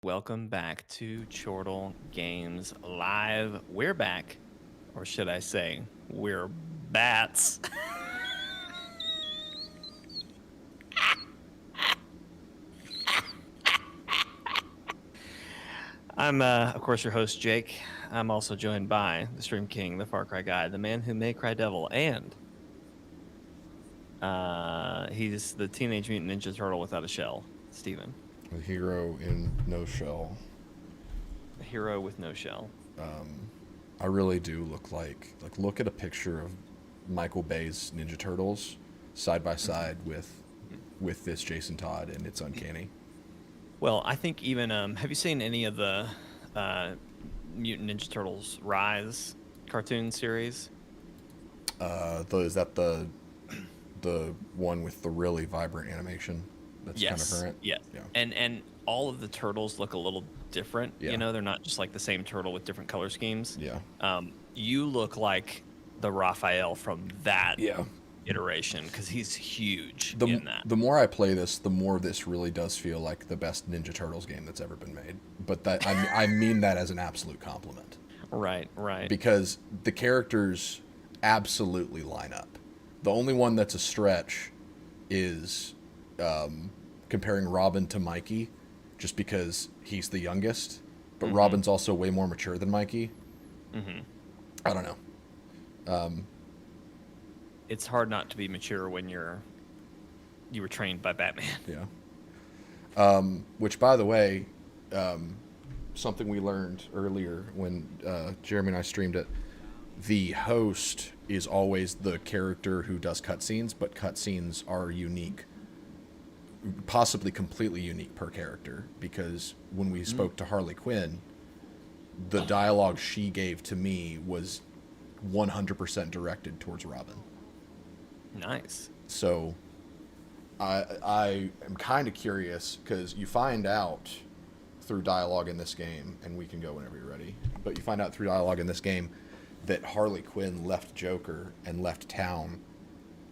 welcome back to Chortle Games Live. We're back, or should I say, we're bats. I'm, of course, your host, Jake. I'm also joined by the Stream King, the Far Cry Guy, the man who may cry devil, and he's the Teenage Mutant Ninja Turtle without a shell, Steven. A hero in no shell. A hero with no shell. I really do look like look at a picture of Michael Bay's Ninja Turtles side by side with this Jason Todd, and it's uncanny. Well, I think even have you seen any of the Mutant Ninja Turtles Rise cartoon series? Is that the one with the really vibrant animation? That's kind of current. Yes. Yeah. And all of the turtles look a little different. Yeah. You know, they're not just like the same turtle with different color schemes. Yeah. You look like the Raphael from that Yeah. iteration because he's huge The, in that. the more I play this, the more this really does feel like the best Ninja Turtles game that's ever been made. But that I mean that as an absolute compliment. Right. Because the characters absolutely line up. The only one that's a stretch is comparing Robin to Mikey, just because he's the youngest. But Robin's also way more mature than Mikey. Mm-hmm. I don't know. It's hard not to be mature when you were trained by Batman. Yeah. Which, by the way, something we learned earlier when Jeremy and I streamed it, the host is always the character who does cutscenes, but cutscenes are unique, possibly completely unique per character, because when we spoke to Harley Quinn, the dialogue she gave to me was 100% directed towards Robin. Nice. So I am kind of curious, because you find out through dialogue in this game, and we can go whenever you're ready, but you find out through dialogue in this game that Harley Quinn left Joker and left town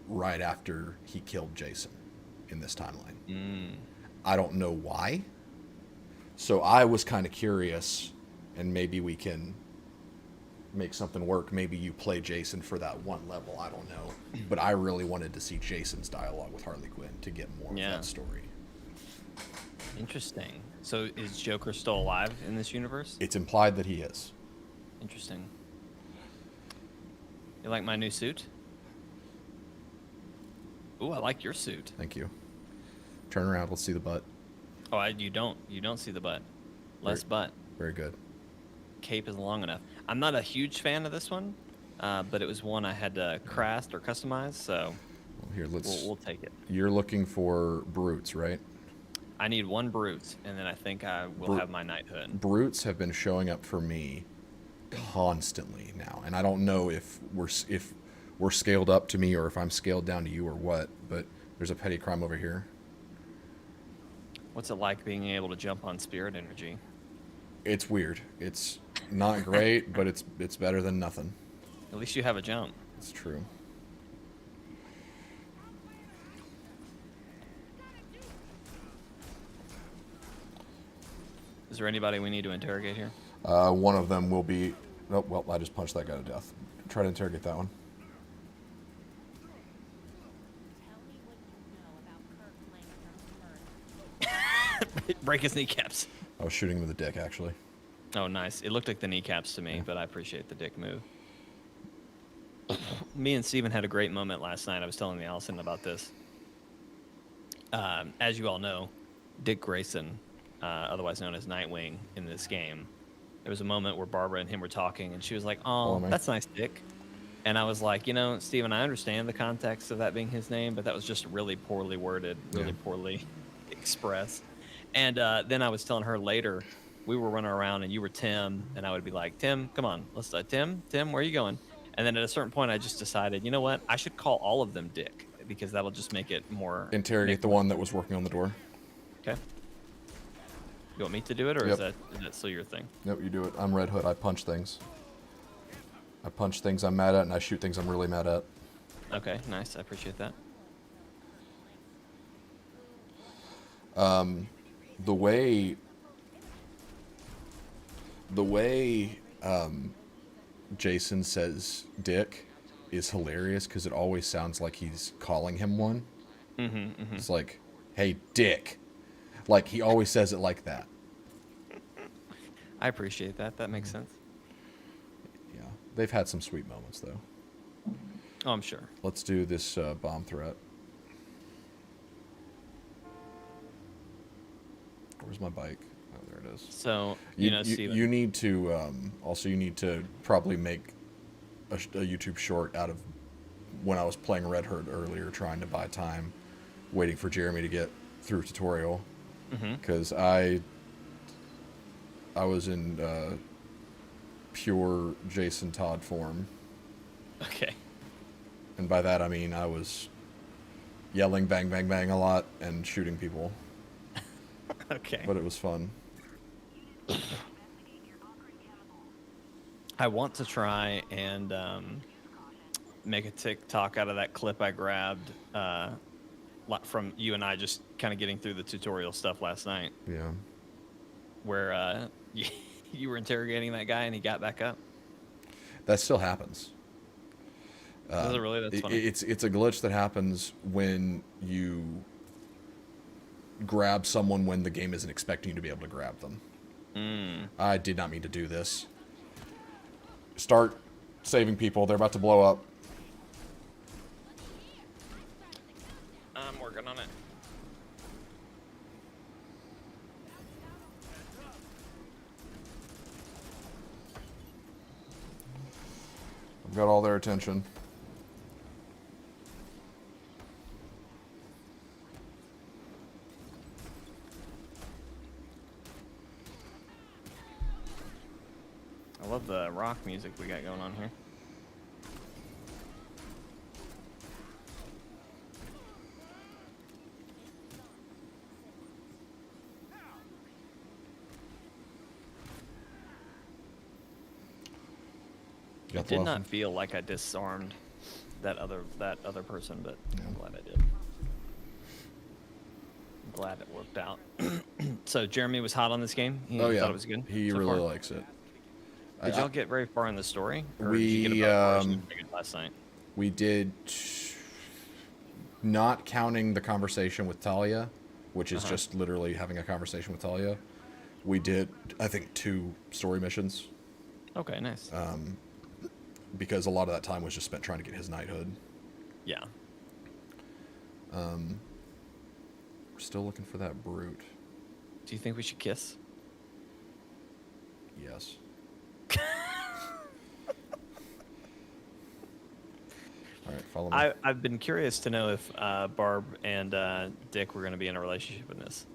right after he killed Jason in this timeline. I don't know why. So I was kind of curious, and maybe we can make something work. Maybe you play Jason for that one level. I don't know. But I really wanted to see Jason's dialogue with Harley Quinn to get more of that story. Interesting. So is Joker still alive in this universe? It's implied that he is. Interesting. You like my new suit? Ooh, I like your suit. Thank you. Turn around. Let's see the butt. Oh, you don't see the butt. Less butt. Very good. Cape is long enough. I'm not a huge fan of this one, but it was one I had to craft or customize, so Well, here, we'll take it. You're looking for brutes, right? I need one brute, and then I think I will have my knighthood. Brutes have been showing up for me constantly now, and I don't know if we're scaled up to me or if I'm scaled down to you or what. But there's a petty crime over here. What's it like being able to jump on spirit energy? It's weird. It's not great, but it's better than nothing. At least you have a jump. It's true. Is there anybody we need to interrogate here? One of them will be... Oh, well, I just punched that guy to death. Try to interrogate that one. Break his kneecaps. I was shooting him in the dick, actually. Oh, nice. It looked like the kneecaps to me, but I appreciate the dick move. Me and Steven had a great moment last night. I was telling Allison about this. As you all know, Dick Grayson, otherwise known as Nightwing in this game, there was a moment where Barbara and him were talking, and she was like, "Oh, that's nice, Dick." And I was like, Steven, I understand the context of that being his name, but that was just really poorly worded, really poorly expressed. And then I was telling her later, we were running around, and you were Tim, and I would be like, "Tim, come on, let's Tim, where are you going?" And then at a certain point, I just decided, you know what? I should call all of them Dick, because that'll just make it more... Interrogate the one that was working on the door. Okay. You want me to do it, or is that still your thing? Nope, you do it. I'm Red Hood. I punch things. I punch things I'm mad at, and I shoot things I'm really mad at. Okay, nice. I appreciate that. The way The way Jason says Dick is hilarious because it always sounds like he's calling him one. It's like, hey, Dick. Like, he always says it like that. I appreciate that. That makes sense. Yeah. They've had some sweet moments, though. Oh, I'm sure. Let's do this bomb threat. Where's my bike? Oh, there it is. So, Steven. You need to, also, you need to probably make a YouTube short out of when I was playing Red Herd earlier, trying to buy time, waiting for Jeremy to get through tutorial. Because I was in pure Jason Todd form. Okay. And by that I mean I was yelling bang bang bang a lot and shooting people. Okay. But it was fun. I want to try and make a TikTok out of that clip I grabbed from you and I just kind of getting through the tutorial stuff last night. Yeah. Where you were interrogating that guy and he got back up. That still happens. Does it really? That's funny. It's a glitch that happens when you grab someone when the game isn't expecting you to be able to grab them. I did not mean to do this. Start saving people. They're about to blow up. I'm working on it. I've got all their attention. I love the rock music we got going on here. It did not feel like I disarmed that other person, but I'm glad I did. I'm glad it worked out. So Jeremy was hot on this game. He thought it was good. He so really far? likes it. Did y'all get very far in the story? Or We did you get about as far as you figured last night? We did, not counting the conversation with Talia, which is just literally having a conversation with Talia. We did, I think, 2 story missions. Okay, nice. Because a lot of that time was just spent trying to get his knighthood. Yeah. We're still looking for that brute. Do you think we should kiss? Yes. All right, follow me. I've been curious to know if Barb and Dick were going to be in a relationship in this.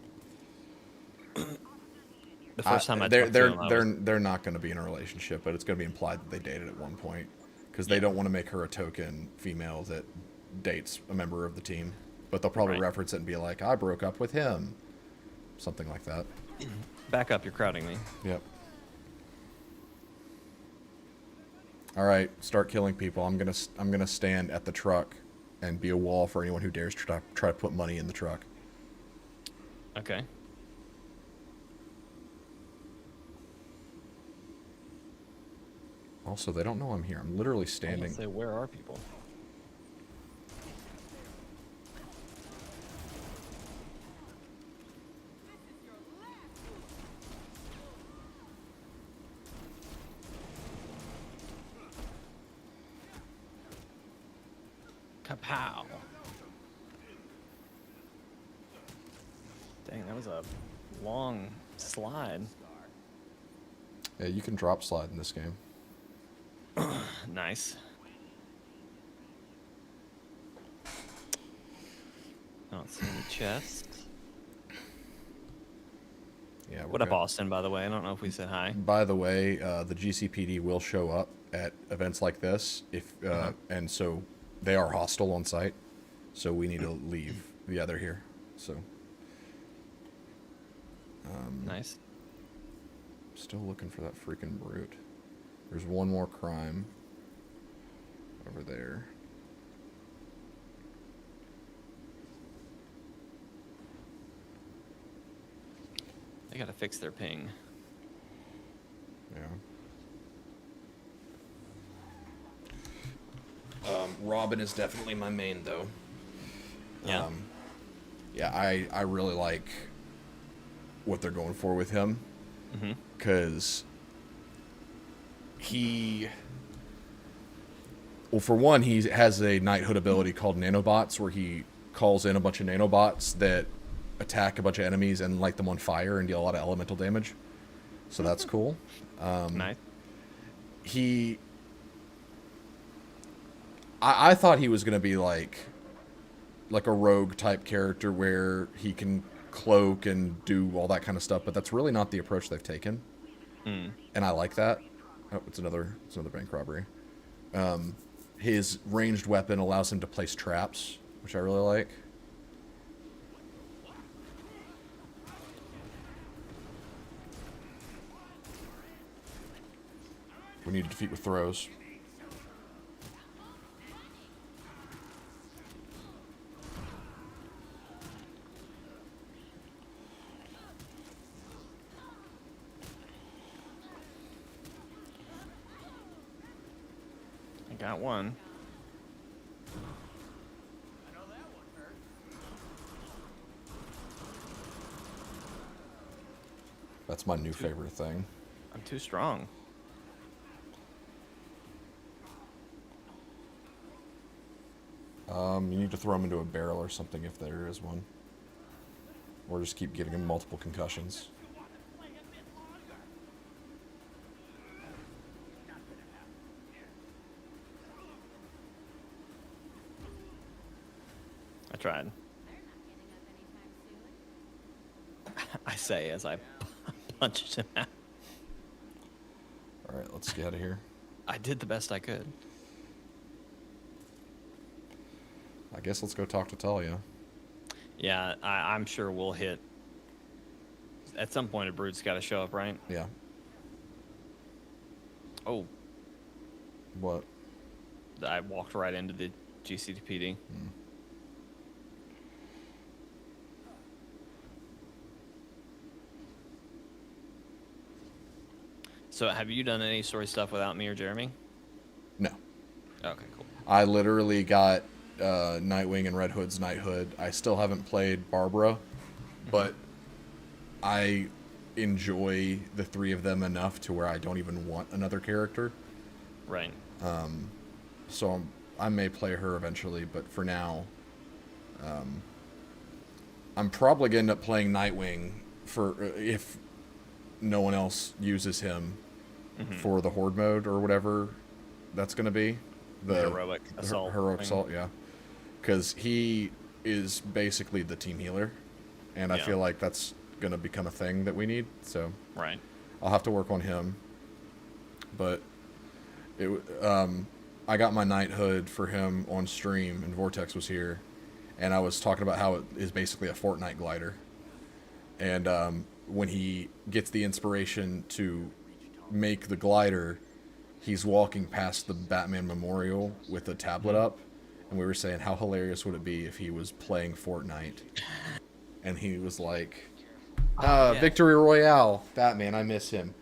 The first time I talked to them, they're not going to be in a relationship, but it's going to be implied that they dated at one point because they don't want to make her a token female that dates a member of the team. But they'll probably reference it and be like, "I broke up with him," something like that. Back up, you're crowding me. Yep. All right, start killing people. I'm gonna stand at the truck and be a wall for anyone who dares try to put money in the truck. Okay. Also, they don't know I'm here. I'm literally standing. Say, where are people? Kapow. Dang, that was a long slide. Yeah, you can drop slide in this game. Nice. I don't see any chests. Yeah. What up, Austin, by the way? I don't know if we said hi. By the way, the GCPD will show up at events like this, if and so they are hostile on site, so we need to leave. Yeah, they're here. So. Nice. Still looking for that freaking brute. There's one more crime over there. They gotta fix their ping. Yeah. Robin is definitely my main, though. Yeah. Yeah, I really like what they're going for with him. Mm-hmm. Because he... Well, for one, he has a knighthood ability called nanobots, where he calls in a bunch of nanobots that attack a bunch of enemies and light them on fire and deal a lot of elemental damage. So that's cool. Nice. I thought he was going to be like a rogue type character where he can cloak and do all that kind of stuff, but that's really not the approach they've taken. And I like that. Oh, it's another bank robbery. His ranged weapon allows him to place traps, which I really like. We need to defeat with throws. I got one. That's my new favorite thing. I'm too strong. You need to throw him into a barrel or something if there is one. Or just keep giving him multiple concussions. I tried. I say as I punched him out. Alright, let's get out of here. I did the best I could. I guess let's go talk to Talia. Yeah, I'm sure we'll hit. At some point, a Brood's got to show up, right? Yeah. Oh. What? I walked right into the GCTPD. So have you done any story stuff without me or Jeremy? No. Okay, cool. I literally got Nightwing and Red Hood's knighthood. I still haven't played Barbara, but I enjoy the three of them enough to where I don't even want another character. Right. So I may play her eventually, but for now, I'm probably going to end up playing Nightwing for if no one else uses him for the Horde mode or whatever that's going to be. The heroic assault. Heroic assault, yeah. Because he is basically the team healer, and I feel like that's going to become a thing that we need. So right. I'll have to work on him. But I got my knighthood for him on stream, and Vortex was here, and I was talking about how it is basically a Fortnite glider. And when he gets the inspiration to make the glider, he's walking past the Batman Memorial with a tablet up, and we were saying how hilarious would it be if he was playing Fortnite, and he was like, Victory Royale, Batman, I miss him.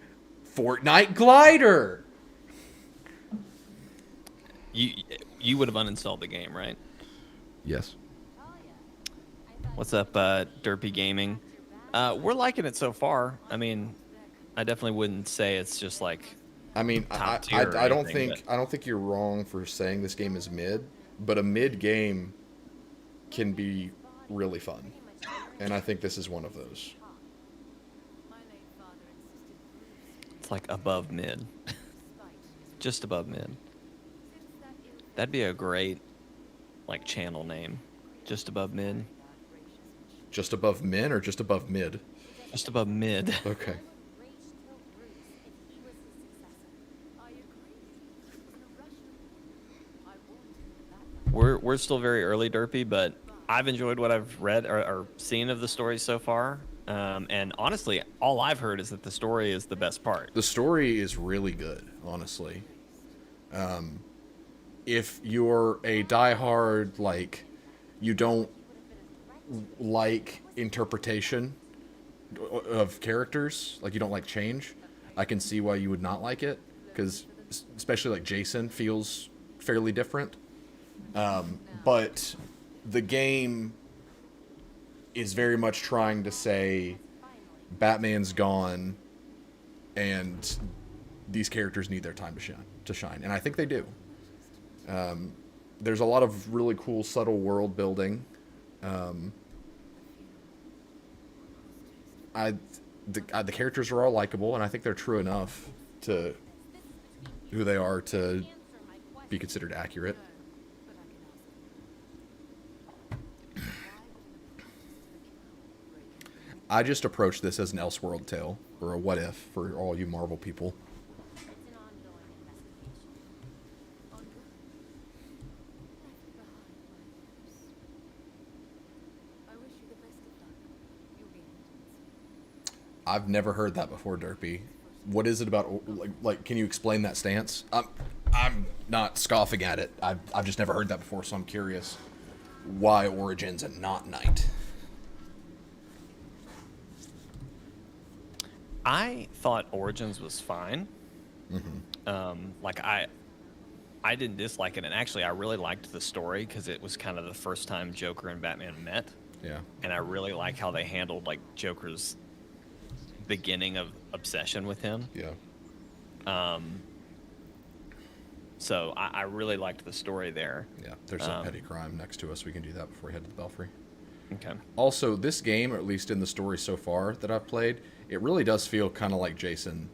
Fortnite glider! You would have uninstalled the game, right? Yes. What's up, Derpy Gaming? We're liking it so far. I mean, I definitely wouldn't say it's just like. I mean, I don't think you're wrong for saying this game is mid, but a mid game can be really fun, and I think this is one of those. It's like above mid, just above mid. That'd be a great, like, channel name. Just above mid. Just above min or just above mid? Just above mid. Okay. We're still very early, Derpy, but I've enjoyed what I've read or seen of the story so far. And honestly, all I've heard is that the story is the best part. The story is really good, honestly. If you're a diehard, like, you don't like interpretation of characters, like you don't like change, I can see why you would not like it, because especially like Jason feels fairly different. But the game is very much trying to say Batman's gone and these characters need their time to shine. And I think they do. There's a lot of really cool, subtle world building. The characters are all likable, and I think they're true enough to who they are to be considered accurate. I just approach this as an Elseworld tale, or a what if, for all you Marvel people. I've never heard that before, Derpy. What is it about? Like, can you explain that stance? I'm not scoffing at it. I've just never heard that before, so I'm curious why Origins and not Knight. I thought Origins was fine. Like I didn't dislike it, and actually I really liked the story because it was kind of the first time Joker and Batman met. Yeah. And I really like how they handled like Joker's beginning of obsession with him. Yeah. So I really liked the story there. Yeah. There's some petty crime next to us. We can do that before we head to the Belfry. Okay. Also, this game, or at least in the story so far that I've played, it really does feel kind of like Jason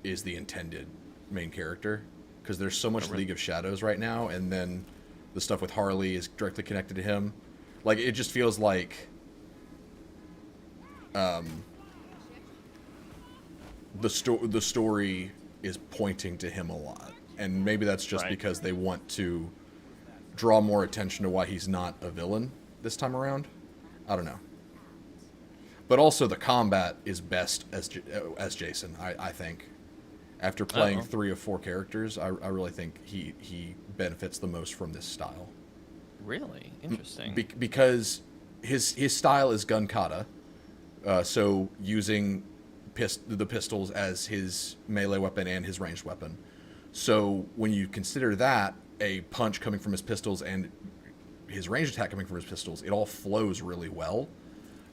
is the intended main character, because there's so much League of Shadows right now, and then the stuff with Harley is directly connected to him. Like, it just feels like the story is pointing to him a lot, and maybe that's just because they want to draw more attention to why he's not a villain this time around. I don't know. But also the combat is best as Jason, I think. After playing 3 of 4 characters, I really think he benefits the most from this style. Really? Interesting. Because his style is gun kata, so using the pistols as his melee weapon and his ranged weapon. So when you consider that, a punch coming from his pistols and his ranged attack coming from his pistols, it all flows really well.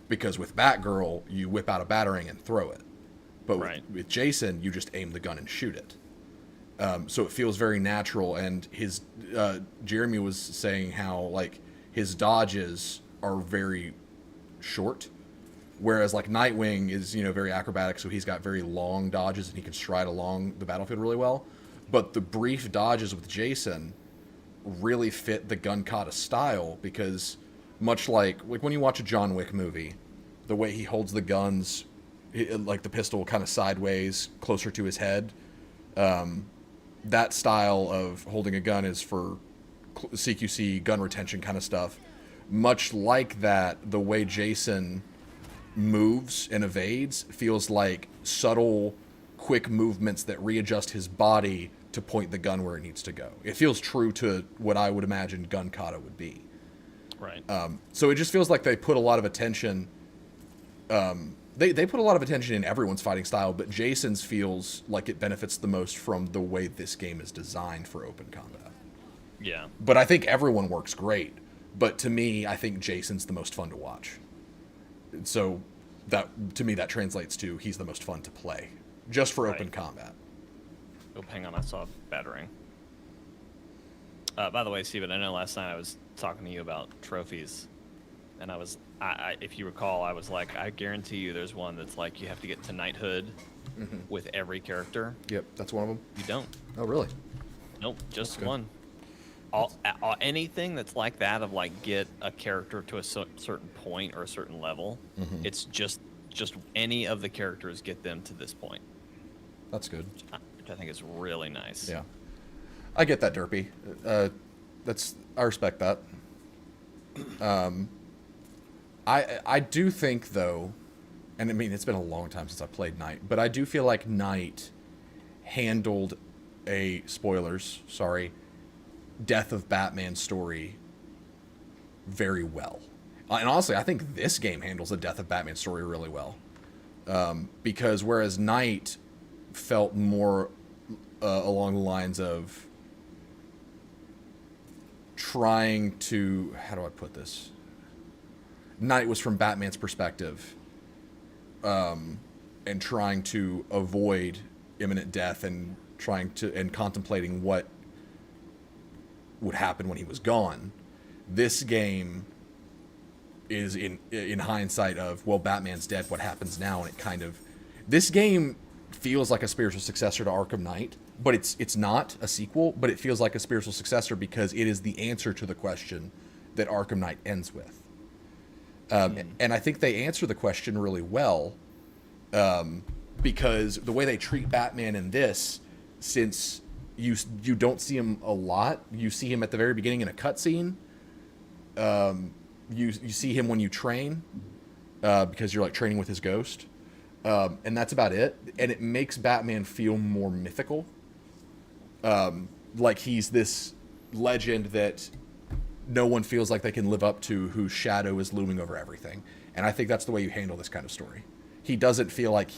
Because with Batgirl, you whip out a batarang and throw it. But with Jason, you just aim the gun and shoot it. So it feels very natural. And his Jeremy was saying how like his dodges are very short, whereas like Nightwing is very acrobatic, so he's got very long dodges and he can stride along the battlefield really well. But the brief dodges with Jason really fit the gun kata style, because much like when you watch a John Wick movie, the way he holds the guns, like the pistol kind of sideways, closer to his head, that style of holding a gun is for CQC, gun retention kind of stuff. Much like that, the way Jason moves and evades feels like subtle, quick movements that readjust his body to point the gun where it needs to go. It feels true to what I would imagine gun kata would be. Right. So it just feels like they put a lot of attention. They put a lot of attention in everyone's fighting style, but Jason's feels like it benefits the most from the way this game is designed for open combat. Yeah. But I think everyone works great. But to me, I think Jason's the most fun to watch. So that to me that translates to he's the most fun to play, just for open combat. Oh, hang on, I saw a batarang. By the way, Steven, I know last night I was talking to you about trophies, and I if you recall, I was like, I guarantee you there's one that's like you have to get to knighthood with every character. Yep, that's one of them. You don't. Oh, really? Nope, just one. Anything that's like that of like get a character to a certain point or a certain level, it's just any of the characters get them to this point. That's good. Which I think is really nice. Yeah. I get that, Derpy. I respect that. I do think though, and I mean it's been a long time since I played Knight, but I do feel like Knight handled Death of Batman story very well. And honestly, I think this game handles the Death of Batman story really well. Because whereas Knight felt more along the lines of trying to, how do I put this? Knight was from Batman's perspective, and trying to avoid imminent death and contemplating what would happen when he was gone. This game is in hindsight of, well, Batman's dead, what happens now? And this game feels like a spiritual successor to Arkham Knight, but it's not a sequel, but it feels like a spiritual successor because it is the answer to the question that Arkham Knight ends with. And I think they answer the question really well, because the way they treat Batman in this, since you don't see him a lot, you see him at the very beginning in a cutscene. You see him when you train, because you're like training with his ghost, and that's about it. And it makes Batman feel more mythical, like he's this legend that no one feels like they can live up to, whose shadow is looming over everything. And I think that's the way you handle this kind of story. He doesn't feel like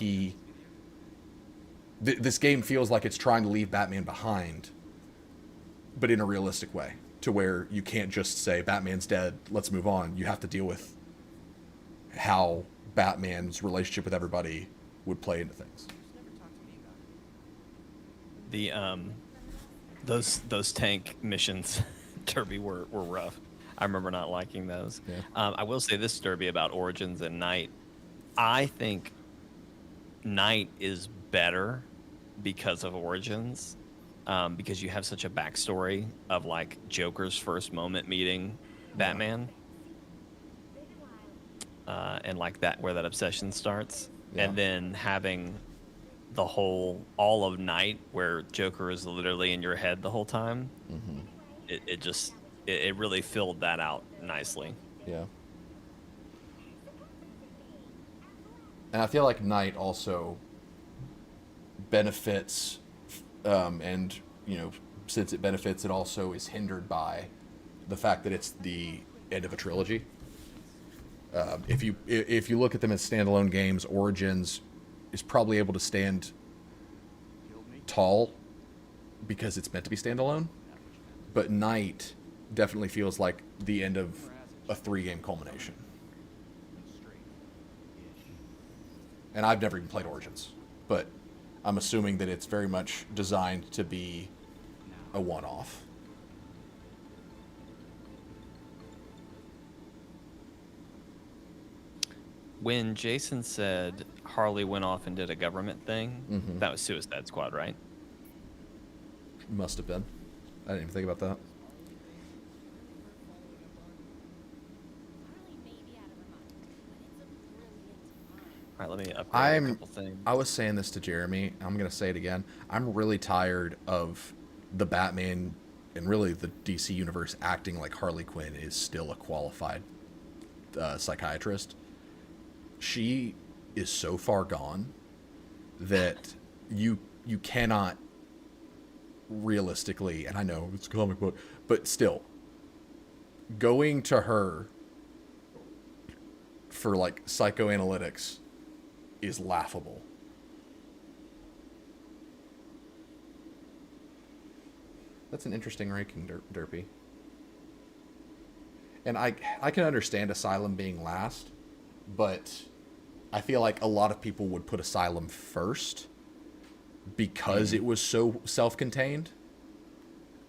this game feels like it's trying to leave Batman behind, but in a realistic way, to where you can't just say Batman's dead, let's move on. You have to deal with how Batman's relationship with everybody would play into things. The those tank missions, Derby, were rough. I remember not liking those. Yeah. I will say this, Derby, about Origins and Knight. I think Knight is better because of Origins, because you have such a backstory of like Joker's first moment meeting Batman, and like that, where that obsession starts, and then having the all of Knight where Joker is literally in your head the whole time. Mm-hmm. It really filled that out nicely. Yeah. And I feel like Knight also benefits, and since it benefits, it also is hindered by the fact that it's the end of a trilogy. If you look at them as standalone games, Origins is probably able to stand tall because it's meant to be standalone, but Knight definitely feels like the end of a 3-game culmination. And I've never even played Origins, but I'm assuming that it's very much designed to be a one-off. When Jason said Harley went off and did a government thing, Mm-hmm. that was Suicide Squad, right? Must have been. I didn't even think about that. All right, let me upgrade a couple things. I was saying this to Jeremy. I'm going to say it again. I'm really tired of the Batman and really the DC universe acting like Harley Quinn is still a qualified psychiatrist. She is so far gone that you cannot realistically, and I know it's a comic book, but still, going to her for like psychoanalytics is laughable. That's an interesting ranking, Derpy. And I can understand Asylum being last, but I feel like a lot of people would put Asylum first because it was so self-contained.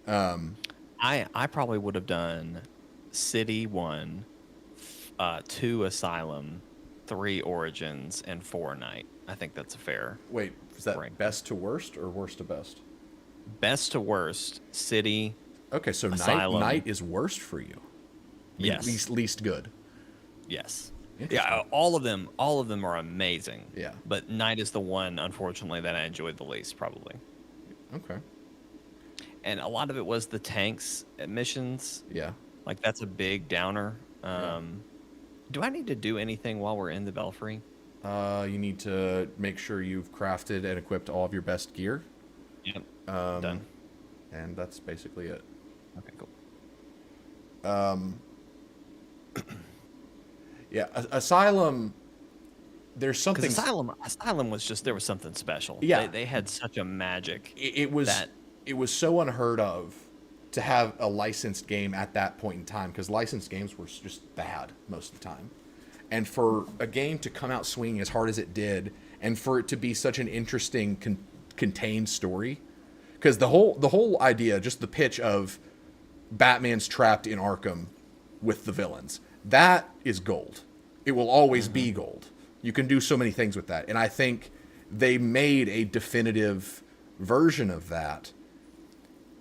I probably would have done City 1, 2 Asylum, 3 Origins, and 4 Knight. I think that's a fair. Wait, is that rank. best to worst or worst to best? Best to worst, City. Okay, so Asylum. Knight is worst for you. Yes. Least good. Yes. Yeah, all of them are amazing. Yeah. But Knight is the one, unfortunately, that I enjoyed the least, probably. Okay. And a lot of it was the tanks missions. Yeah. Like, that's a big downer. Do I need to do anything while we're in the Belfry? You need to make sure you've crafted and equipped all of your best gear. Yep. Done. And that's basically it. Okay, cool. Yeah, Asylum there's something. Asylum was just, there was something special. Yeah, They had such a magic. it was that it was so unheard of to have a licensed game at that point in time, because licensed games were just bad most of the time. And for a game to come out swinging as hard as it did, and for it to be such an interesting contained story, because the whole idea, just the pitch of Batman's trapped in Arkham with the villains, that is gold. It will always be gold. You can do so many things with that, and I think they made a definitive version of that.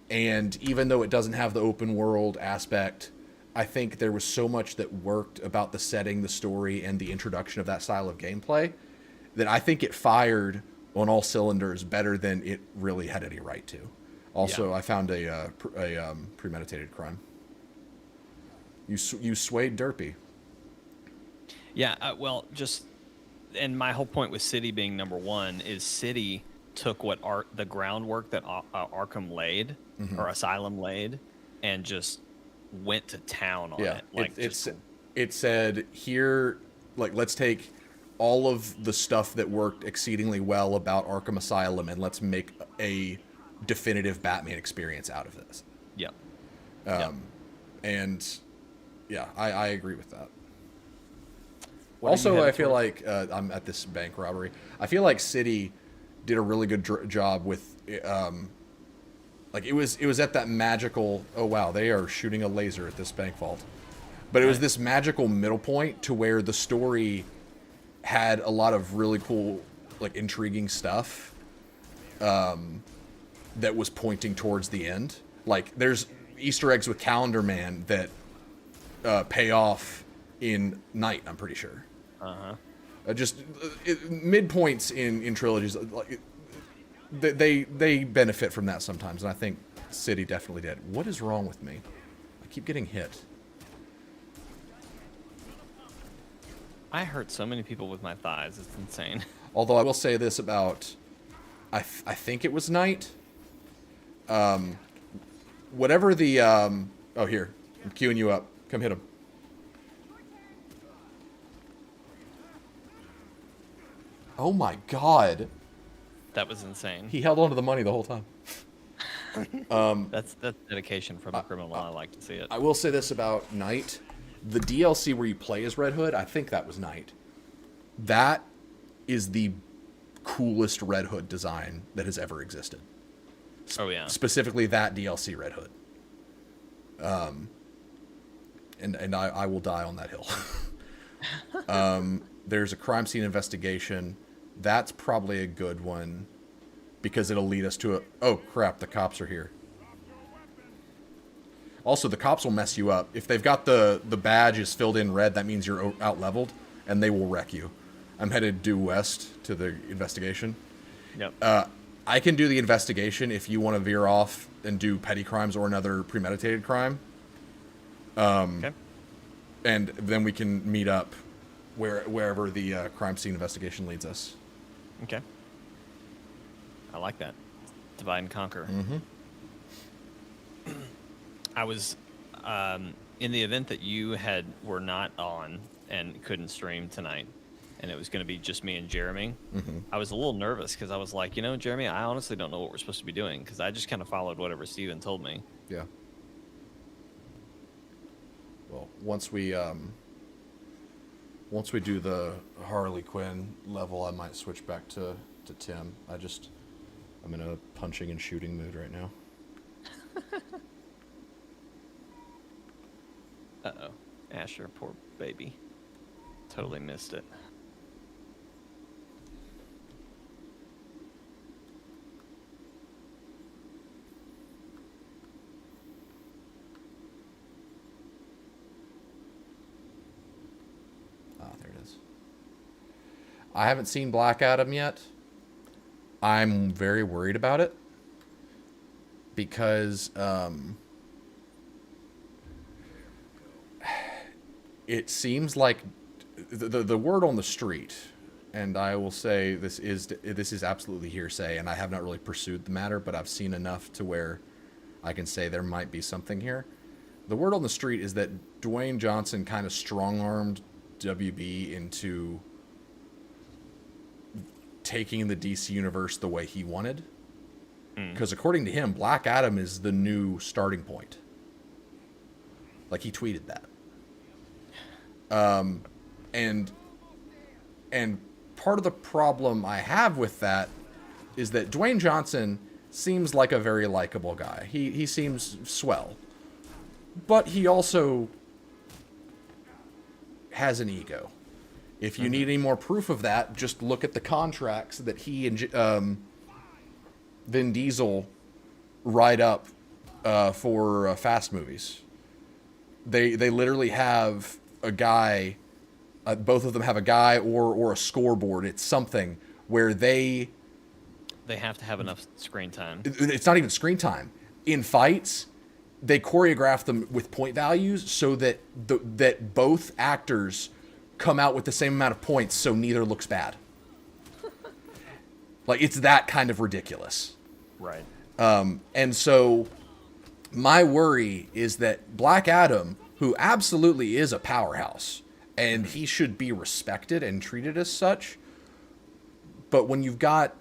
And even though it doesn't have the open world aspect, I think there was so much that worked about the setting, the story, and the introduction of that style of gameplay that I think it fired on all cylinders better than it really had any right to. Also, I found a premeditated crime. You swayed Derpy. Yeah, well, just, and my whole point with City being number one is City took the groundwork that Arkham laid, or Asylum laid, and just went to town on it. Like, it said here, like, let's take all of the stuff that worked exceedingly well about Arkham Asylum and let's make a definitive Batman experience out of this. Yep. And yeah, I agree with that. Also, I feel like I'm at this bank robbery. I feel like City did a really good job with, like, it was at that magical. Oh wow, they are shooting a laser at this bank vault, but it was this magical middle point to where the story had a lot of really cool, like, intriguing stuff, that was pointing towards the end. Like, there's Easter eggs with Calendar Man that pay off in Night, I'm pretty sure. Just midpoints in trilogies, like, they benefit from that sometimes, and I think City definitely did. What is wrong with me? I keep getting hit. I hurt so many people with my thighs. It's insane. Although I will say this about, I think it was Night. Whatever the oh, here, I'm queuing you up. Come hit him. Oh my god. That was insane. He held on to the money the whole time. That's dedication from a criminal. I like to see it. I will say this about Night. The DLC where you play as Red Hood, I think that was Night. That is the coolest Red Hood design that has ever existed. Oh yeah. Specifically that DLC Red Hood. And I will die on that hill. There's a crime scene investigation. That's probably a good one because it'll lead us to oh crap, the cops are here. Also, the cops will mess you up. If they've got the badge is filled in red, that means you're out leveled, and they will wreck you. I'm headed due west to the investigation. Yep. I can do the investigation if you want to veer off and do petty crimes or another premeditated crime. Okay. And then we can meet up wherever the crime scene investigation leads us. Okay. I like that. Divide and conquer. Mm-hmm. I was in the event that you were not on and couldn't stream tonight, and it was going to be just me and Jeremy. Mm-hmm. I was a little nervous because I was like, Jeremy, I honestly don't know what we're supposed to be doing because I just kind of followed whatever Steven told me. Yeah. Well, once we do the Harley Quinn level, I might switch back to Tim. I'm in a punching and shooting mood right now. Uh-oh. Asher, poor baby. Totally missed it. Ah, there it is. I haven't seen Black Adam yet. I'm very worried about it because it seems like the word on the street, and I will say this is absolutely hearsay, and I have not really pursued the matter, but I've seen enough to where I can say there might be something here. The word on the street is that Dwayne Johnson kind of strong-armed WB into taking the DC universe the way he wanted. Because according to him, Black Adam is the new starting point. Like, he tweeted that. And part of the problem I have with that is that Dwayne Johnson seems like a very likable guy. He seems swell. But he also has an ego. If you need any more proof of that, just look at the contracts that he and Vin Diesel write up for Fast movies. They literally have a guy, both of them have a guy or a scoreboard. It's something where they have to have enough screen time. It's not even screen time. In fights, they choreograph them with point values so that that both actors come out with the same amount of points, so neither looks bad. Like, it's that kind of ridiculous. Right. And so my worry is that Black Adam, who absolutely is a powerhouse, and he should be respected and treated as such, but when you've got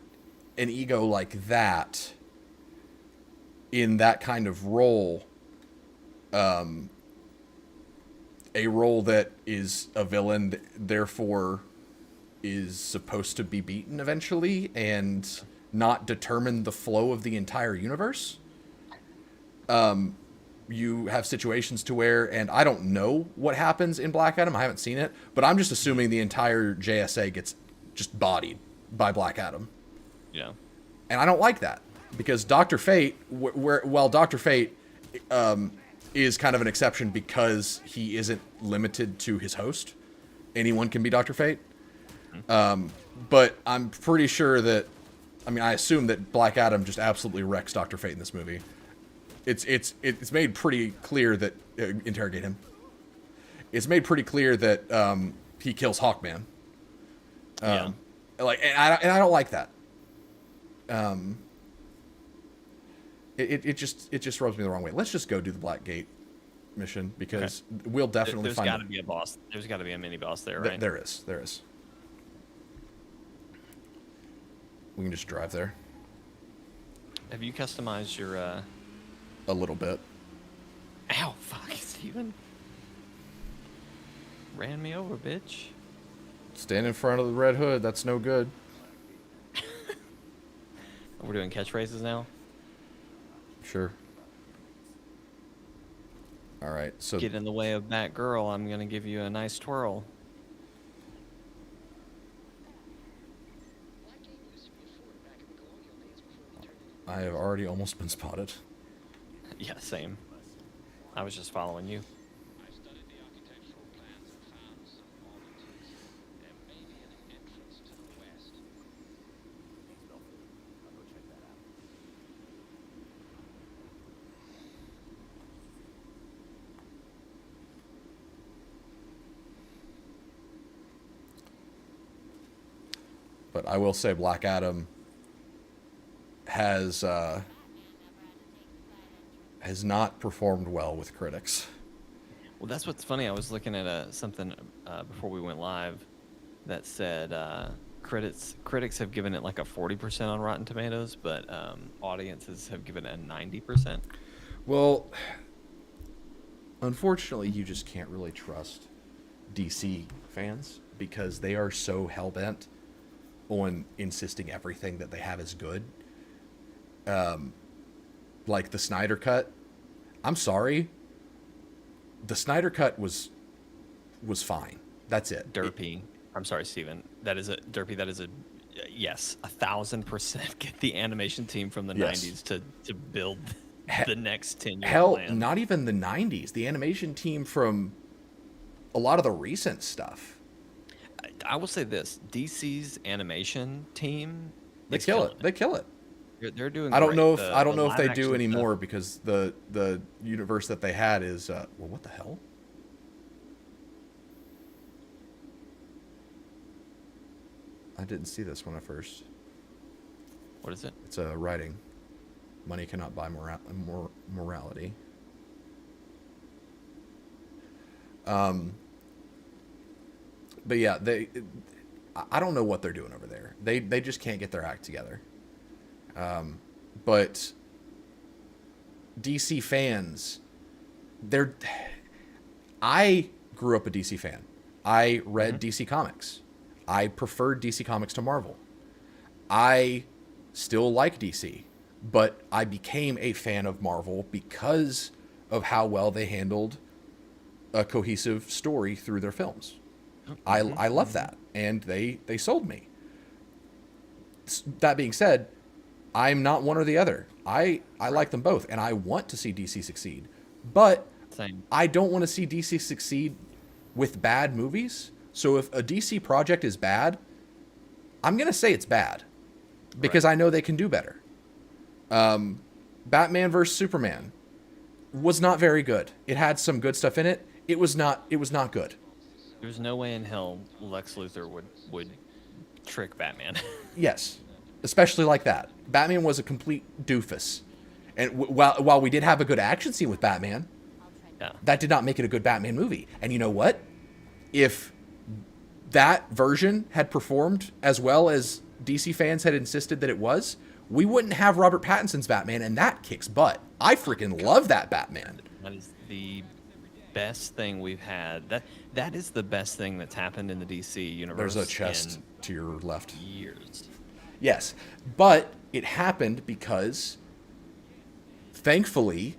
an ego like that in that kind of role, a role that is a villain, therefore is supposed to be beaten eventually and not determine the flow of the entire universe. You have situations to where, and I don't know what happens in Black Adam, I haven't seen it, but I'm just assuming the entire JSA gets just bodied by Black Adam. Yeah. And I don't like that, because Dr. Fate, while Dr. Fate is kind of an exception because he isn't limited to his host. Anyone can be Dr. Fate. But I'm pretty sure that, I assume that Black Adam just absolutely wrecks Dr. Fate in this movie. It's made pretty clear that, interrogate him. It's made pretty clear that he kills Hawkman. And I don't like that. It just rubs me the wrong way. Let's just go do the Black Gate mission, because we'll definitely find. There's got to be a boss. There's got to be a mini boss there, right? There is. We can just drive there. Have you customized your? A little bit. Ow! Fuck, Steven. Ran me over, bitch. Stand in front of the Red Hood. That's no good. We're doing catchphrases now. Sure. All right. So get in the way of that girl. I'm gonna give you a nice twirl. I have already almost been spotted. Yeah, same. I was just following you. But I will say Black Adam has not performed well with critics. Well, that's what's funny. I was looking at something before we went live that said critics have given it like a 40% on Rotten Tomatoes, but audiences have given it a 90%. Well, unfortunately, you just can't really trust DC fans because they are so hell-bent on insisting everything that they have is good. Like the Snyder Cut. I'm sorry. The Snyder Cut was fine. That's it. Derpy. I'm sorry, Steven. That is a Derpy. That is a yes, 1,000% get the animation team from the 90s to build the next 10-year Hell, plan. not even the 90s. The animation team from a lot of the recent stuff. I will say this: DC's animation team, they kill it. They kill it. They're doing. I don't great. know if The they live do action anymore stuff. because the universe that they had is well, what the hell? I didn't see this when I first. What is it? It's a writing. Money cannot buy morality. But yeah, I don't know what they're doing over there. They just can't get their act together. But DC fans, I grew up a DC fan. I read DC Comics. I preferred DC Comics to Marvel. I still like DC, but I became a fan of Marvel because of how well they handled a cohesive story through their films. I love that, and they sold me. That being said, I'm not one or the other. I like them both, and I want to see DC succeed. But Same. I don't want to see DC succeed with bad movies. So if a DC project is bad, I'm going to say it's bad because I know they can do better. Batman vs. Superman was not very good. It had some good stuff in it. It was not good. There's no way in hell Lex Luthor would trick Batman. Yes, especially like that. Batman was a complete doofus. And while we did have a good action scene with Batman, that did not make it a good Batman movie. And you know what? If that version had performed as well as DC fans had insisted that it was, we wouldn't have Robert Pattinson's Batman, and that kicks butt. I freaking love that Batman. That is the best thing we've had. That is the best thing that's happened in the DC universe. There's a chest to your left. Years. Yes, but it happened because, thankfully,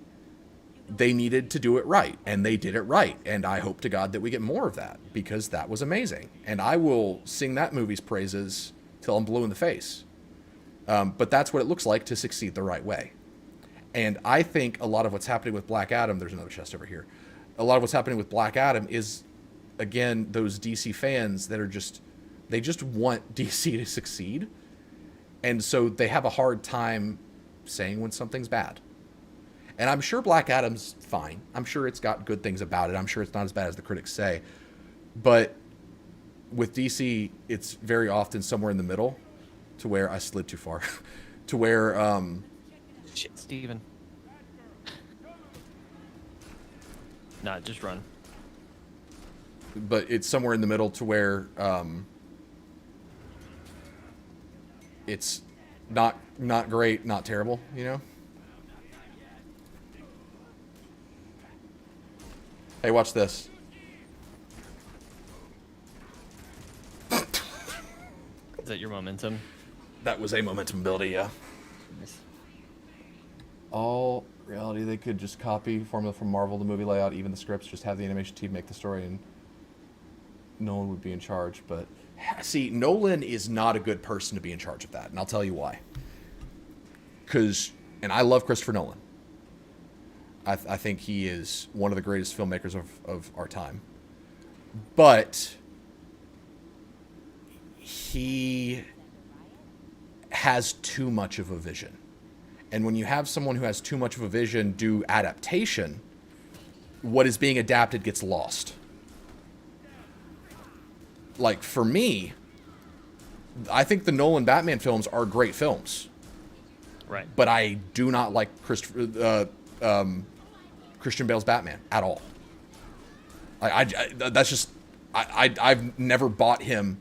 they needed to do it right, and they did it right. And I hope to God that we get more of that, because that was amazing. And I will sing that movie's praises till I'm blue in the face. But that's what it looks like to succeed the right way. And I think a lot of what's happening with Black Adam, there's another chest over here. A lot of what's happening with Black Adam is, again, those DC fans that are they just want DC to succeed. And so they have a hard time saying when something's bad. And I'm sure Black Adam's fine. I'm sure it's got good things about it. I'm sure it's not as bad as the critics say. But with DC, it's very often somewhere in the middle, to where I slid too far, to where Shit, Steven. Nah, just run. But it's somewhere in the middle to where it's not great, not terrible, you know? Hey, watch this. Is that your momentum? That was a momentum builder, yeah. Nice. All reality, they could just copy formula from Marvel, the movie layout, even the scripts, just have the animation team make the story, and Nolan would be in charge. But see, Nolan is not a good person to be in charge of that, and I'll tell you why. And I love Christopher Nolan. I think he is one of the greatest filmmakers of our time. But he has too much of a vision. And when you have someone who has too much of a vision do adaptation, what is being adapted gets lost. Like, for me, I think the Nolan Batman films are great films. Right. But I do not like Christian Bale's Batman at all. That's just... I've never bought him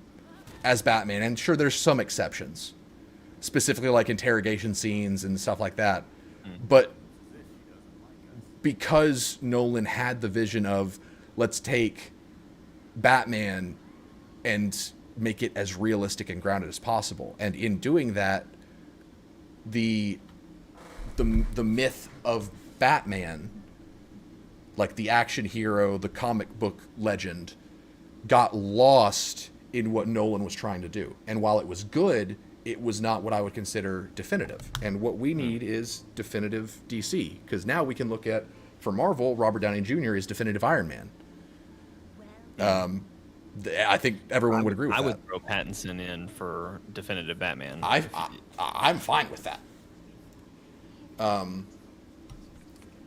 as Batman. And sure, there's some exceptions. Specifically like interrogation scenes and stuff like that. But because Nolan had the vision of, let's take Batman and make it as realistic and grounded as possible. And in doing that, the myth of Batman, like the action hero, the comic book legend, got lost in what Nolan was trying to do. And while it was good, it was not what I would consider definitive. And what we need is definitive DC. Because now we can look at, for Marvel, Robert Downey Jr. is definitive Iron Man. I think everyone would agree with that. I would throw Pattinson in for definitive Batman. I'm fine with that.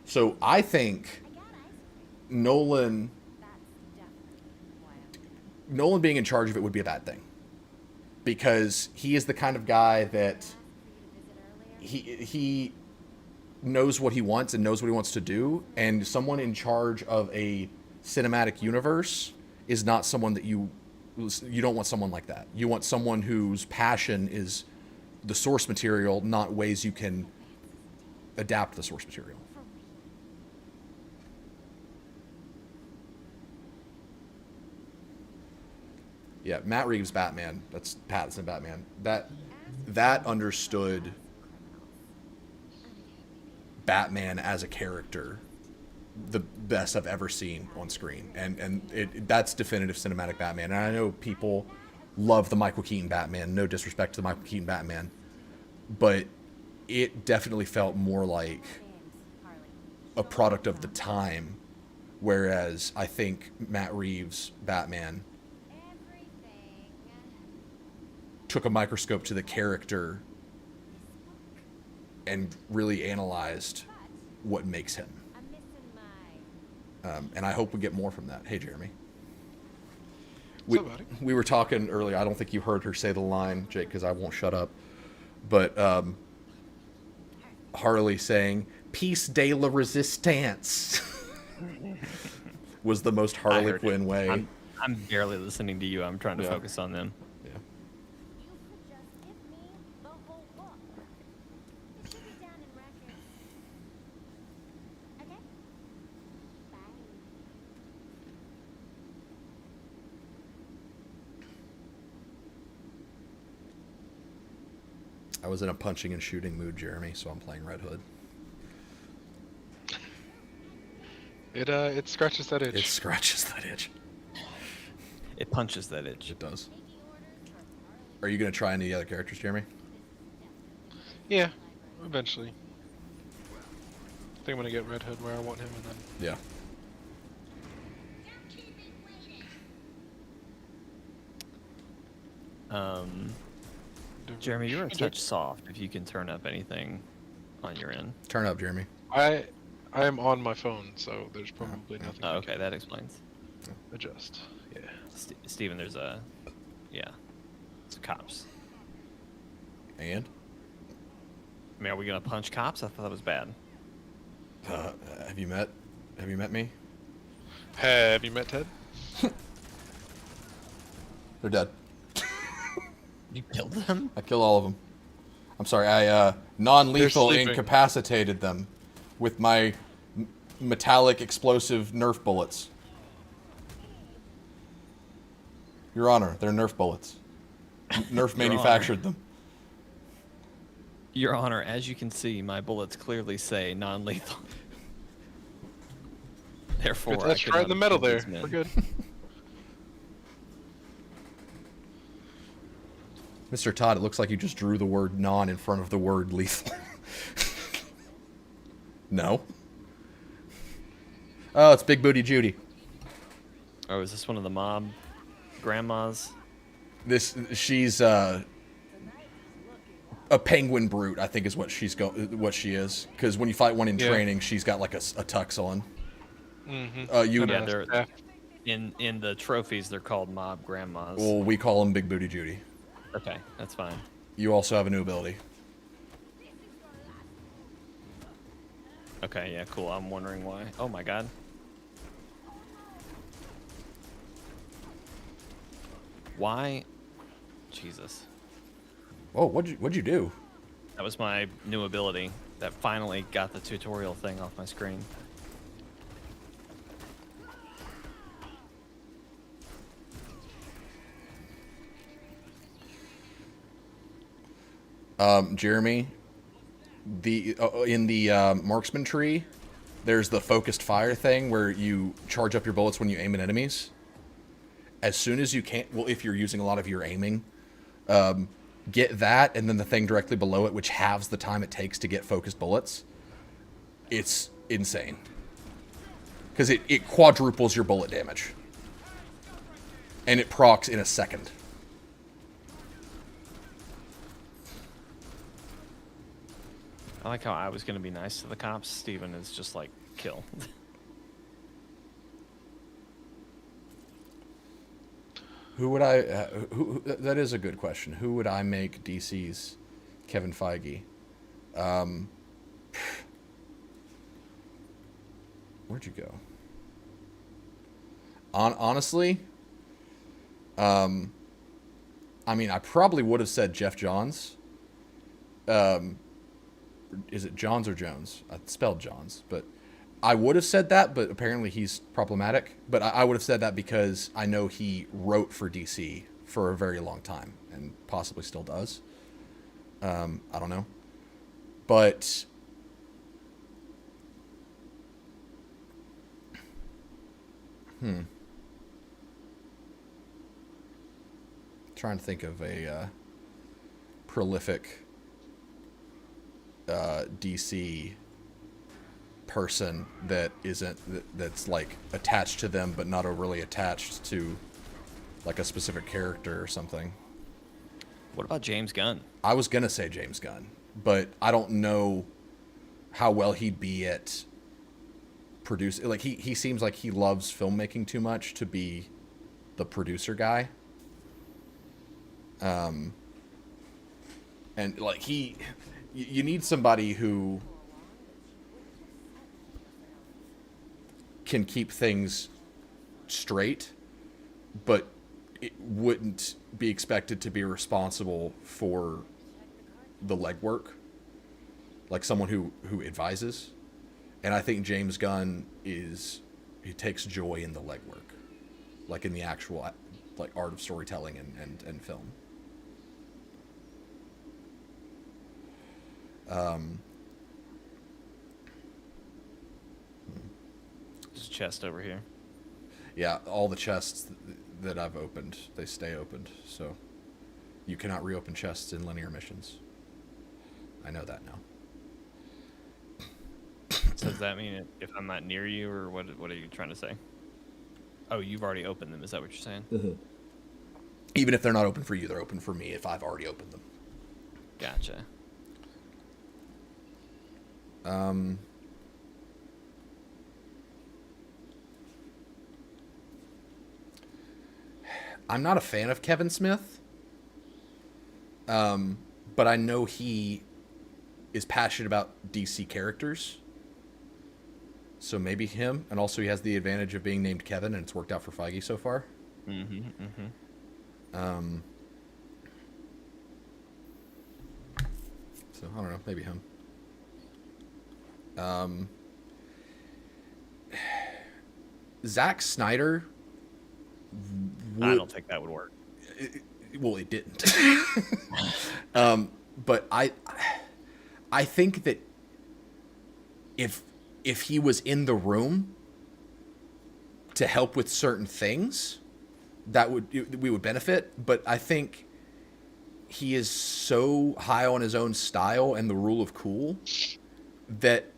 So I think Nolan being in charge of it would be a bad thing, because he is the kind of guy that he knows what he wants and knows what he wants to do, and someone in charge of a cinematic universe is not someone that you You don't want someone like that. You want someone whose passion is the source material, not ways you can adapt the source material. Yeah, Matt Reeves' Batman. That's Pattinson Batman. That understood Batman as a character the best I've ever seen on screen, and that's definitive cinematic Batman. And I know people love the Michael Keaton Batman. No disrespect to the Michael Keaton Batman, but it definitely felt more like a product of the time, whereas I think Matt Reeves' Batman took a microscope to the character and really analyzed what makes him. And I hope we get more from that. Hey, Jeremy. We were talking earlier. I don't think you heard her say the line, Jake, because I won't shut up. But Harley saying, "Peace de la resistance," was the most Harley Quinn way. I'm barely listening to you. I'm trying to focus on them. Yeah. I was in a punching and shooting mood, Jeremy, so I'm playing Red Hood. It scratches that itch. It scratches that itch. It punches that itch. It does. Are you going to try any other characters, Jeremy? Yeah, eventually. I think I'm gonna get Red Hood where I want him, and then. Yeah. Jeremy, you're a touch soft. If you can turn up anything on your end. Turn up, Jeremy. I am on my phone, so there's probably nothing. Oh, okay, that explains. Adjust. Yeah. Steven, there's a... Yeah. It's cops. And? I mean, are we going to punch cops? I thought that was bad. Have you met me? Have you met Ted? They're dead. You killed them? I killed all of them. I'm sorry, I non-lethal incapacitated them with my metallic explosive Nerf bullets. Your Honor, they're Nerf bullets. Nerf manufactured them. Your Honor, as you can see, my bullets clearly say non-lethal. Therefore, that's right in the middle there. We're good. Mr. Todd, it looks like you just drew the word non in front of the word lethal. No. Oh, it's Big Booty Judy. Oh, is this one of the mob grandmas? She's a penguin brute, I think is what she is. Because when you fight one in training, she's got like a tux on. Mm-hmm. In the trophies, they're called mob grandmas. Well, we call them Big Booty Judy. Okay, that's fine. You also have a new ability. Okay, yeah, cool. I'm wondering why. Oh my god. Why? Jesus. Oh, what'd you do? That was my new ability that finally got the tutorial thing off my screen. Jeremy, in the marksman tree, there's the focused fire thing where you charge up your bullets when you aim at enemies. As soon as you can, well, if you're using a lot of your aiming, get that, and then the thing directly below it, which halves the time it takes to get focused bullets. It's insane. Because it quadruples your bullet damage. And it procs in a second. I like how I was going to be nice to the cops. Steven is just like, kill. Who would I... that is a good question. Who would I make DC's Kevin Feige? Where'd you go? Honestly, I mean, I probably would have said Jeff Johns. Is it Johns or Jones? I spelled Johns, but I would have said that, but apparently he's problematic. But I would have said that because I know he wrote for DC for a very long time and possibly still does. I don't know. But trying to think of a prolific DC person that that's like attached to them but not overly attached to like a specific character or something. What about James Gunn? I was gonna say James Gunn, but I don't know how well he'd be at producing. Like he seems like he loves filmmaking too much to be the producer guy. And like you need somebody who can keep things straight, but it wouldn't be expected to be responsible for the legwork, like someone who advises. And I think James Gunn he takes joy in the legwork, like in the actual like art of storytelling and film. There's a chest over here. Yeah, all the chests that I've opened, they stay opened. So you cannot reopen chests in linear missions. I know that now. So does that mean if I'm not near you, or what are you trying to say? Oh, you've already opened them. Is that what you're saying? Mm-hmm. Even if they're not open for you, they're open for me if I've already opened them. Gotcha. I'm not a fan of Kevin Smith, but I know he is passionate about DC characters. So maybe him, and also he has the advantage of being named Kevin, and it's worked out for Feige so far. Mm-hmm. Mm-hmm. So I don't know, maybe him. Zack Snyder. I don't think that would work. Well, it didn't. But I think that if he was in the room to help with certain things, we would benefit. But I think he is so high on his own style and the rule of cool that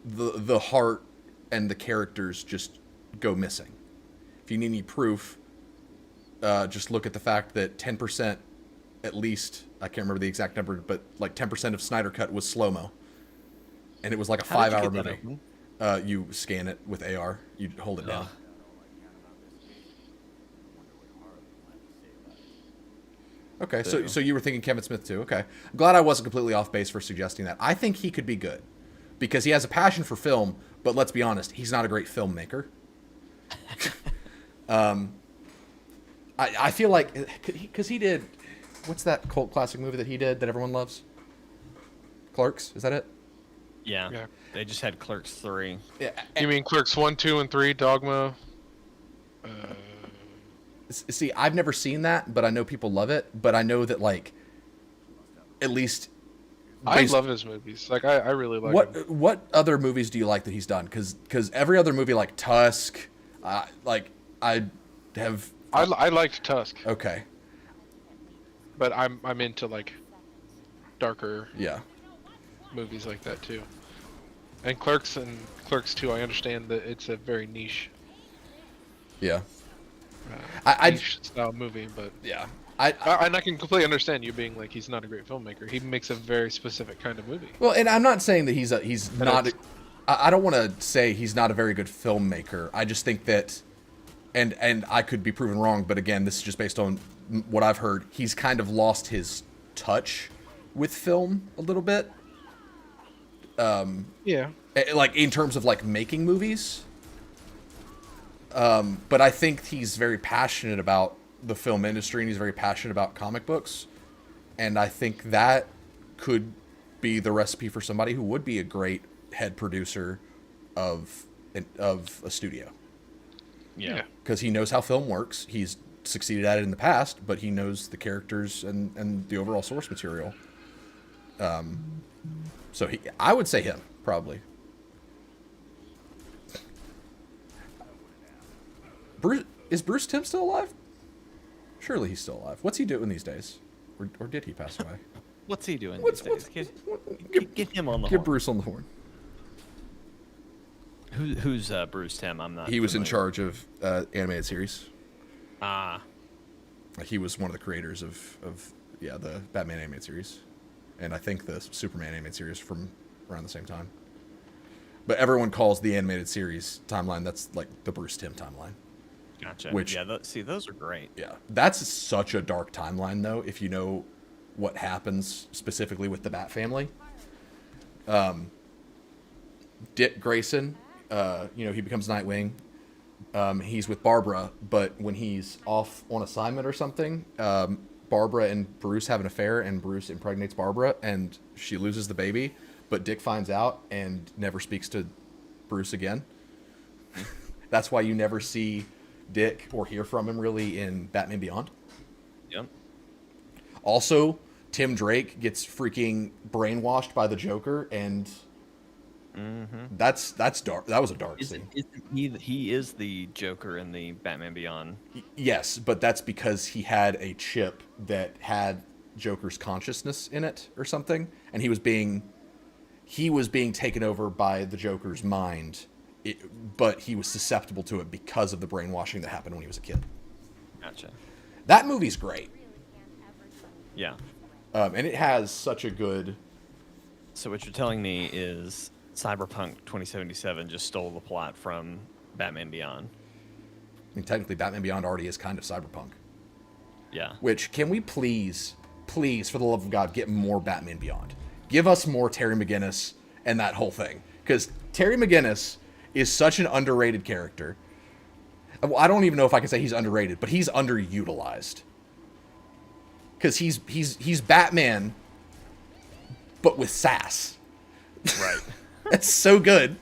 the heart and the characters just go missing. If you need any proof, just look at the fact that 10%, at least, I can't remember the exact number, but like 10% of Snyder Cut was slow-mo. And it was like a 5-hour movie. You scan it with AR. You hold it down. Okay, so you were thinking Kevin Smith too. Okay. I'm glad I wasn't completely off base for suggesting that. I think he could be good because he has a passion for film, but let's be honest, he's not a great filmmaker. I feel like, because he did, what's that cult classic movie that he did that everyone loves? Clerks, is that it? Yeah. They just had Clerks 3. Yeah. You mean Clerks 1, 2, and 3, Dogma? See, I've never seen that, but I know people love it. But I know that, like, at least... I love his movies. Like, I really like him. What other movies do you like that he's done? Because every other movie, like Tusk, I liked Tusk. Okay. But I'm into, like, darker movies like that, too. And Clerks 2, I understand that it's a very niche. Yeah. Niche style movie, but yeah. And I can completely understand you being like, he's not a great filmmaker. He makes a very specific kind of movie. Well, and I'm not saying that he's not. I don't want to say he's not a very good filmmaker. I just think that, and I could be proven wrong, but again, this is just based on what I've heard. He's kind of lost his touch with film a little bit. Yeah. Like in terms of like making movies. But I think he's very passionate about the film industry, and he's very passionate about comic books. And I think that could be the recipe for somebody who would be a great head producer of a studio. Yeah. Because he knows how film works. He's succeeded at it in the past, but he knows the characters and the overall source material. So I would say him, probably. Is Bruce Timm still alive? Surely he's still alive. What's he doing these days? Or did he pass away? What's he doing these days? Get him on the horn. Get Bruce on the horn. Who's Bruce Timm? I'm not. He was in charge of animated series. Ah. He was one of the creators of the Batman animated series, and I think the Superman animated series from around the same time. But everyone calls the animated series timeline, that's like the Bruce Timm timeline. Gotcha. Which, yeah, see, those are great. Yeah, that's such a dark timeline, though, if you know what happens specifically with the Bat family. Dick Grayson, he becomes Nightwing. He's with Barbara, but when he's off on assignment or something, Barbara and Bruce have an affair, and Bruce impregnates Barbara, and she loses the baby, but Dick finds out and never speaks to Bruce again. That's why you never see Dick or hear from him really in Batman Beyond. Yep. Also, Tim Drake gets freaking brainwashed by the Joker, and that's dark. That was a dark scene. He is the Joker in the Batman Beyond. Yes, but that's because he had a chip that had Joker's consciousness in it or something, and he was being taken over by the Joker's mind. But he was susceptible to it because of the brainwashing that happened when he was a kid. Gotcha. That movie's great. Yeah. And it has such a good... So what you're telling me is Cyberpunk 2077 just stole the plot from Batman Beyond. I mean, technically, Batman Beyond already is kind of Cyberpunk. Yeah. Which, can we please, for the love of God, get more Batman Beyond? Give us more Terry McGinnis and that whole thing. Because Terry McGinnis is such an underrated character. Well, I don't even know if I can say he's underrated, but he's underutilized. Because he's Batman, but with sass. Right. That's so good.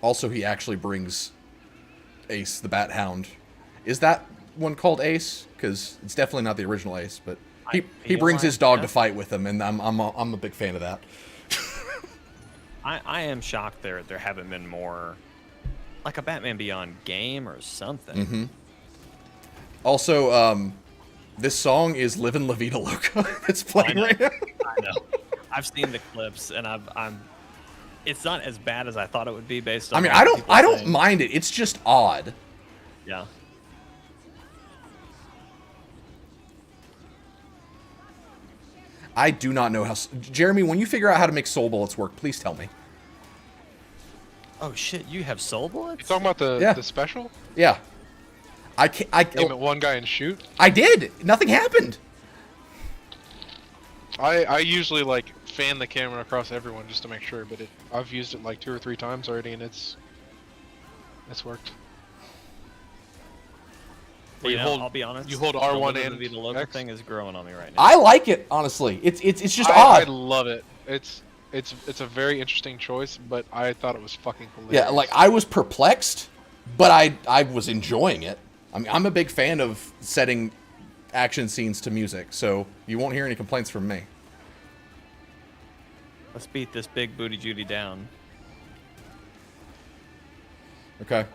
Also, he actually brings Ace the Bat Hound. Is that one called Ace? Because it's definitely not the original Ace, but he brings his dog to fight with him, and I'm a big fan of that. I am shocked there haven't been more, like a Batman Beyond game or something. Mm-hmm. Also, this song is "Livin' La Vida Loca." It's playing right now. I know. I've seen the clips, and it's not as bad as I thought it would be based on. I mean, I don't mind it. It's just odd. Yeah. I do not know how... Jeremy, when you figure out how to make soul bullets work, please tell me. Oh, shit, you have soul bullets? You talking about the special? Yeah. I aim at one guy and shoot? I did! Nothing happened! I usually, like, fan the camera across everyone just to make sure, but I've used it, like, 2 or 3 times already, and it's worked. Well, I'll be honest. You hold R1 and the logo thing is growing on me right now. I like it, honestly. It's just odd. I love it. It's a very interesting choice, but I thought it was fucking hilarious. Yeah, like, I was perplexed, but I was enjoying it. I mean, I'm a big fan of setting action scenes to music, so you won't hear any complaints from me. Let's beat this big booty Judy down. Okay.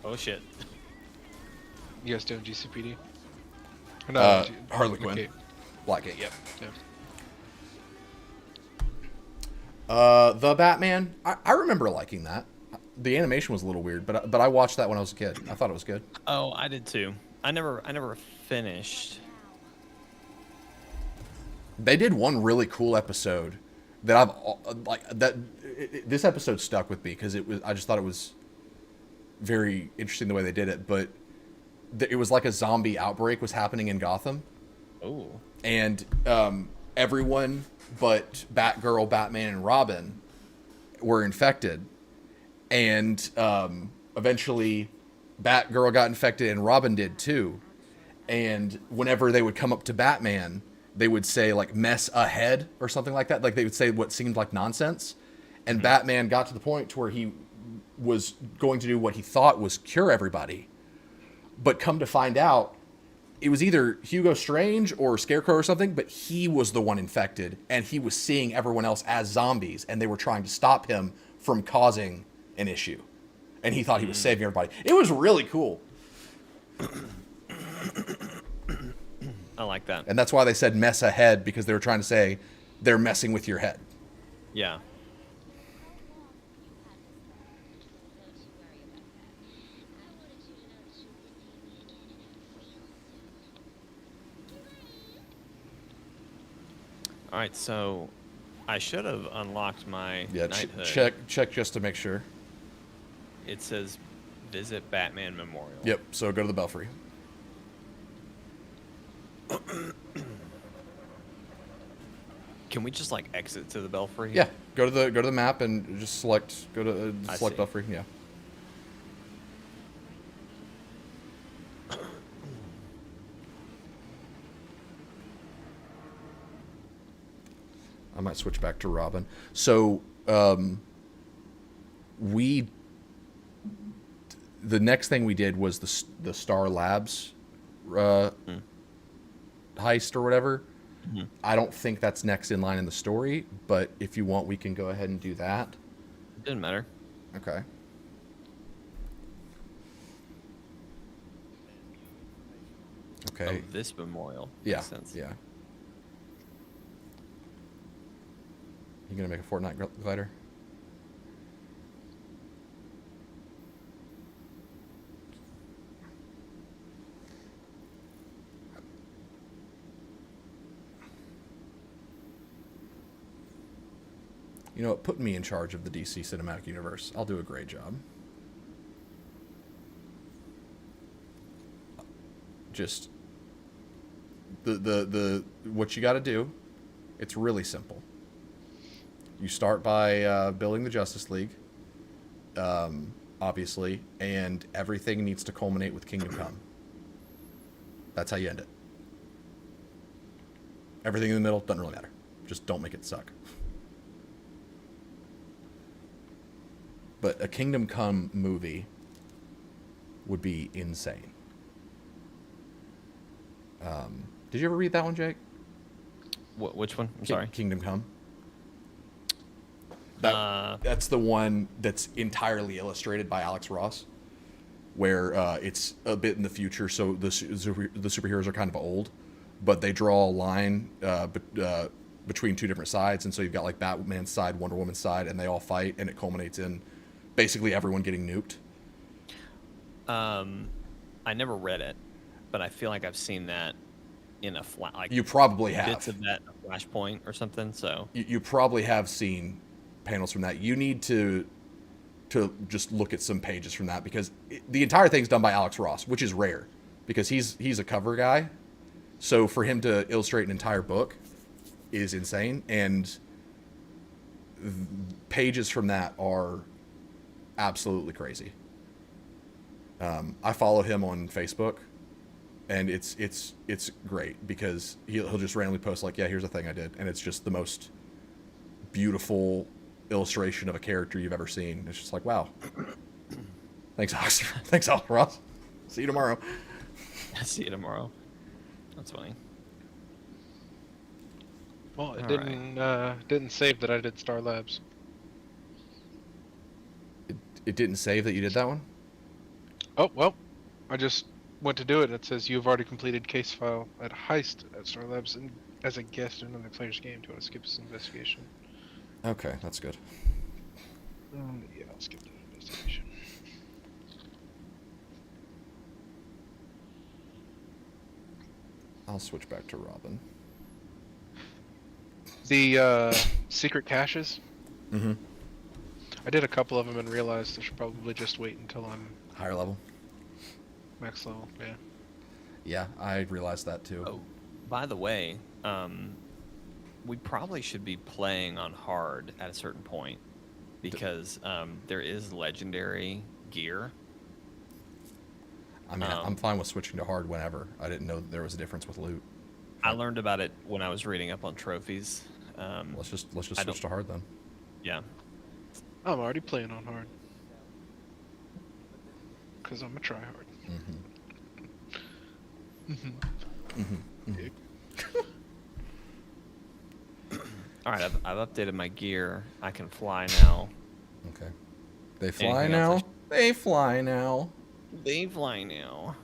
Oh shit. You guys doing GCPD? No, Harley Quinn. Blackgate, yep. Yeah. The Batman. I remember liking that. The animation was a little weird, but I watched that when I was a kid. I thought it was good. Oh, I did too. I never finished. They did one really cool episode that this episode stuck with me because I just thought it was very interesting the way they did it. But it was like a zombie outbreak was happening in Gotham. Oh. And everyone but Batgirl, Batman, and Robin were infected. And eventually Batgirl got infected and Robin did too. And whenever they would come up to Batman, they would say like mess ahead or something like that. Like they would say what seemed like nonsense. And Batman got to the point to where he was going to do what he thought was cure everybody. But come to find out, it was either Hugo Strange or Scarecrow or something, but he was the one infected, and he was seeing everyone else as zombies, and they were trying to stop him from causing an issue. And he thought he was saving everybody. It was really cool. I like that. And that's why they said mess ahead, because they were trying to say they're messing with your head. Yeah. All right, so I should have unlocked my knighthood. Check just to make sure. It says visit Batman Memorial. Yep, so go to the Belfry. Can we just like exit to the Belfry? Yeah, go to the map and just select select Belfry. Yeah. I might switch back to Robin. So, the next thing we did was the Star Labs heist or whatever. Mm-hmm. I don't think that's next in line in the story, but if you want, we can go ahead and do that. It didn't matter. Okay. Okay. Oh, this memorial. Yeah. Makes sense. Yeah. You gonna make a Fortnite glider? You know what? Put me in charge of the DC Cinematic Universe. I'll do a great job. Just the what you got to do. It's really simple. You start by building the Justice League, obviously, and everything needs to culminate with Kingdom Come. That's how you end it. Everything in the middle doesn't really matter. Just don't make it suck. But a Kingdom Come movie would be insane. Did you ever read that one, Jake? Which one? I'm sorry. Kingdom Come. That's the one that's entirely illustrated by Alex Ross, where it's a bit in the future, so the superheroes are kind of old, but they draw a line between two different sides, and so you've got like Batman's side, Wonder Woman's side, and they all fight, and it culminates in basically everyone getting nuked. I never read it, but I feel like I've seen that in a you probably have bits of that in a Flashpoint or something. So you probably have seen panels from that. You need to just look at some pages from that, because the entire thing's done by Alex Ross, which is rare because he's a cover guy. So for him to illustrate an entire book is insane, and pages from that are absolutely crazy. I follow him on Facebook, and it's great because he'll just randomly post like, yeah, here's a thing I did, and it's just the most beautiful illustration of a character you've ever seen. It's just like, wow. Thanks, Alex. Thanks, Alex Ross. See you tomorrow. See you tomorrow. That's funny. Well, it didn't save that I did Star Labs. It didn't save that you did that one? Oh, well, I just went to do it, and it says you've already completed case file at Heist at Star Labs and as a guest in another player's game. Do you want to skip this investigation? Okay, that's good. Yeah, I'll skip that investigation. I'll switch back to Robin. The secret caches? Mm-hmm. I did a couple of them and realized I should probably just wait until I'm higher level. max level. Yeah. Yeah, I realized that too. Oh, by the way, we probably should be playing on hard at a certain point because there is legendary gear. I mean, I'm fine with switching to hard whenever. I didn't know that there was a difference with loot. I learned about it when I was reading up on trophies. Let's just switch to hard then. Yeah. I'm already playing on hard. Because I'm a tryhard. All right, I've updated my gear. I can fly now. Okay. They fly now? They fly now. They fly now.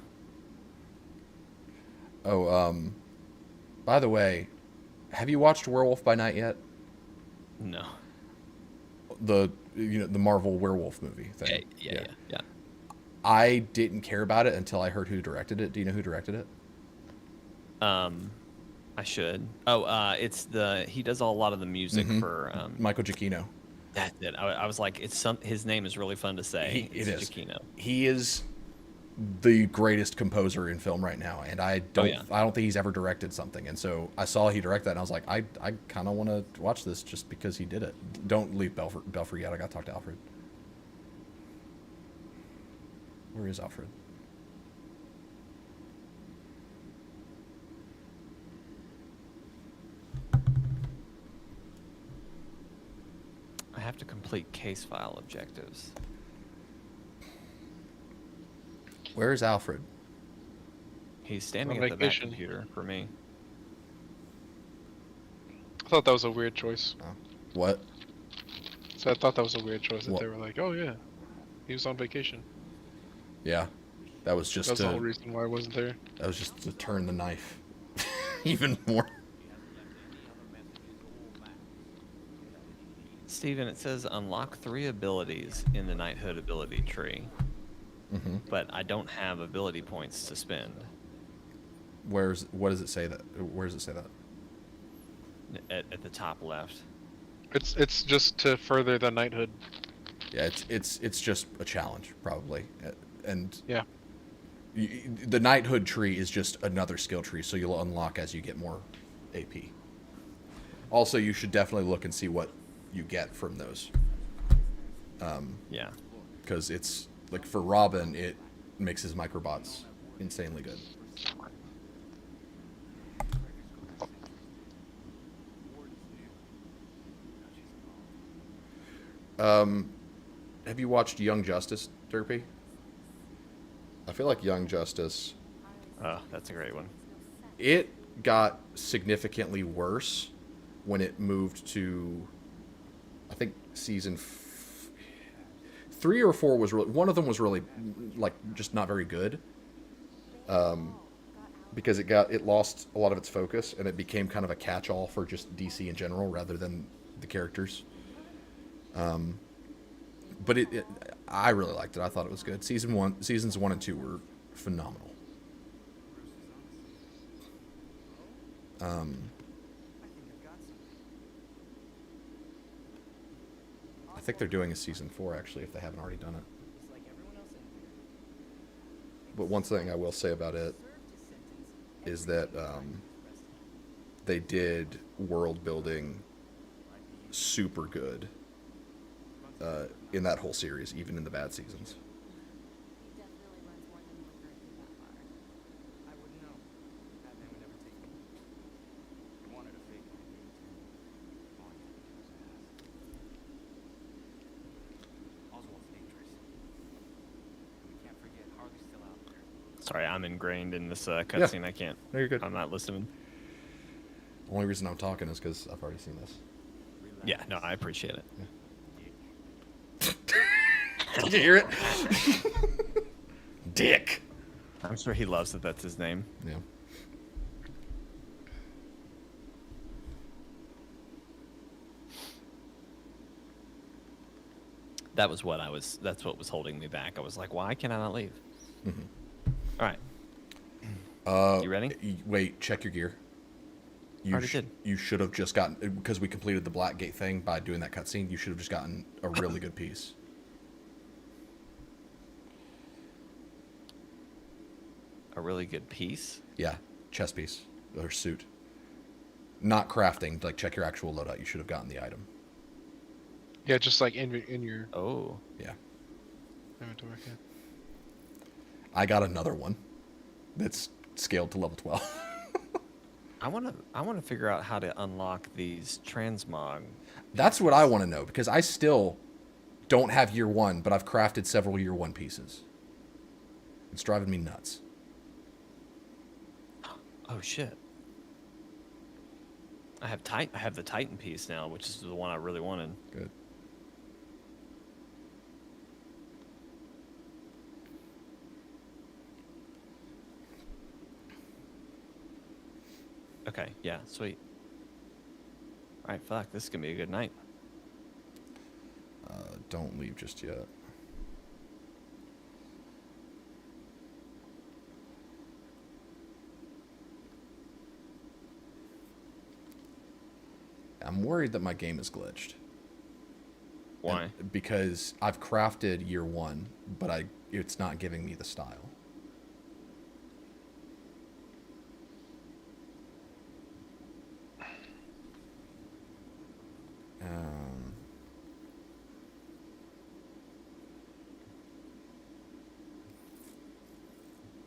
Oh, by the way, have you watched Werewolf by Night yet? No. The Marvel werewolf movie thing. Yeah. I didn't care about it until I heard who directed it. Do you know who directed it? I should. Oh, he does a lot of the music for Michael Giacchino. That's it. I was like, his name is really fun to say. It is. Giacchino. He is the greatest composer in film right now, and I don't think he's ever directed something. And so I saw he directed that, and I was like, I kind of want to watch this just because he did it. Don't leave Belfry yet. I got to talk to Alfred. Where is Alfred? I have to complete case file objectives. Where is Alfred? He's standing at the back computer for me. I thought that was a weird choice. Oh. What? So I thought that was a weird choice that they were like, oh yeah, he was on vacation. Yeah, that was just the whole reason why I wasn't there. That was just to turn the knife even more. Steven, it says unlock 3 abilities in the knighthood ability tree. But I don't have ability points to spend. What does it say that? Where does it say that? At the top left. It's just to further the knighthood. Yeah, it's just a challenge probably, and yeah, the knighthood tree is just another skill tree, so you'll unlock as you get more AP. Also, you should definitely look and see what you get from those. Yeah, because it's like for Robin, it makes his microbots insanely good. Have you watched Young Justice, Derpy? I feel like Young Justice. Oh, that's a great one. It got significantly worse when it moved to, I think season 3 or 4 was really, one of them was really like just not very good. Because it lost a lot of its focus and it became kind of a catch-all for just DC in general rather than the characters. But I really liked it. I thought it was good. Seasons 1 and 2 were phenomenal. I think they're doing a season 4 actually, if they haven't already done it. But one thing I will say about it is that they did world building super good in that whole series, even in the bad seasons. Sorry, I'm ingrained in this cutscene. Yeah. I can't. No, you're good. I'm not listening. The only reason I'm talking is because I've already seen this. Yeah, no, I appreciate it. Yeah. Did you hear it? Dick. I'm sure he loves that that's his name. Yeah. That's what was holding me back. I was like, why can I not leave? Mm-hmm. All right. You ready? Wait, check your gear. Already did. You should have just gotten, because we completed the Blackgate thing by doing that cutscene, you should have just gotten a really good piece. A really good piece? Yeah, chest piece or suit. Not crafting. Like, check your actual loadout. You should have gotten the item. Yeah, just like in your Oh. Yeah. inventory. Yeah. I got another one that's scaled to level 12. I want to figure out how to unlock these transmog. That's what I want to know, because I still don't have year 1, but I've crafted several year 1 pieces. It's driving me nuts. Oh shit. I have the Titan piece now, which is the one I really wanted. Good. Okay, yeah, sweet. Alright, fuck, this is gonna be a good night. Don't leave just yet. I'm worried that my game is glitched. Why? Because I've crafted year 1, but it's not giving me the style.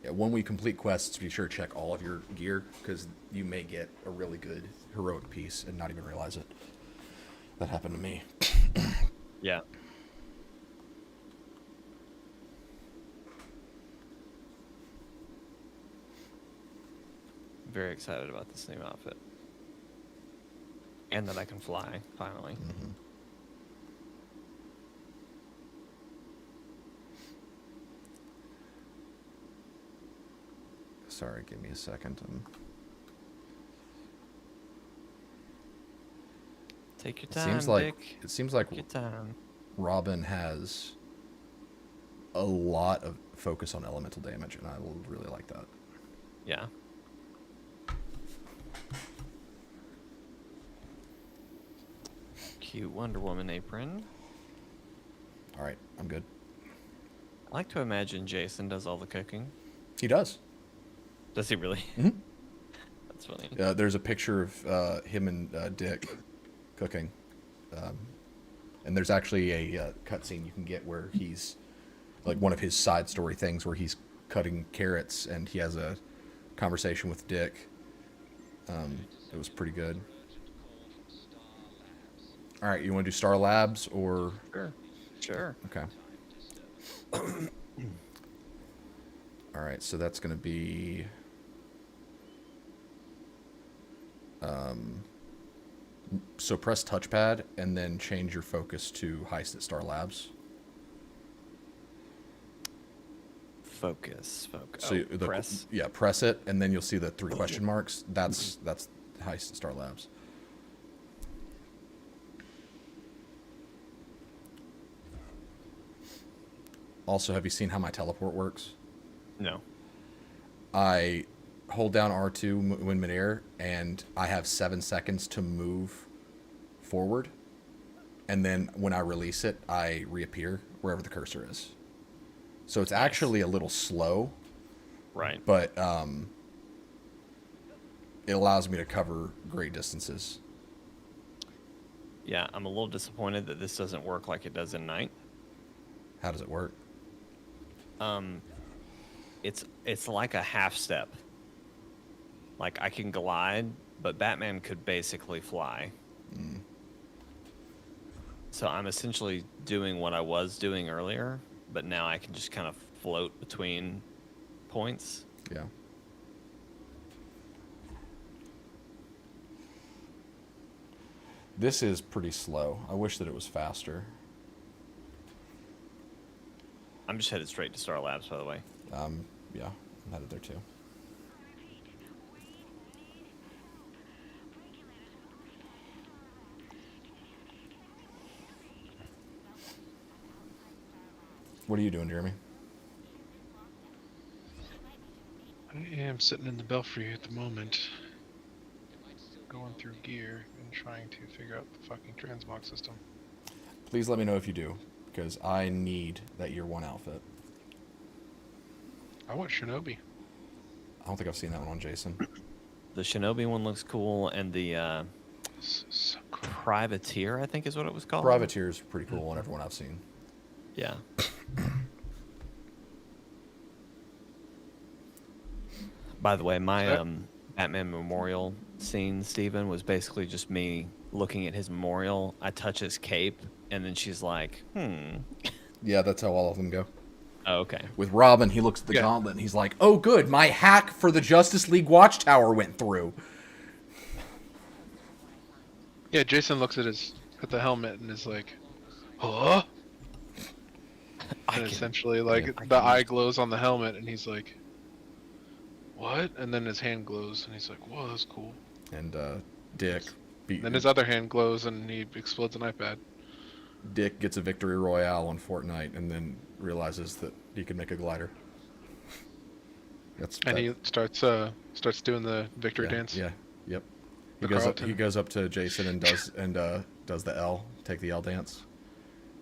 Yeah, when we complete quests, be sure to check all of your gear, because you may get a really good heroic piece and not even realize it. That happened to me. Yeah. Very excited about this new outfit. And that I can fly, finally. Mm-hmm. Sorry, give me a second. Take your time, Dick. It seems like Take your time. Robin has a lot of focus on elemental damage, and I will really like that. Yeah. Cute Wonder Woman apron. All right, I'm good. I like to imagine Jason does all the cooking. He does. Does he really? Mm-hmm. That's funny. There's a picture of him and Dick cooking. And there's actually a cutscene you can get where he's, like, one of his side story things where he's cutting carrots and he has a conversation with Dick. It was pretty good. All right, you want to do Star Labs or? Sure. Okay. All right, so that's going to be so press touchpad and then change your focus to Heist at Star Labs. Focus. So press. Yeah, press it, and then you'll see the 3 question marks. That's Heist at Star Labs. Also, have you seen how my teleport works? No. I hold down R2 when midair, and I have 7 seconds to move forward. And then when I release it, I reappear wherever the cursor is. So it's actually a little slow. Right. But it allows me to cover great distances. Yeah, I'm a little disappointed that this doesn't work like it does in Night. How does it work? It's like a half step. Like, I can glide, but Batman could basically fly. Mm. So I'm essentially doing what I was doing earlier, but now I can just kind of float between points. Yeah. This is pretty slow. I wish that it was faster. I'm just headed straight to Star Labs, by the way. Yeah, I'm headed there too. What are you doing, Jeremy? I am sitting in the belfry at the moment, going through gear and trying to figure out the fucking transmog system. Please let me know if you do, because I need that year 1 outfit. I want Shinobi. I don't think I've seen that one on Jason. The Shinobi one looks cool, and the So cool. Privateer, I think is what it was called. Privateer is pretty cool on everyone I've seen. Yeah. By the way, my Batman memorial scene, Steven, was basically just me looking at his memorial. I touch his cape, and then she's like, Yeah, that's how all of them go. Oh, okay. With Robin, he looks at the gauntlet, and he's like, oh, good, my hack for the Justice League Watchtower went through. Yeah, Jason looks at the helmet and is like, huh? And essentially, like, the eye glows on the helmet, and he's like, what? And then his hand glows, and he's like, whoa, that's cool. And Dick... Then his other hand glows, and he explodes an iPad. Dick gets a victory royale on Fortnite, and then realizes that he can make a glider. He starts doing the victory dance. Yeah, yep. He goes up to Jason and does the L, take the L dance.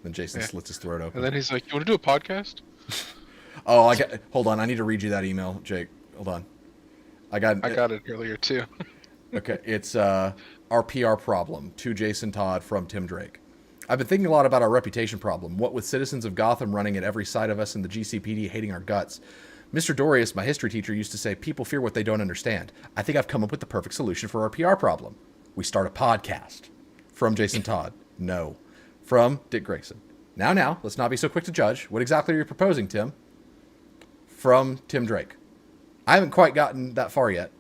Then Jason slits his throat open. And then he's like, "You want to do a podcast?" Oh, hold on. I need to read you that email, Jake. Hold on. I got it earlier too. Okay, it's our PR problem to Jason Todd from Tim Drake. I've been thinking a lot about our reputation problem. What with citizens of Gotham running at every side of us and the GCPD hating our guts. Mr. Dorius, my history teacher, used to say, people fear what they don't understand. I think I've come up with the perfect solution for our PR problem. We start a podcast. From Jason Todd. No. From Dick Grayson. Now, let's not be so quick to judge. What exactly are you proposing, Tim? From Tim Drake. I haven't quite gotten that far yet.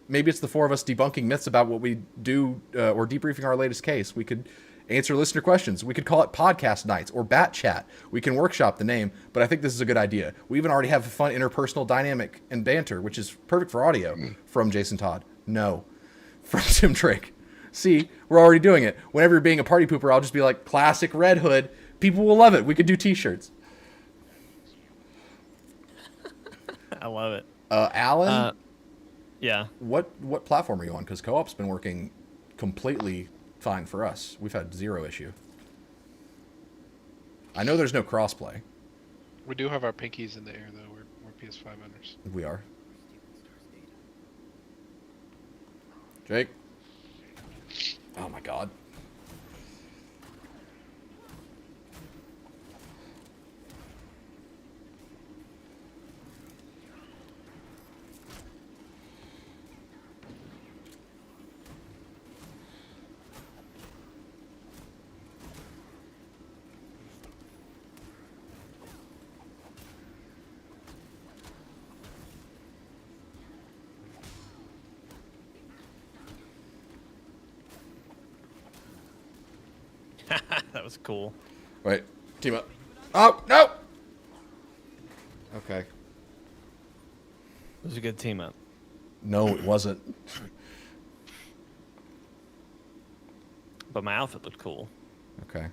Maybe it's the four of us debunking myths about what we do or debriefing our latest case. We could answer listener questions. We could call it Podcast Nights or Bat Chat. We can workshop the name, but I think this is a good idea. We even already have a fun interpersonal dynamic and banter, which is perfect for audio. From Jason Todd. No. From Tim Drake. See, we're already doing it. Whenever you're being a party pooper, I'll just be like, classic Red Hood. People will love it. We could do t-shirts. I love it. Alan? Yeah. What platform are you on? Because co-op's been working completely fine for us. We've had zero issue. I know there's no crossplay. We do have our pinkies in the air, though. We're PS5 owners. We are. Jake? Oh, my God. That was cool. Wait, team up. Oh, no! Okay. It was a good team up. No, it wasn't. But my outfit looked cool. Okay.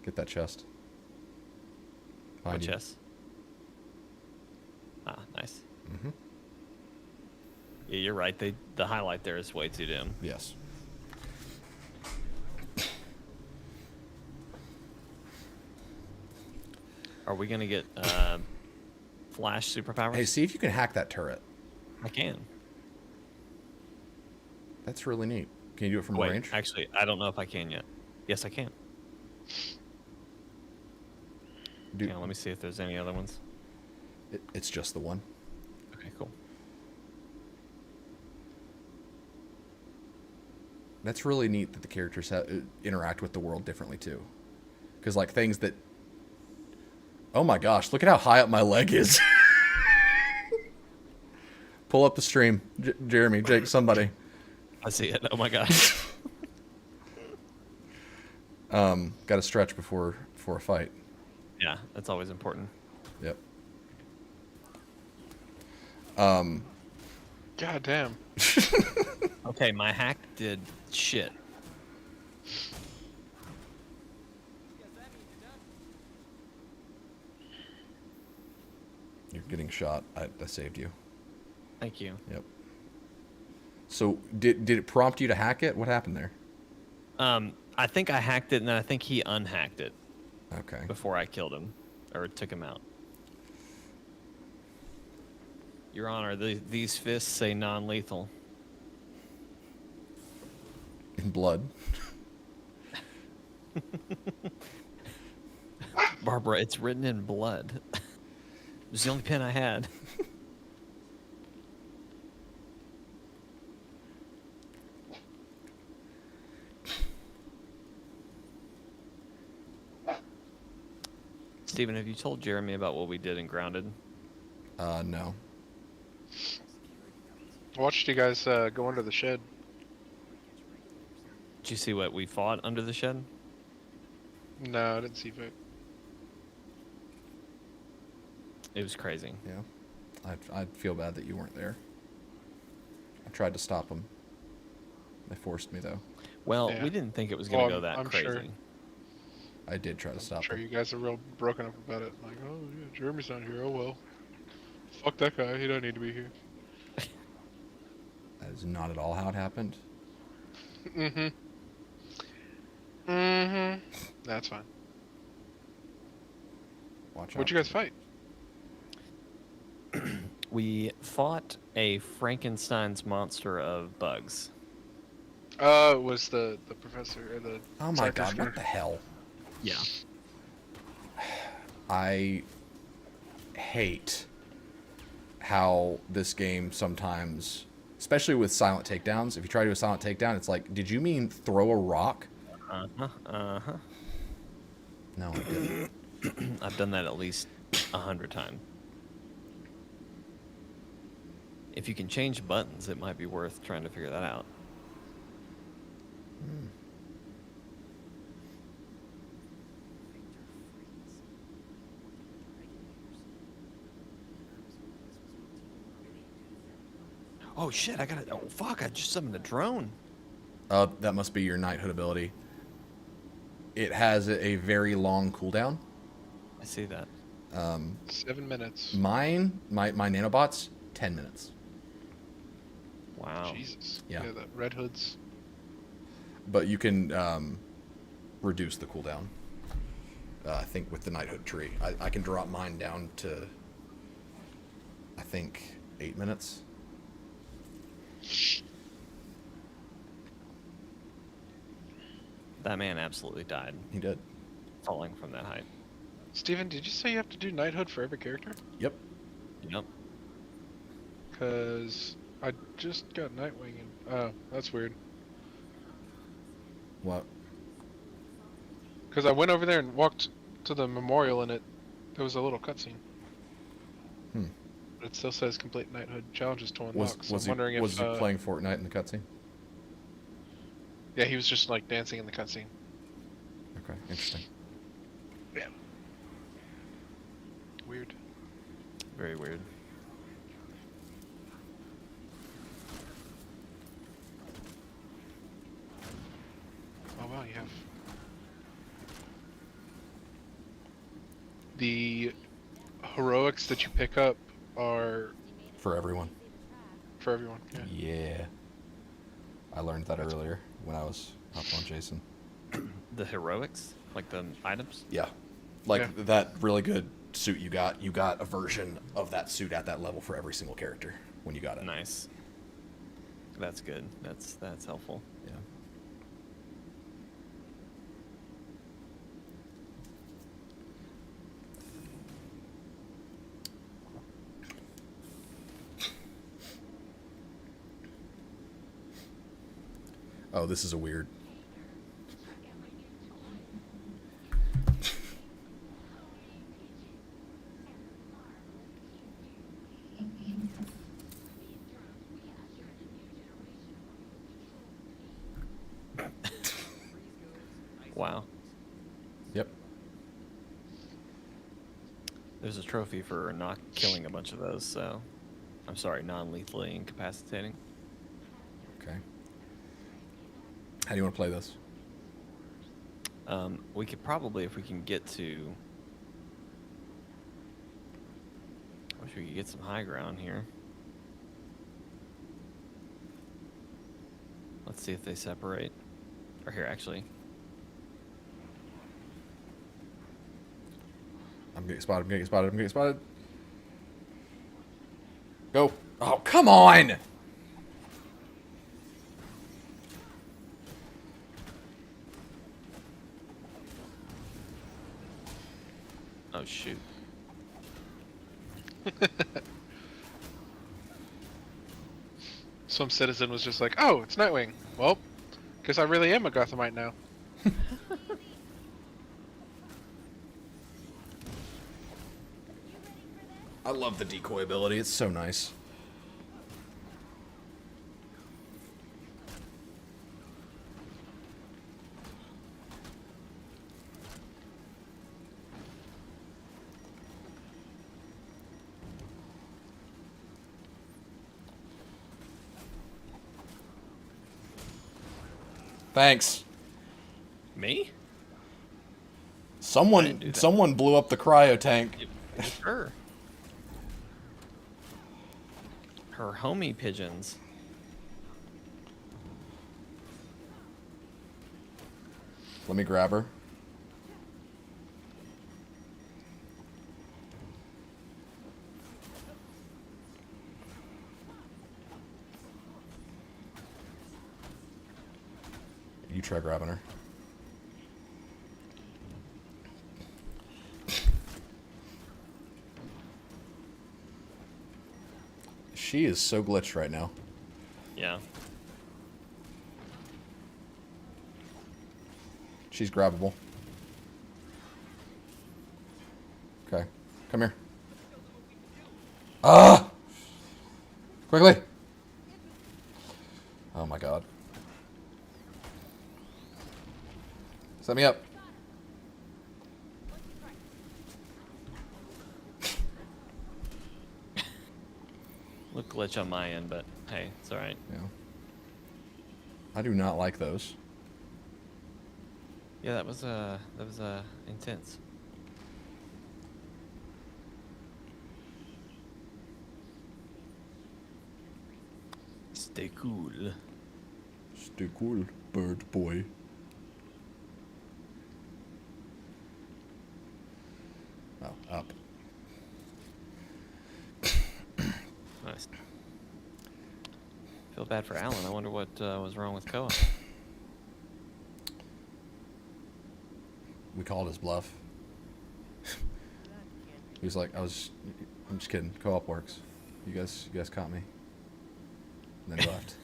Get that chest. What chest? Ah, nice. Mm-hmm. Yeah, you're right. The highlight there is way too dim. Yes. Are we gonna get Flash superpowers? Hey, see if you can hack that turret. I can. That's really neat. Can you do it from range? Actually, I don't know if I can yet. Yes, I can. Yeah, let me see if there's any other ones. It's just the one. Okay, cool. That's really neat that the characters interact with the world differently too. Because like things that... Oh my gosh, look at how high up my leg is. Pull up the stream. Jeremy, Jake, somebody. I see it. Oh my gosh. Got to stretch before a fight. Yeah, that's always important. Yep. God damn. Okay, my hack did shit. You're getting shot. I saved you. Thank you. Yep. So did it prompt you to hack it? What happened there? I think I hacked it, and then I think he unhacked it. Okay. Before I killed him, or took him out. Your Honor, these fists say non-lethal. In blood. Barbara, it's written in blood. It was the only pen I had. Steven, have you told Jeremy about what we did in Grounded? No. I watched you guys go under the shed. Did you see what we fought under the shed? No, I didn't see it. It was crazy. Yeah. I'd feel bad that you weren't there. I tried to stop them. They forced me, though. Well, Yeah. we didn't think it was going to go that I'm crazy. Sure. I did try to stop I'm sure them. you guys are real broken up about it. Like, oh yeah, Jeremy's not here. Oh well. Fuck that guy. He don't need to be here. That is not at all how it happened. Mm-hmm. Mm-hmm. That's fine. Watch out. What'd you guys fight? We fought a Frankenstein's monster of bugs. It was the professor or the. Oh my god, what the hell? Yeah. I hate how this game sometimes, especially with silent takedowns, if you try to do a silent takedown, it's like, did you mean throw a rock? Uh-huh. Uh-huh. No, I didn't. I've done that at least 100 times. If you can change buttons, it might be worth trying to figure that out. Oh shit, I gotta. Oh fuck, I just summoned a drone. That must be your knighthood ability. It has a very long cooldown. I see that. 7 minutes. My nanobots, 10 minutes. Wow. Jesus. Yeah. The Red Hoods. But you can reduce the cooldown. I think with the knighthood tree. I can drop mine down to, I think, 8 minutes. That man absolutely died He did. falling from that height. Steven, did you say you have to do knighthood for every character? Yep. Yep. Cause I just got Nightwing and oh, that's weird. What? Cause I went over there and walked to the memorial and there was a little cutscene. Hmm. But it still says complete knighthood challenges to unlock. So Was I'm wondering he if playing Fortnite in the cutscene? yeah, he was just like dancing in the cutscene. Okay, interesting. Yeah. Weird. Very weird. Oh wow, you have the heroics that you pick up are For everyone. for everyone. Yeah. Yeah. I learned that earlier when I was up on Jason. The heroics, like the items. Yeah. Like Yeah. that really good suit you got a version of that suit at that level for every single character when you got it. Nice. That's good. That's helpful. Yeah. Oh, this is a weird. Wow. Yep. There's a trophy for not killing a bunch of those, so I'm sorry, non-lethally incapacitating. Okay. How do you want to play this? We could probably, if we can get to... I wish we could get some high ground here. Let's see if they separate. Or here, actually. I'm getting spotted. I'm getting spotted. I'm getting spotted. Go. Oh, come on! Oh, shoot. Some citizen was just like, oh, it's Nightwing. Well, guess I really am a Gothamite now. I love the decoy ability. It's so nice. Thanks. Me? Someone blew up the cryo tank. Her. Her homie pigeons. Let me grab her. You try grabbing her. She is so glitched right now. Yeah. She's grabbable. Okay. Come here. Ah! Quickly! Oh my god. Set me up. Look glitch on my end, but hey, it's alright. Yeah. I do not like those. Yeah, that was intense. Stay cool. Stay cool, bird boy. Oh, up. Nice. Feel bad for Alan. I wonder what was wrong with Koa. We called his bluff. He was like, I'm just kidding. Co-op works. You guys caught me. And then left.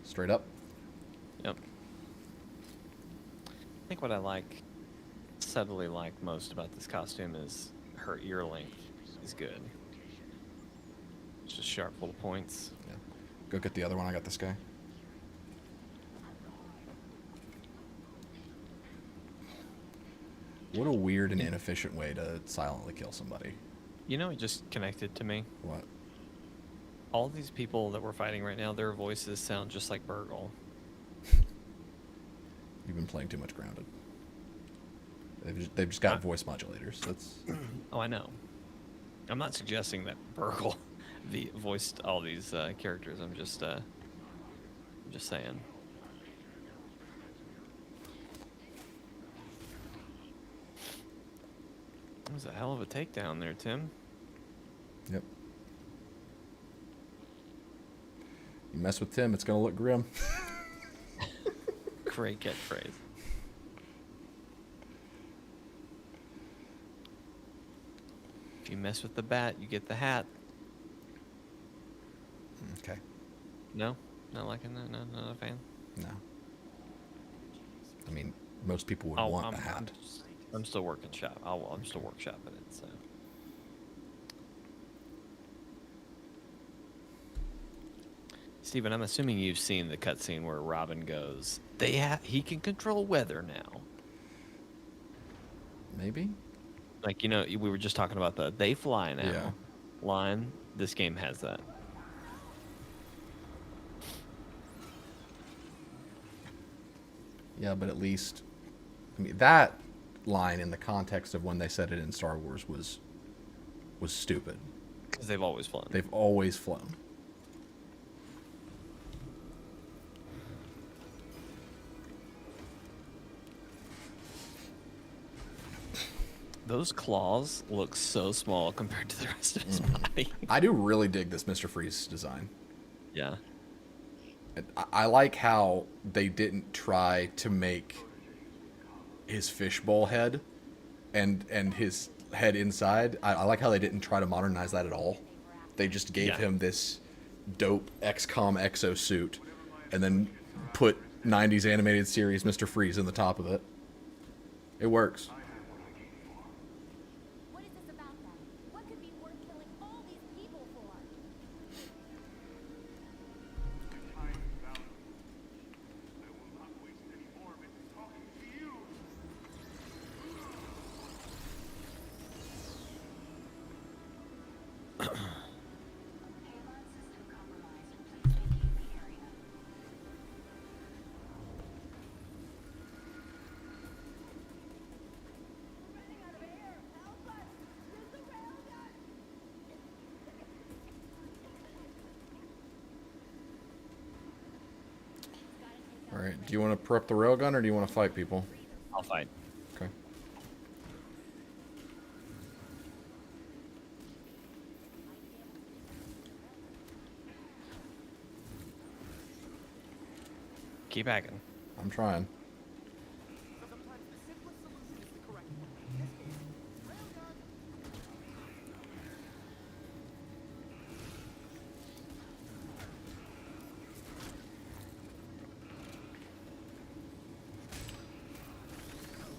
Straight up. Yep. I think what I subtly like most about this costume is her ear length is good. It's just sharp little points. Yeah. Go get the other one. I got this guy. What a weird and inefficient way to silently kill somebody. You know, it just connected to me. What? All these people that we're fighting right now, their voices sound just like Burgle. You've been playing too much Grounded. They've just got voice modulators. That's. Oh, I know. I'm not suggesting that Burgle voiced all these characters. I'm just saying. That was a hell of a takedown there, Tim. Yep. You mess with Tim, it's gonna look grim. Great catchphrase. If you mess with the bat, you get the hat. Okay. No? Not liking that? No, not a fan? No. I mean, most people would want a hat. I'm still working shop. I'm still workshopping it, so. Steven, I'm assuming you've seen the cutscene where Robin goes, he can control weather now. Maybe? Like, you know, we were just talking about the they fly now line. This game has that. Yeah, but at least, I mean, that line in the context of when they said it in Star Wars was stupid. Because they've always flown. They've always flown. Those claws look so small compared to the rest of his body. I do really dig this Mr. Freeze design. Yeah. I like how they didn't try to make his fishbowl head and his head inside. I like how they didn't try to modernize that at all. They just gave him this dope XCOM exosuit and then put 90s animated series Mr. Freeze in the top of it. It works. What is this about them? What could be worth killing all these people for? Alright, do you want to prep the railgun or do you want to fight people? I'll fight. Okay. Keep hacking. I'm trying.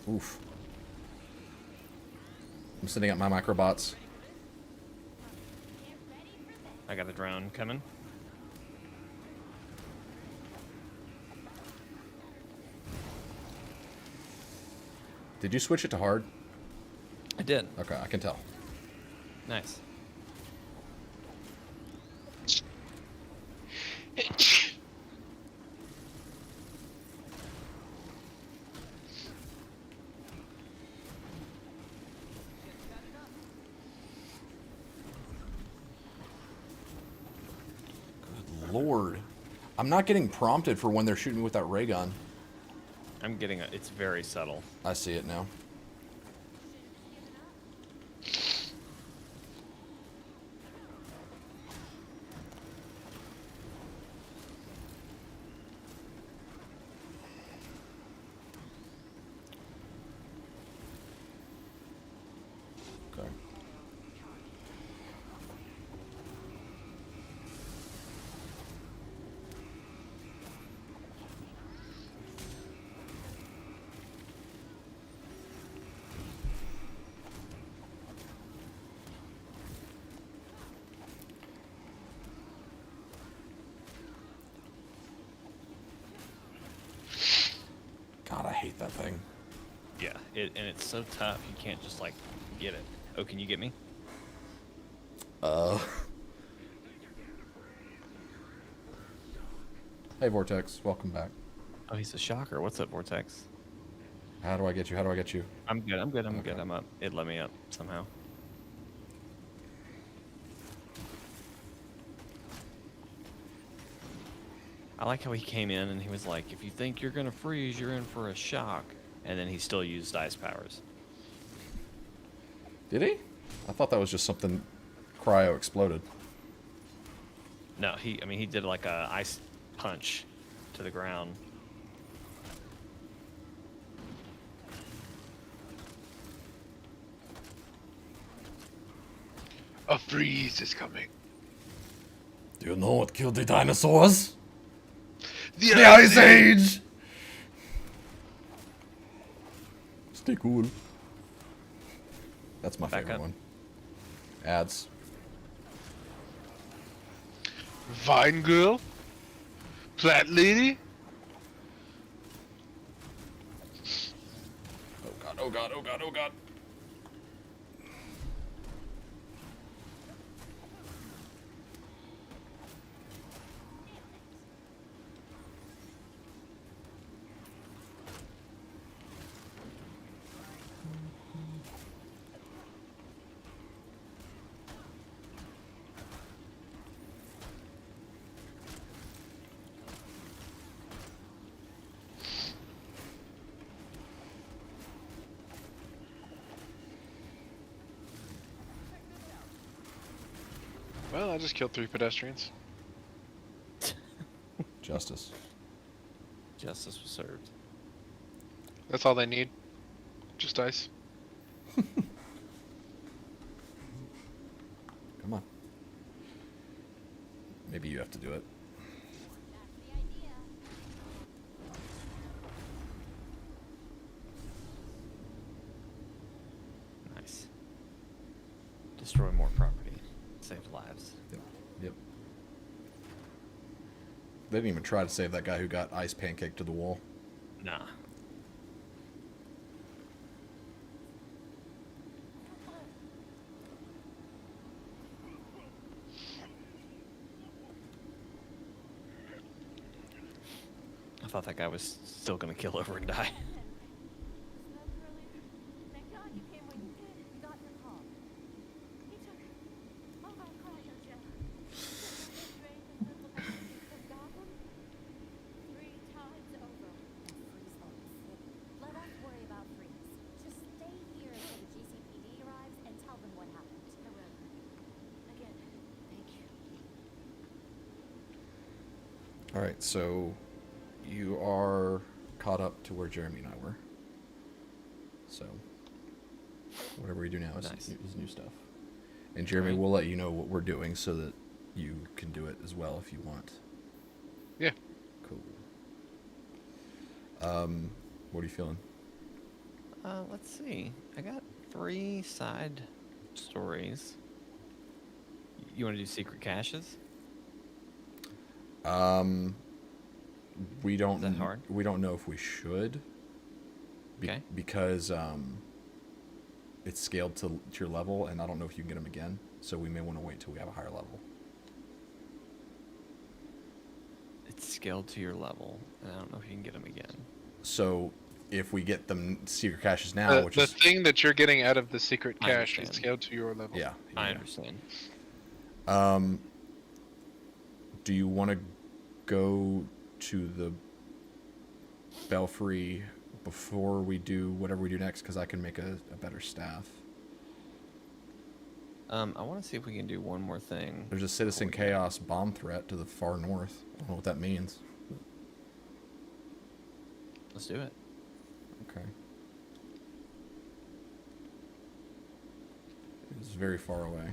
Oof. I'm sending up my microbots. I got a drone coming. Did you switch it to hard? I did. Okay, I can tell. Nice. Lord. I'm not getting prompted for when they're shooting me with that ray gun. I'm getting a. It's very subtle. I see it now. Okay. God, I hate that thing. Yeah. And it's so tough. You can't just like get it. Oh, can you get me? Hey, Vortex. Welcome back. Oh, he's a shocker. What's up, Vortex? How do I get you? How do I get you? I'm good. I'm good. I'm good. Okay. I'm up. It let me up somehow. I like how he came in and he was like, if you think you're going to freeze, you're in for a shock. And then he still used ice powers. Did he? I thought that was just something cryo exploded. No, I mean, he did like a ice punch to the ground. A freeze is coming. Do you know what killed the dinosaurs? The The Ice Age! Stay cool. That's my Back favorite up. one. Ads. Vine girl. Plant lady. Oh god, oh god, oh god, oh god. Well, I just killed 3 pedestrians. Justice. Justice was served. That's all they need. Just ice. Come on. Maybe you have to do it. That's the idea. Nice. Destroy more property. Save lives. Yep. Yep. They didn't even try to save that guy who got ice pancaked to the wall. Nah. I thought that guy was still gonna kill over and die. Smoke earlier. Thank God you came when you did. We got your call. He took over a car, don't you? From Gotham? 3 times over. Freeze on the city. Let us worry about Freeze. Just stay here until the GCPD arrives and tell them what happened. I will. Again, thank you. All right, so you are caught up to where Jeremy and I were. So whatever we do now is, Nice. is new stuff. And Jeremy, Alright. we'll let you know what we're doing so that you can do it as well if you want. Yeah. Cool. What are you feeling? Let's see. I got 3 side stories. You want to do secret caches? We don't. Is that hard? We don't know if we should. Okay. Because it's scaled to your level, and I don't know if you can get them again. So we may want to wait till we have a higher level. It's scaled to your level, and I don't know if you can get them again. So if we get them secret caches now, which The is thing that you're getting out of the secret I cache is understand. scaled to your level. yeah, I yeah. understand. Do you want to go to the Belfry before we do whatever we do next? Because I can make a better staff. I want to see if we can do one more thing. There's a Citizen before we go. Chaos bomb threat to the far north. I don't know what that means. Let's do it. Okay. It's very far away.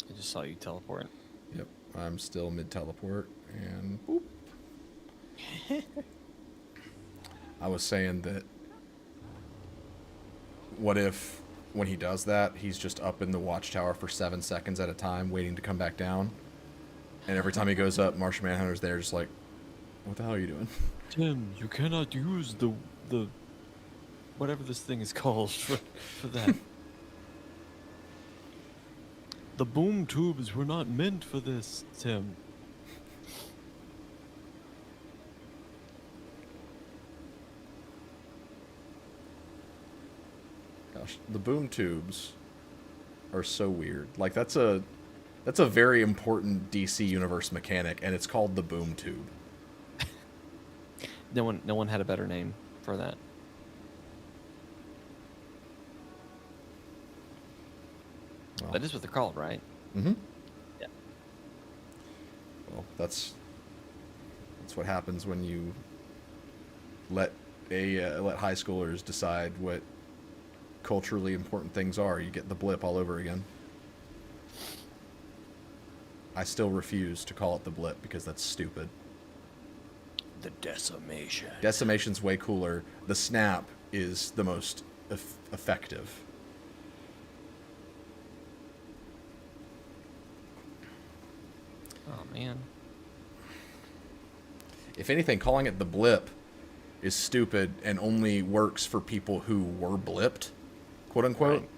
I just saw you teleport. Yep, I'm still mid teleport, and boop. I was saying that. What if, when he does that, he's just up in the watchtower for 7 seconds at a time, waiting to come back down, and every time he goes up, Martian Manhunter's there, just like, what the hell are you doing? Tim, you cannot use the whatever this thing is called for that. The boom tubes were not meant for this, Tim. Gosh, the boom tubes are so weird. Like that's a very important DC universe mechanic, and it's called the boom tube. No one had a better name for that. Well, That is what they're called, right? mm-hmm. Yeah. Well, that's what happens when you let high schoolers decide what culturally important things are. You get the blip all over again. I still refuse to call it the blip because that's stupid. The decimation. Decimation's way cooler. The snap is the most effective. Oh man. If anything, calling it the blip is stupid and only works for people who were blipped, quote unquote. Right.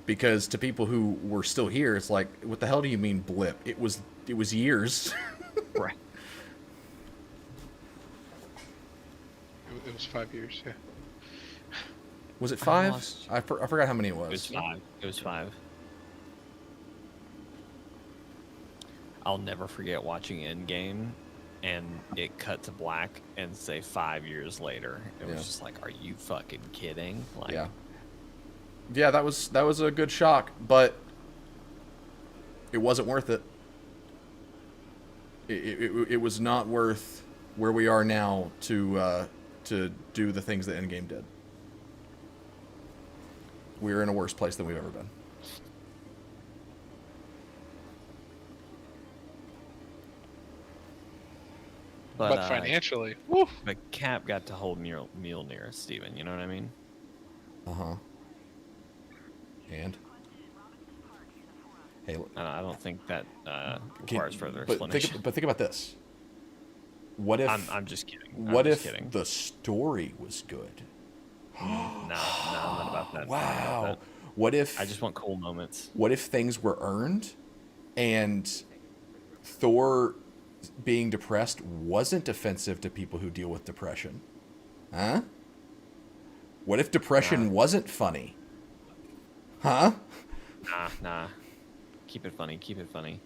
Because to people who were still here, it's like, what the hell do you mean blip? It was years. Right. It was 5 years, yeah. Was it I 5? lost- I forgot how many it It was was. 5. It was 5. I'll never forget watching Endgame, and it cut to black and say 5 years later. It was just like, are you fucking kidding? Like, yeah, that was a good shock, but it wasn't worth it. It was not worth where we are now to do the things that Endgame did. We're in a worse place than we've ever been. But financially, woo. But Cap got to hold Mjolnir, Steven. You know what I mean? Uh-huh. And? Hey, I don't think that requires further explanation. But think about this. What if... I'm just kidding. What if the story was good? No, I'm not about that. Wow. What if... I just want cool moments. What if things were earned and Thor being depressed wasn't offensive to people who deal with depression? Huh? What if depression wasn't funny? Huh? Nah. Keep it funny. Keep it funny.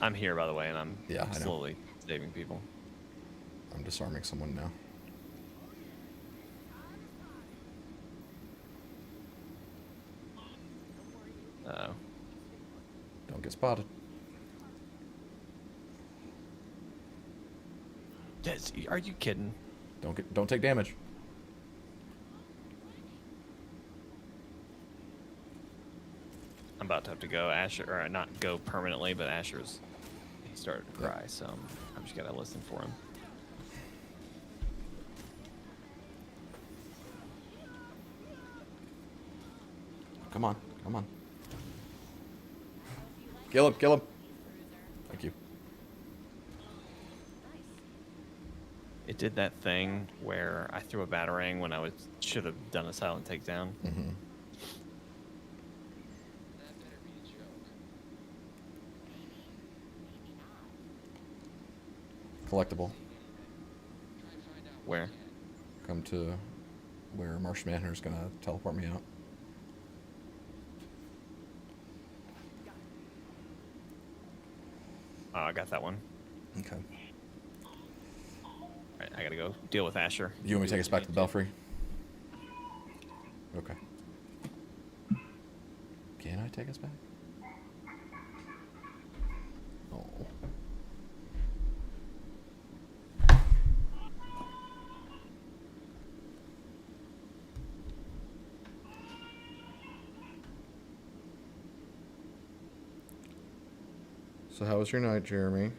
I'm here, by the way, and I'm slowly saving people. I'm disarming someone now. Uh-oh. Don't get spotted. Are you kidding? Don't take damage. I'm about to have to go. Asher, or not go permanently, but he started to cry, so I'm just gotta listen for him. Come on. Kill him. Thank you. It did that thing where I threw a batarang when I should have done a silent takedown. Mm-hmm. Collectible. Where? Come to where Marsh Manhunter's gonna teleport me out. Oh, I got that one. Okay. Right, I gotta go deal with Asher. You want me to take us back to the Belfry? Okay. Can I take us back? Oh. So how was your night, Jeremy?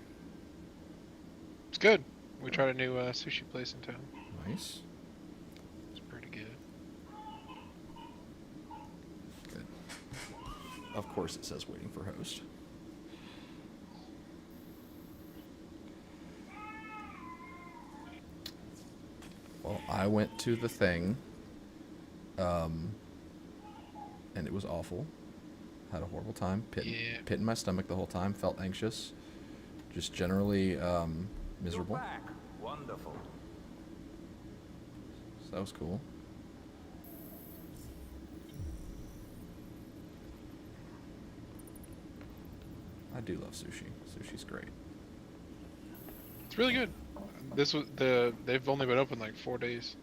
It's good. We tried a new sushi place in town. Nice. It's pretty good. Good. Of course it says waiting for host. Well, I went to the thing, and it was awful. Had a horrible time. Pit in my stomach the whole time. Felt anxious. Just generally miserable. You're back. Wonderful. So that was cool. I do love sushi. Sushi's great. It's really good. They've only been open like 4 days.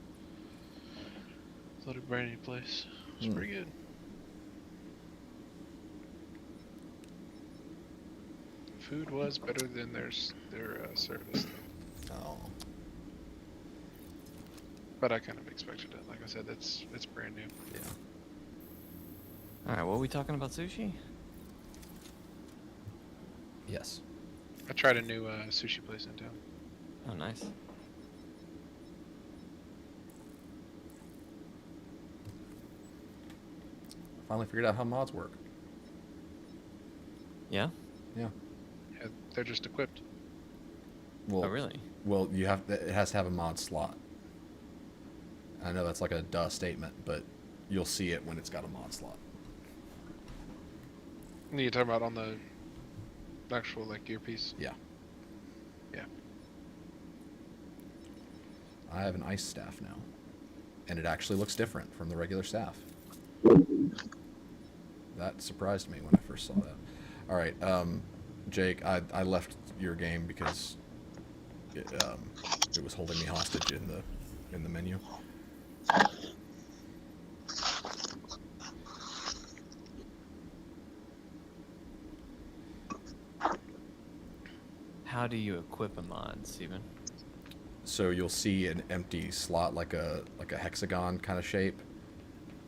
It's a brand new place. It's pretty good. Food was better than their service. Oh. But I kind of expected it. Like I said, it's brand new. Yeah. All right, what are we talking about? Sushi? Yes. I tried a new sushi place in town. Oh, nice. Finally figured out how mods work. Yeah? Yeah. Yeah, they're just equipped. Well, Oh, really? Well, it has to have a mod slot. I know that's like a duh statement, but you'll see it when it's got a mod slot. You're talking about on the actual like earpiece? Yeah. Yeah. I have an ice staff now, and it actually looks different from the regular staff. That surprised me when I first saw that. All right, Jake, I left your game because it was holding me hostage in the menu. How do you equip a mod, Steven? So you'll see an empty slot, like a hexagon kind of shape,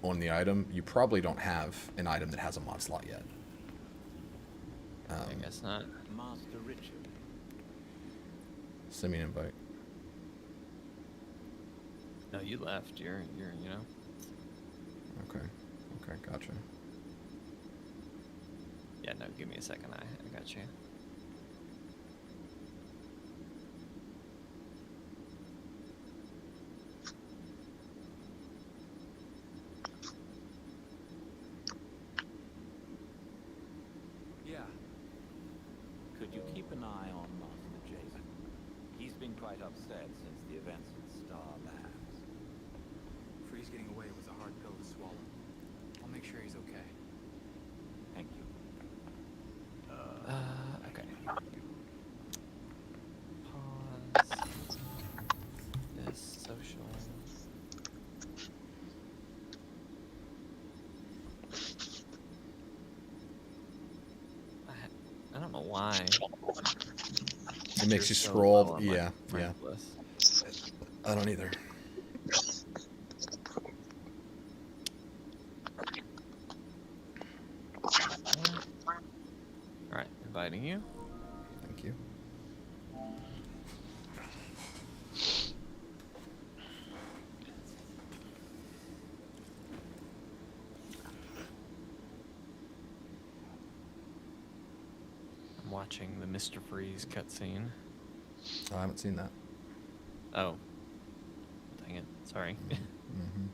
on the item. You probably don't have an item that has a mod slot yet. I guess not. Master Richard. Send me an invite. No, you left. You're you know. Okay. Okay, gotcha. Yeah, no, give me a second. I got you. Yeah. Could you keep an eye on Master Jason? He's been quite upset since the events at Star Labs. Freeze getting away was a hard pill to swallow. I'll make sure he's okay. Thank you. Okay. Pause. This social. I don't know why. It makes you You're so scroll. low on my Yeah, friend yeah. list. I don't either. All right, inviting you. Thank you. I'm watching the Mr. Freeze cutscene. Oh, I haven't seen that. Oh, dang it! Sorry. Mm-hmm.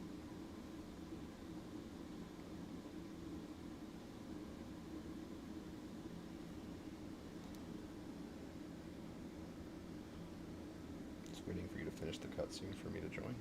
Just waiting for you to finish the cutscene for me to join.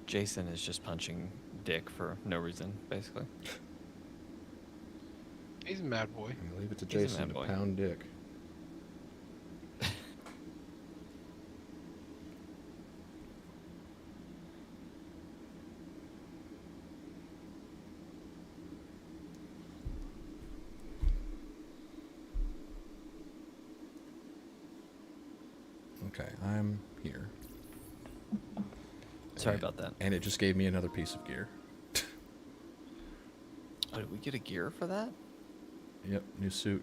Jason is just punching Dick for no reason, basically. He's a mad boy. And leave it to He's a Jason mad to boy. pound Dick. Okay, I'm here. Sorry about that. And it just gave me another piece of gear. Oh, did we get a gear for that? Yep, new suit.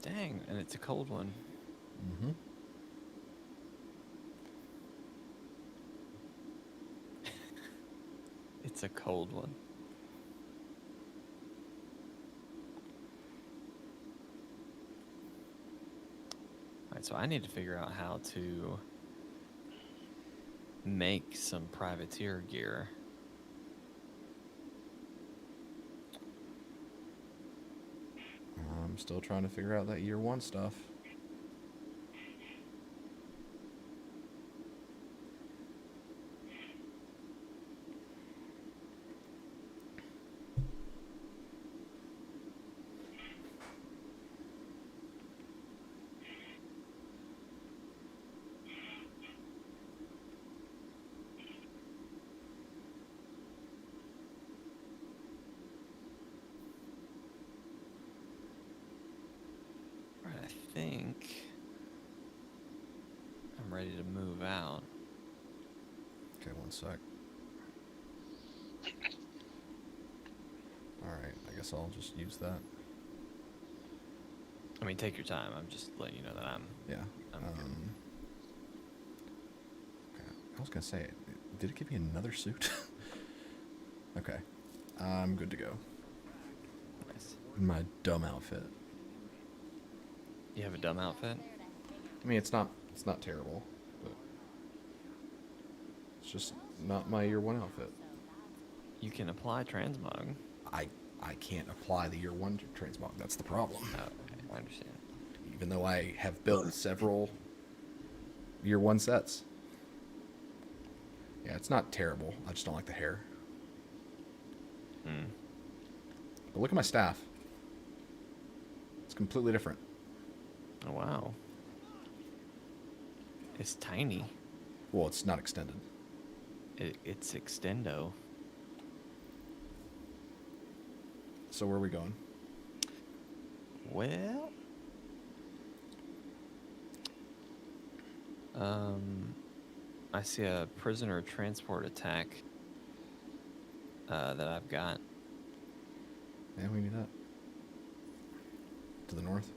Dang, and it's a cold one. Mm-hmm. It's a cold one. Alright, so I need to figure out how to make some privateer gear. I'm still trying to figure out that year one stuff. Right, I think I'm ready to move out. Okay, one sec. Alright, I guess I'll just use that. I mean, take your time. I'm just letting you know that I'm. Yeah. I'm good. Okay. I was gonna say, did it give me another suit? Okay, I'm good to go. Nice. In my dumb outfit. You have a dumb outfit? I mean, it's not terrible, but it's just not my year one outfit. You can apply transmog. I can't apply the year one transmog. That's the problem. Oh, okay, I understand. Even though I have built several year one sets. Yeah, it's not terrible. I just don't like the hair. Hmm. But look at my staff. It's completely different. Oh, wow. It's tiny. Well, it's not extended. It's extendo. So where are we going? Well, I see a prisoner transport attack that I've got. Yeah, we need that. To the north.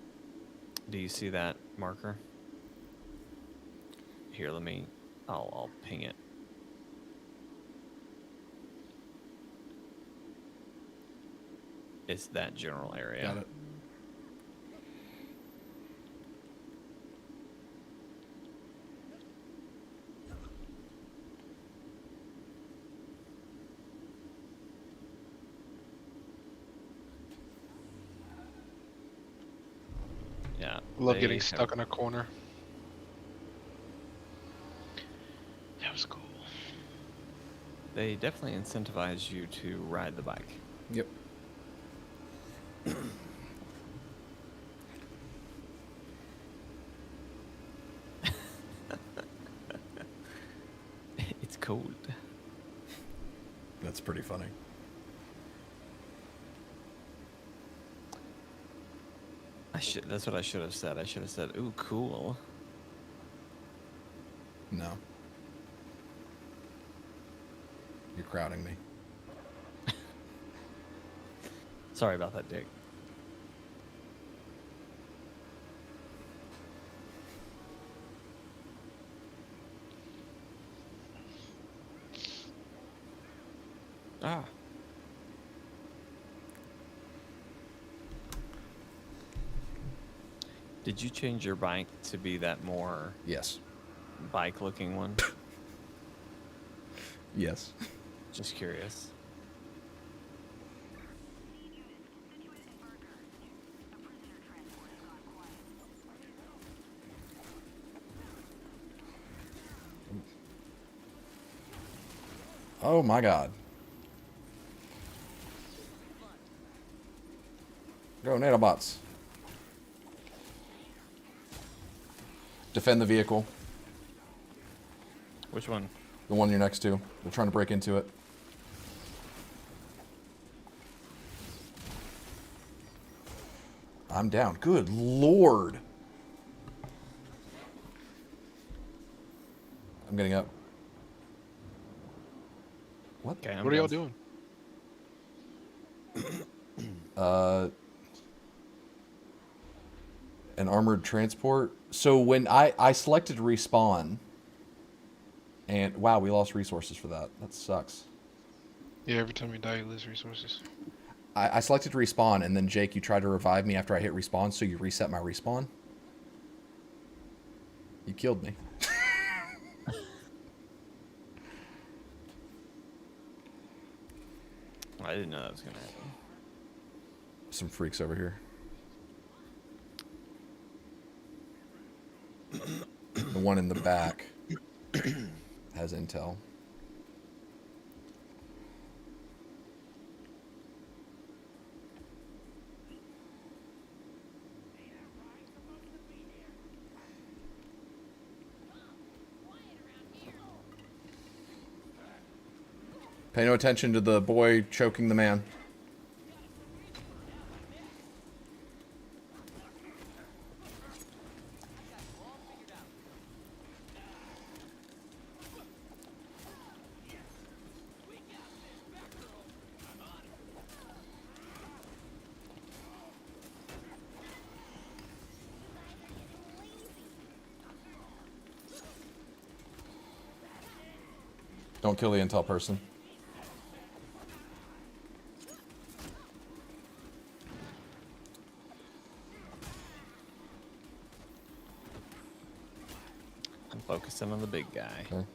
Do you see that marker? Here, I'll ping it. It's that general area. Got it. Yeah. Love they getting have- stuck in a corner. That was cool. They definitely incentivize you to ride the bike. Yep. It's cold. That's pretty funny. That's what I should have said. I should have said, "Ooh, cool." No. You're crowding me. Sorry about that, Dick. Ah. Did you change your bike to be that more Yes. bike-looking one? Yes. Just curious. Oh my god. Go, nanobots. Defend the vehicle. Which one? The one you're next to. They're trying to break into it. I'm down. Good lord. I'm getting up. What? Okay, I'm What are y'all done. doing? An armored transport. So when I selected respawn, and wow, we lost resources for that. That sucks. Yeah, every time you die, you lose resources. I selected respawn, and then Jake, you tried to revive me after I hit respawn, so you reset my respawn. You killed me. I didn't know that was gonna happen. Some freaks over here. The one in the back has intel. Pay no attention to the boy choking the man. Don't kill the intel person. I'm focusing on the big guy. Okay.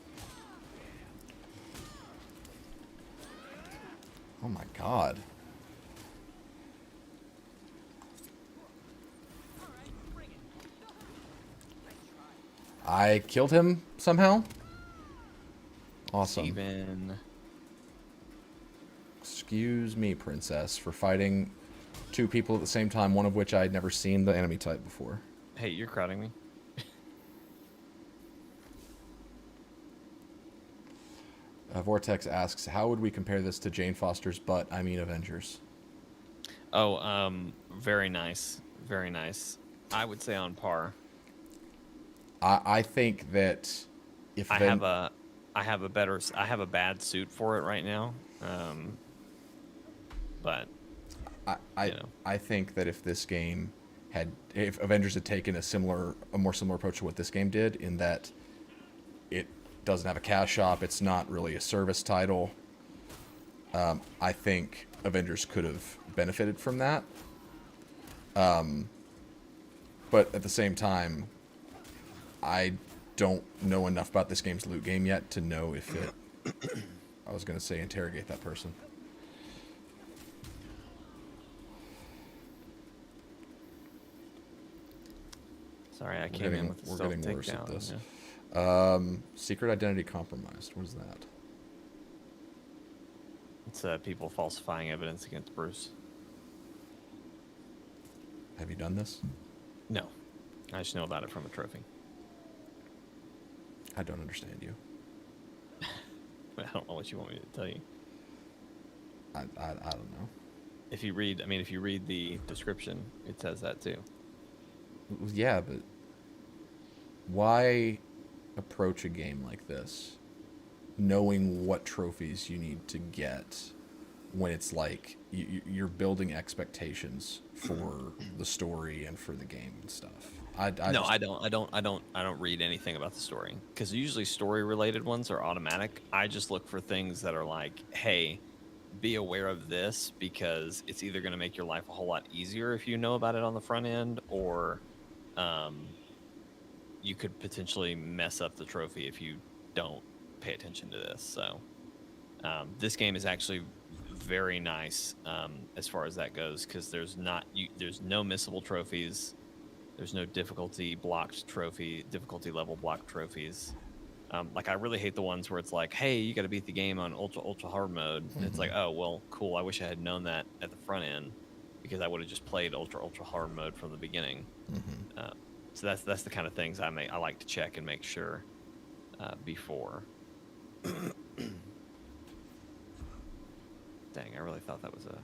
Oh my god. I killed him somehow. Awesome. Steven. Excuse me, princess, for fighting two people at the same time, one of which I had never seen the enemy type before. Hey, you're crowding me. Vortex asks, how would we compare this to Jane Foster's butt? I mean Avengers. Oh, very nice. Very nice. I would say on par. I think that if I have a bad suit for it right now. But you know. I think that if this game if Avengers had taken a more similar approach to what this game did, in that it doesn't have a cash shop, it's not really a service title, I think Avengers could have benefited from that. But at the same time, I don't know enough about this game's loot game yet to know if it... I was going to say interrogate that person. Sorry, I came in with We're stealth getting worse at takedown, this. yeah. Secret identity compromised. What is that? It's people falsifying evidence against Bruce. Have you done this? No, I just know about it from a trophy. I don't understand you. I don't know what you want me to tell you. I don't know. If you read the description, it says that too. Yeah, but why approach a game like this knowing what trophies you need to get when it's like you're building expectations for the story and for the game and stuff? I don't read anything about the story, because usually story related ones are automatic. I just look for things that are like, hey, be aware of this, because it's either going to make your life a whole lot easier if you know about it on the front end, or you could potentially mess up the trophy if you don't pay attention to this. So this game is actually very nice as far as that goes, because there's no missable trophies. There's no difficulty level blocked trophies. Like, I really hate the ones where it's like, hey, you got to beat the game on ultra hard mode. And it's like, oh, well, cool. I wish I had known that at the front end, because I would have just played ultra hard mode from the beginning. So that's the kind of things I like to check and make sure before. Dang, I really thought that was a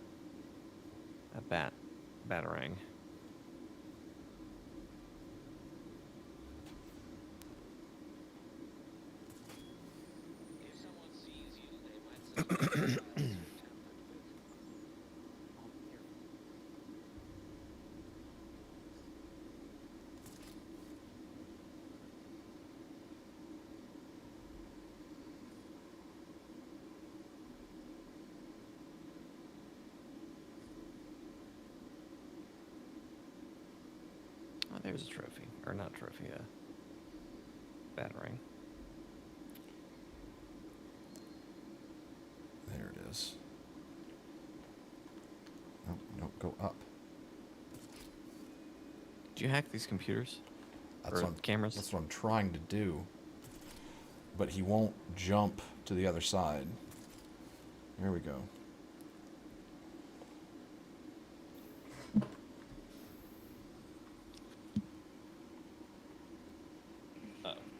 batarang. Oh, there's a trophy. Or not trophy, a batarang. There it is. No, go up. Do you hack these computers? Or cameras? That's what I'm trying to do. But he won't jump to the other side. There we go.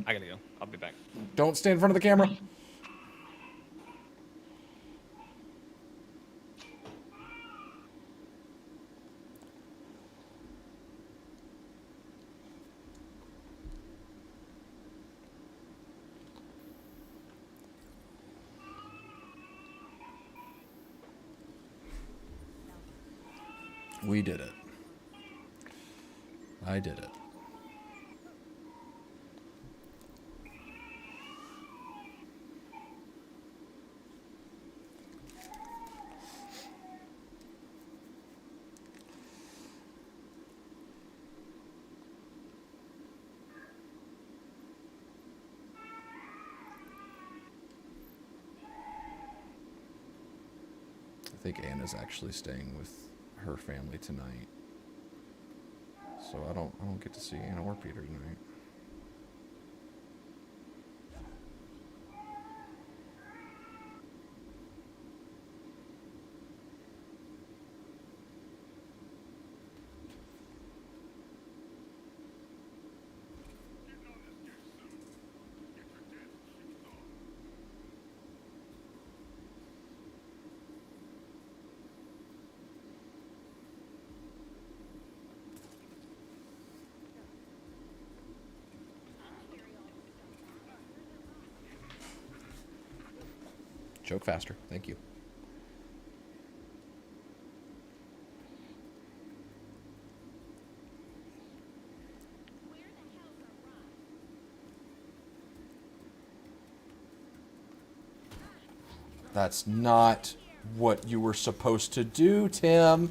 I gotta go. I'll be back. Don't stand in front of the camera. We did it. I did it. think Anna's actually staying with her family tonight. So I don't get to see Anna or Peter tonight. Joke faster. Thank you. That's not what you were supposed to do, Tim.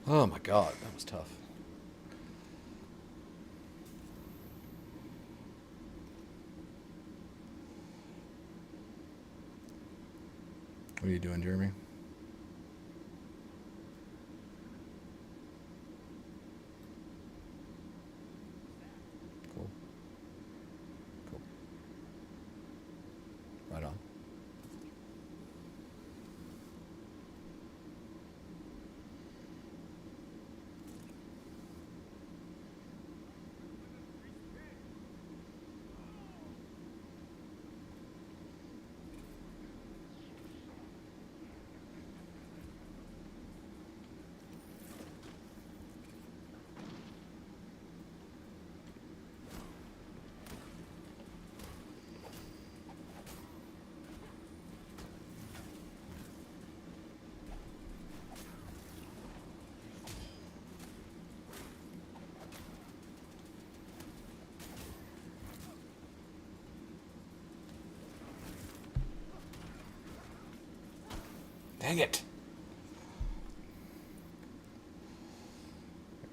Oh my god, that was tough. What are you doing, Jeremy? Cool. Cool. Right on. Dang it!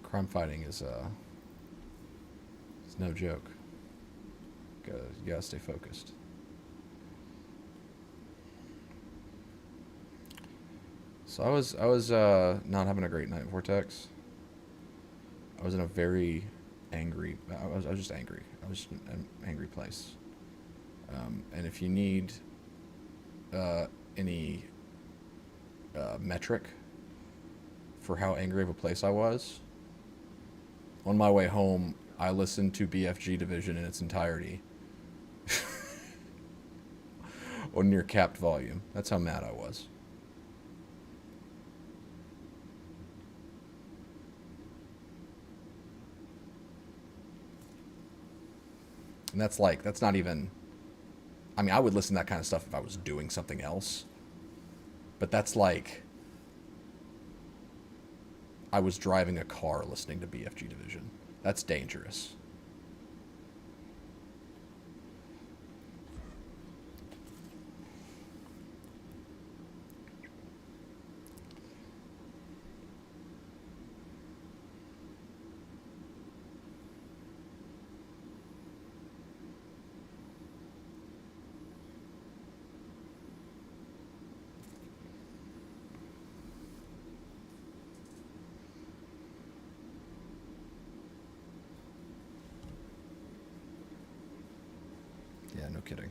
Crime fighting is it's no joke. You gotta stay focused. So I was not having a great night, Vortex. I was in a very angry. I was just angry. I was in an angry place. And if you need any metric for how angry of a place I was, on my way home, I listened to BFG Division in its entirety on near capped volume. That's how mad I was. And that's not even, I mean, I would listen to that kind of stuff if I was doing something else. But that's like I was driving a car listening to BFG Division. That's dangerous. kidding.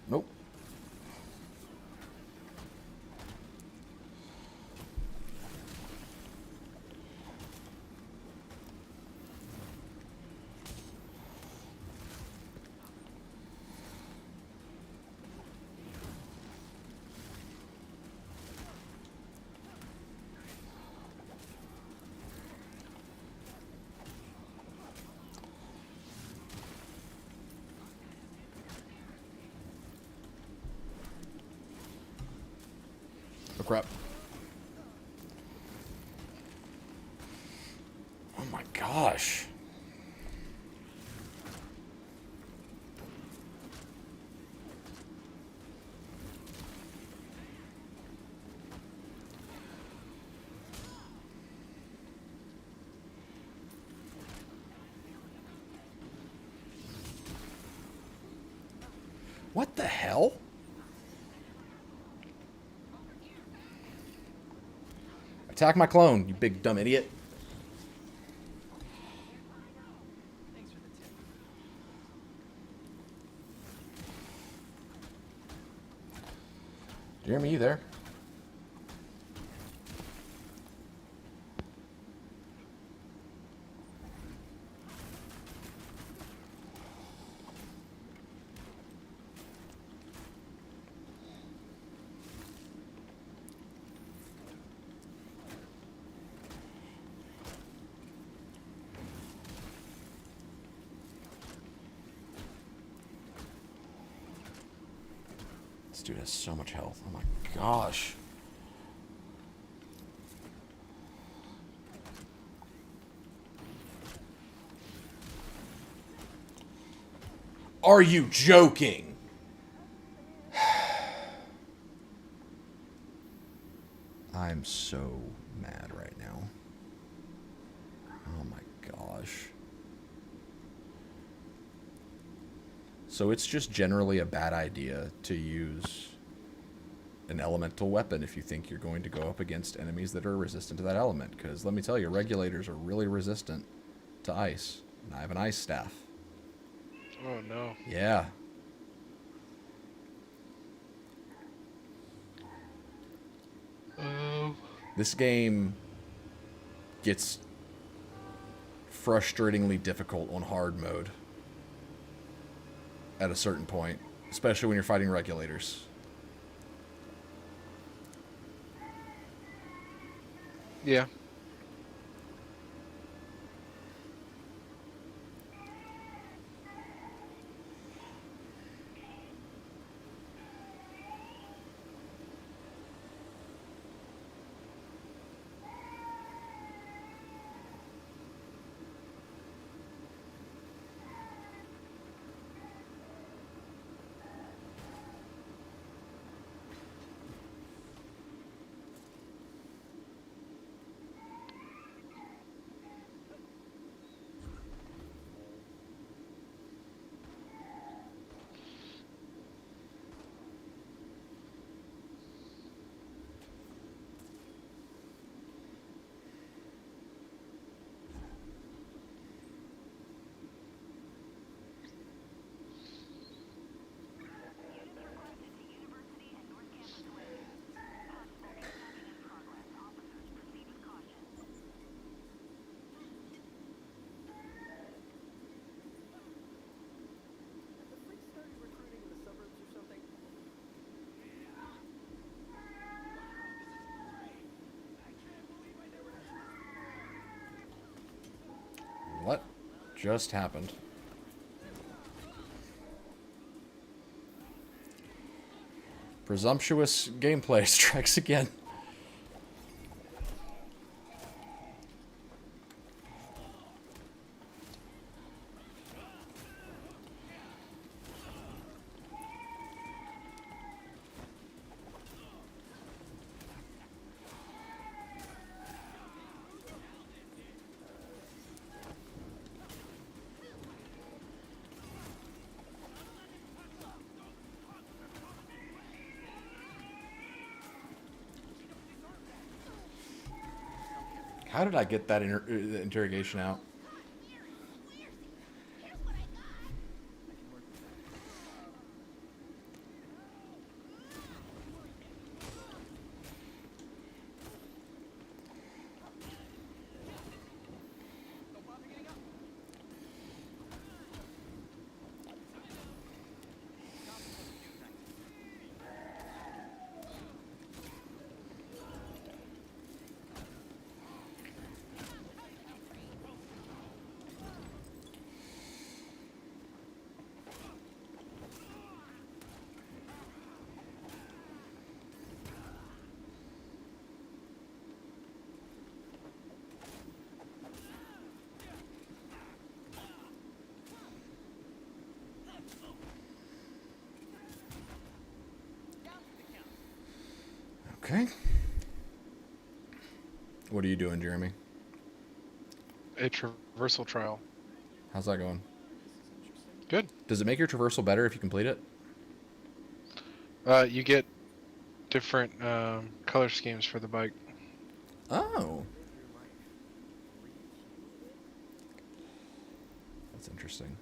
Nope. Oh, crap. Oh my gosh. What the hell? Attack my clone, you big dumb idiot. Jeremy, you there? This dude has so much health. Oh my gosh. Are you joking? I'm so mad right now. Oh my gosh. So it's just generally a bad idea to use an elemental weapon if you think you're going to go up against enemies that are resistant to that element. Because let me tell you, regulators are really resistant to ice. And I have an ice staff. Oh no. Yeah. This game gets frustratingly difficult on hard mode at a certain point, especially when you're fighting regulators. Yeah. What just happened? Presumptuous gameplay strikes again. How did I get that interrogation out? Okay. What are you doing, Jeremy? A traversal trial. How's that going? Good. Does it make your traversal better if you complete it? You get different color schemes for the bike. Oh. That's interesting.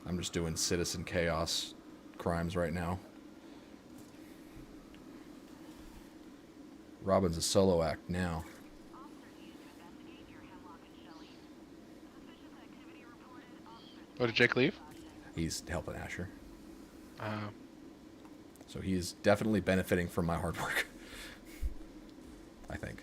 I'm just doing citizen chaos crimes right now. Robin's a solo act now. Oh, did Jake leave? He's helping Asher. Uh, So he's definitely benefiting from my hard work. I think.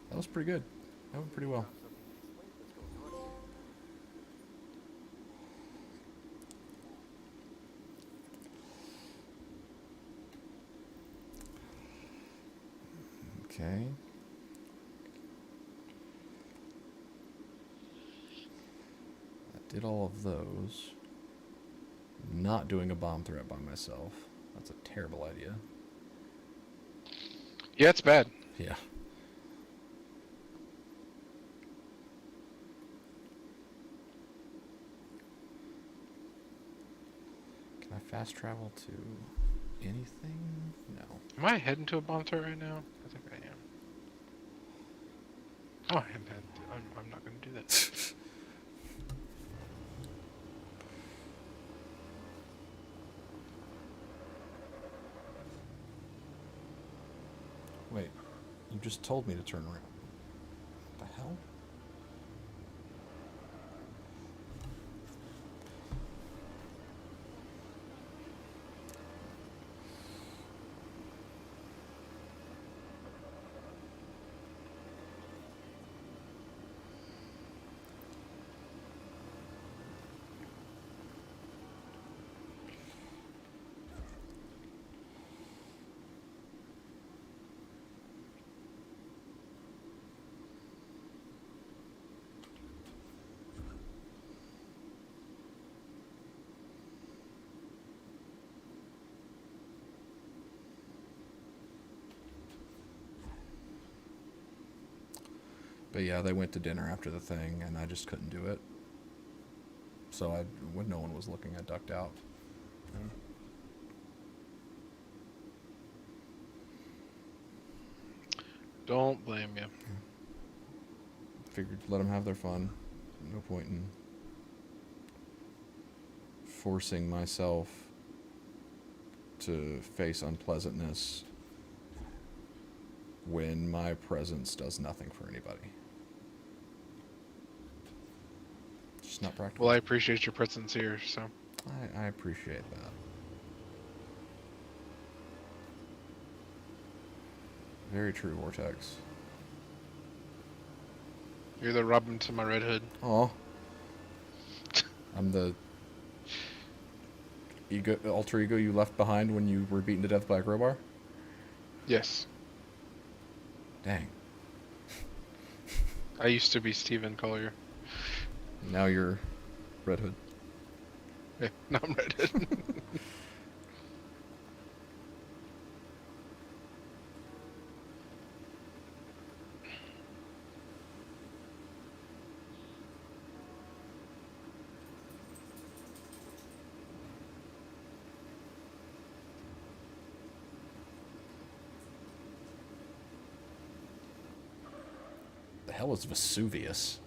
That was pretty good. That went pretty well. Okay. I did all of those. Not doing a bomb threat by myself. That's a terrible idea. yeah, it's bad. Yeah. Can I fast travel to anything? No. Am I heading to a bomb threat right now? I think I am. Oh, I'm not going to do that. Wait, you just told me to turn around. What the hell? But yeah, they went to dinner after the thing, and I just couldn't do it. So when no one was looking, I ducked out. Don't blame you. Figured let them have their fun. No point in forcing myself to face unpleasantness when my presence does nothing for anybody. Just not practical. Well, I appreciate your presence here, so. I appreciate that. Very true, Vortex. You're the Robin to my Red Hood. Oh. I'm the alter ego you left behind when you were beaten to death by a crowbar? Yes. Dang. I used to be Stephen Collier. Now you're Red Hood. Yeah, now I'm Red Hood. The hell is Vesuvius?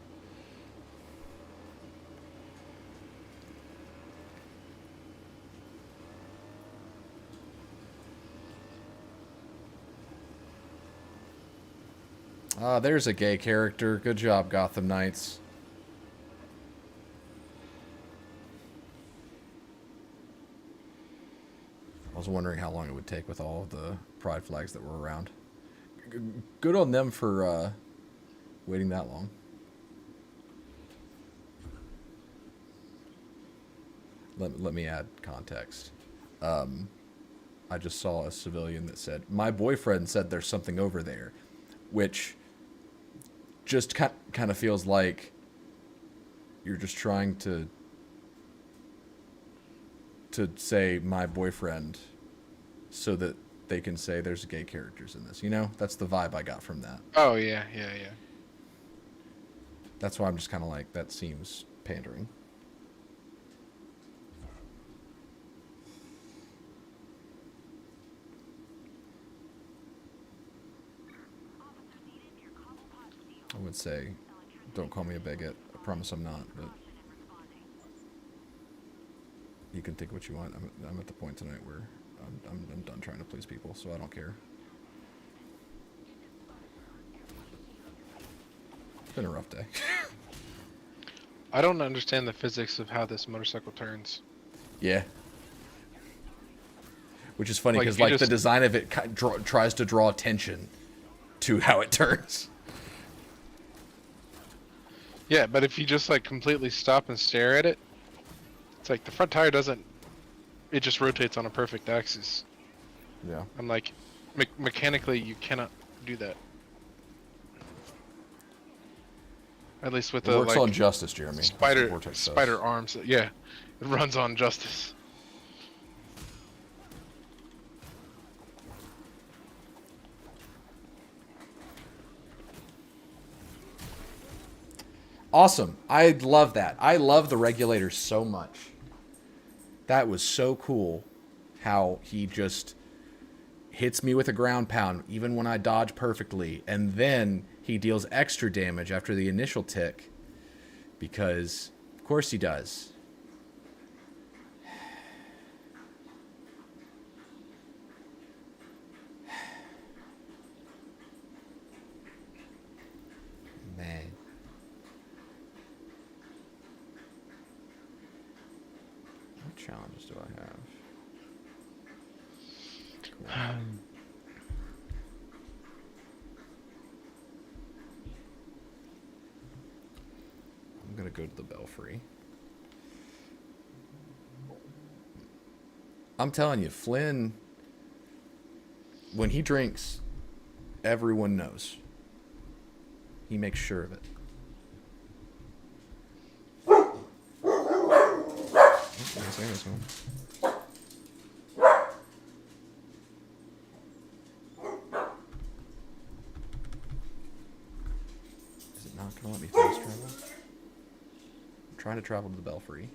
Ah, there's a gay character. Good job, Gotham Knights. I was wondering how long it would take with all of the pride flags that were around. Good on them for waiting that long. Let me add context. I just saw a civilian that said, "My boyfriend said there's something over there," which just kind of feels like you're just trying to say "my boyfriend" so that they can say there's gay characters in this. You know, that's the vibe I got from that. Oh, yeah. That's why I'm just kind of like, that seems pandering. I would say, don't call me a bigot. I promise I'm not, but you can think what you want. I'm at the point tonight where I'm done trying to please people, so I don't care. It's been a rough day. I don't understand the physics of how this motorcycle turns. Yeah. Which is funny Like, because if you the just- design of it tries to draw attention to how it turns. Yeah, but if you just like completely stop and stare at it, it's like the front tire doesn't. It just rotates on a perfect axis. Yeah. I'm like, mechanically, you cannot do that. At least with It the works like on justice, Jeremy. That's what spider Vortex says. spider arms. Yeah, it runs on justice. Awesome. I love that. I love the regulator so much. That was so cool how he just hits me with a ground pound even when I dodge perfectly, and then he deals extra damage after the initial tick because of course he does. Man. What challenges do I have? Cool. I'm gonna go to the Belfry. I'm telling you, Flynn, when he drinks, everyone knows. He makes sure of it. Come on, let me fast travel. I'm trying to travel to the Belfry.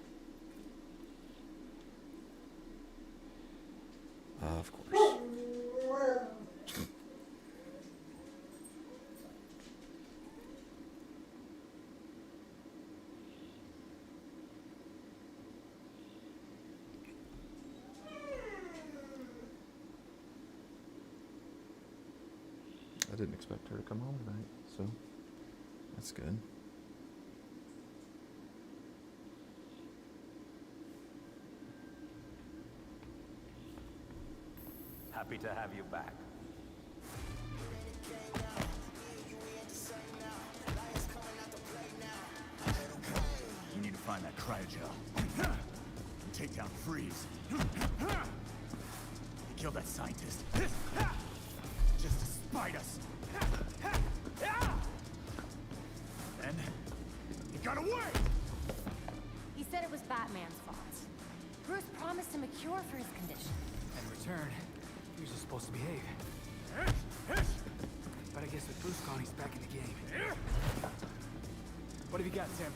Of course. I didn't expect her to come home tonight, so that's good. Happy to have you back. We need to find that cryogel. And take down Freeze. He killed that scientist. Just to spite us. Then, he got away! He said it was Batman's fault. Bruce promised him a cure for his condition. In return, he was just supposed to behave. But I guess with Bruce gone, he's back in the game. What have you got, Tim?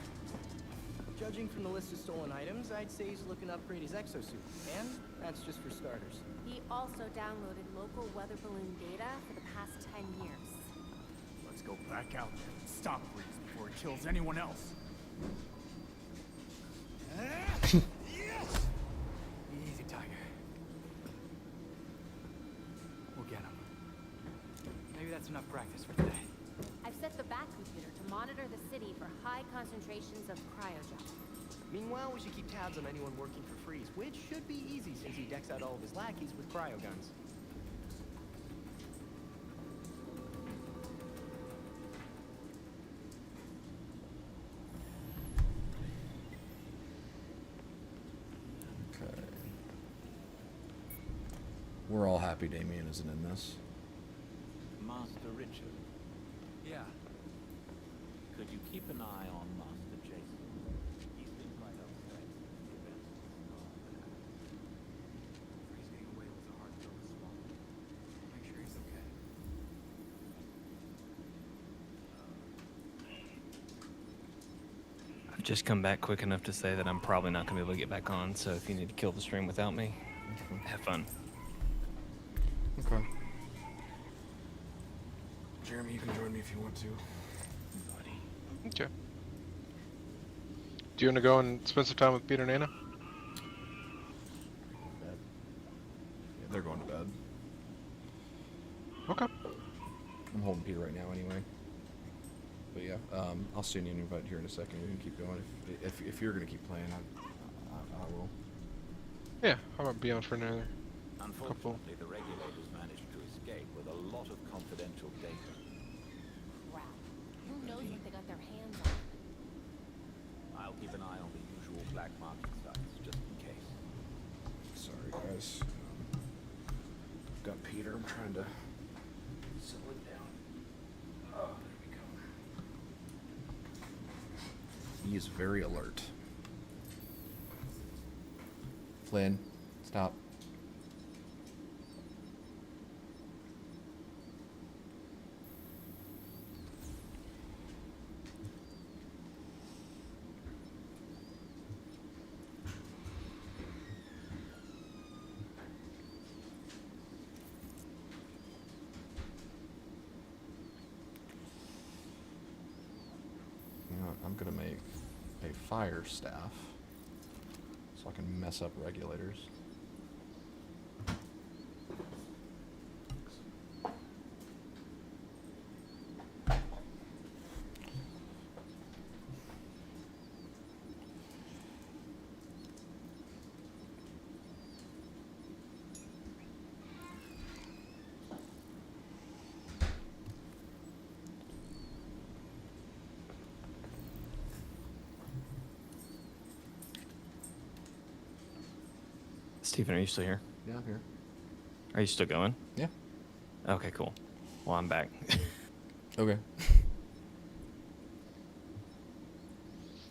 Judging from the list of stolen items, I'd say he's looking to upgrade his exosuit. And that's just for starters. He also downloaded local weather balloon data for the past 10 years. Let's go back out there and stop Freeze before he kills anyone else. Easy, Tiger. We'll get him. Maybe that's enough practice for today. I've set the Bat computer to monitor the city for high concentrations of cryogel. Meanwhile, we should keep tabs on anyone working for Freeze, which should be easy since he decks out all of his lackeys with cryo guns. Okay. We're all happy Damien isn't in this. Master Richard, Yeah. could you keep an eye on Master Jason? He's been quite upset since the events at Starland. Freeze getting away with a hard pill to swallow. Make sure he's okay. I've just come back quick enough to say that I'm probably not going to be able to get back on, so if you need to kill the stream without me, have fun. Okay. Jeremy, you can join me if you want to. Okay. Do you want to go and spend some time with Peter and Anna? Yeah, they're going to bed. Okay. I'm holding Peter right now anyway. But yeah, I'll send you an invite here in a second. We can keep going. If you're gonna keep playing, I will. Yeah, I might be on for another. Unfortunately, the regulators managed to escape with a lot of confidential data. Crap. Who knows what they got their hands on? I'll keep an eye on the usual black market sites, just in case. Sorry, guys. I've got Peter. I'm trying to settle it down. Oh, there we go. He is very alert. Flynn, stop. You know what, I'm gonna make a fire staff so I can mess up regulators. Stephen, are you still here? Yeah, I'm here. Are you still going? Yeah. Okay, cool. Well, I'm back. Okay.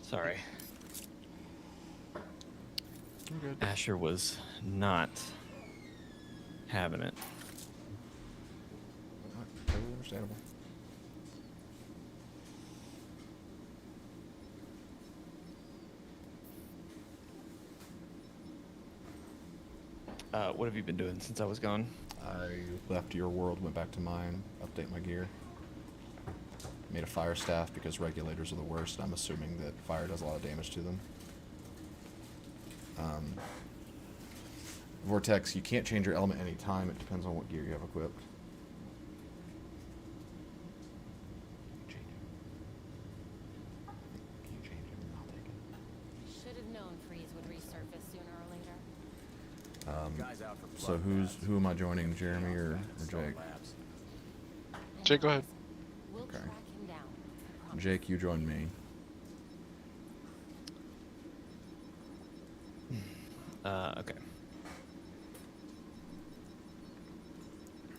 Sorry. You're good. Asher was not having it. Totally understandable. What have you been doing since I was gone? I left your world, went back to mine, update my gear. Made a fire staff because regulators are the worst. I'm assuming that fire does a lot of damage to them. Vortex, you can't change your element anytime. It depends on what gear you have equipped. Change it. Can you change it? I'll take it. Should have known Freeze would resurface sooner or later. Guys out for So who am I joining, Jeremy or Jake? Jake, go ahead. We'll Okay. track him down. I promise. Jake, you join me. Okay.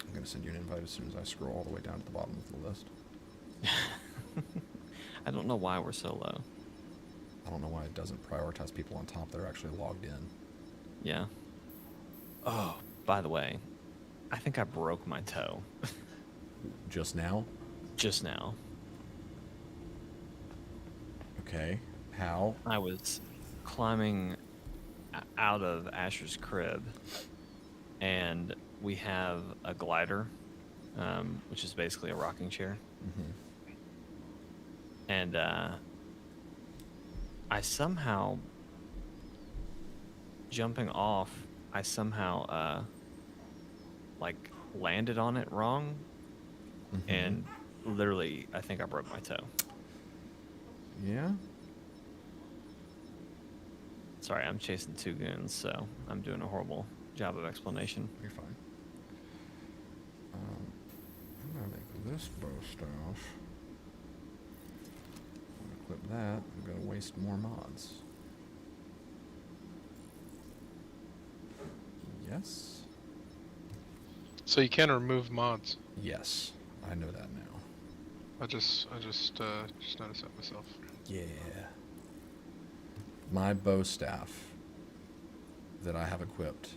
I'm gonna send you an invite as soon as I scroll all the way down to the bottom of the list. I don't know why we're so low. I don't know why it doesn't prioritize people on top that are actually logged in. Yeah. Oh, by the way, I think I broke my toe Just now? just now. Okay. How? I was climbing out of Asher's crib, and we have a glider, which is basically a rocking chair. Mm-hmm. And I somehow, jumping off, I somehow like landed on it wrong, Mm-hmm. and literally, I think I broke my toe. Yeah? Sorry, I'm chasing two goons, so I'm doing a horrible job of explanation. You're fine. I'm gonna make this bow staff. I'm gonna equip that. I'm gonna waste more mods. Yes? So you can remove mods. Yes. I know that now. I just noticed that myself. Yeah. My bow staff that I have equipped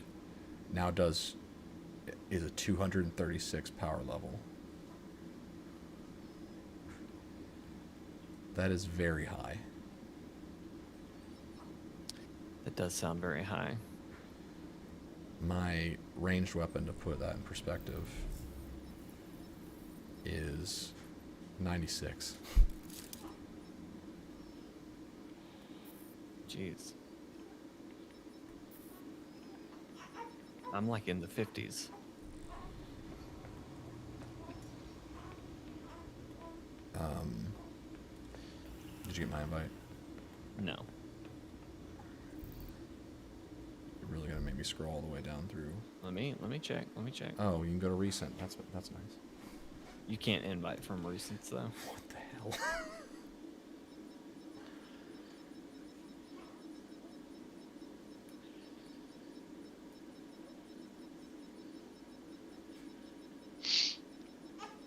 now is a 236 power level. That is very high. It does sound very high. My ranged weapon, to put that in perspective, is 96. Jeez. I'm like in the 50s. Did you get my invite? No. You're really gonna make me scroll all the way down through. Let me check. Let me check. Oh, you can go to recent. That's nice. You can't invite from recents though. What the hell?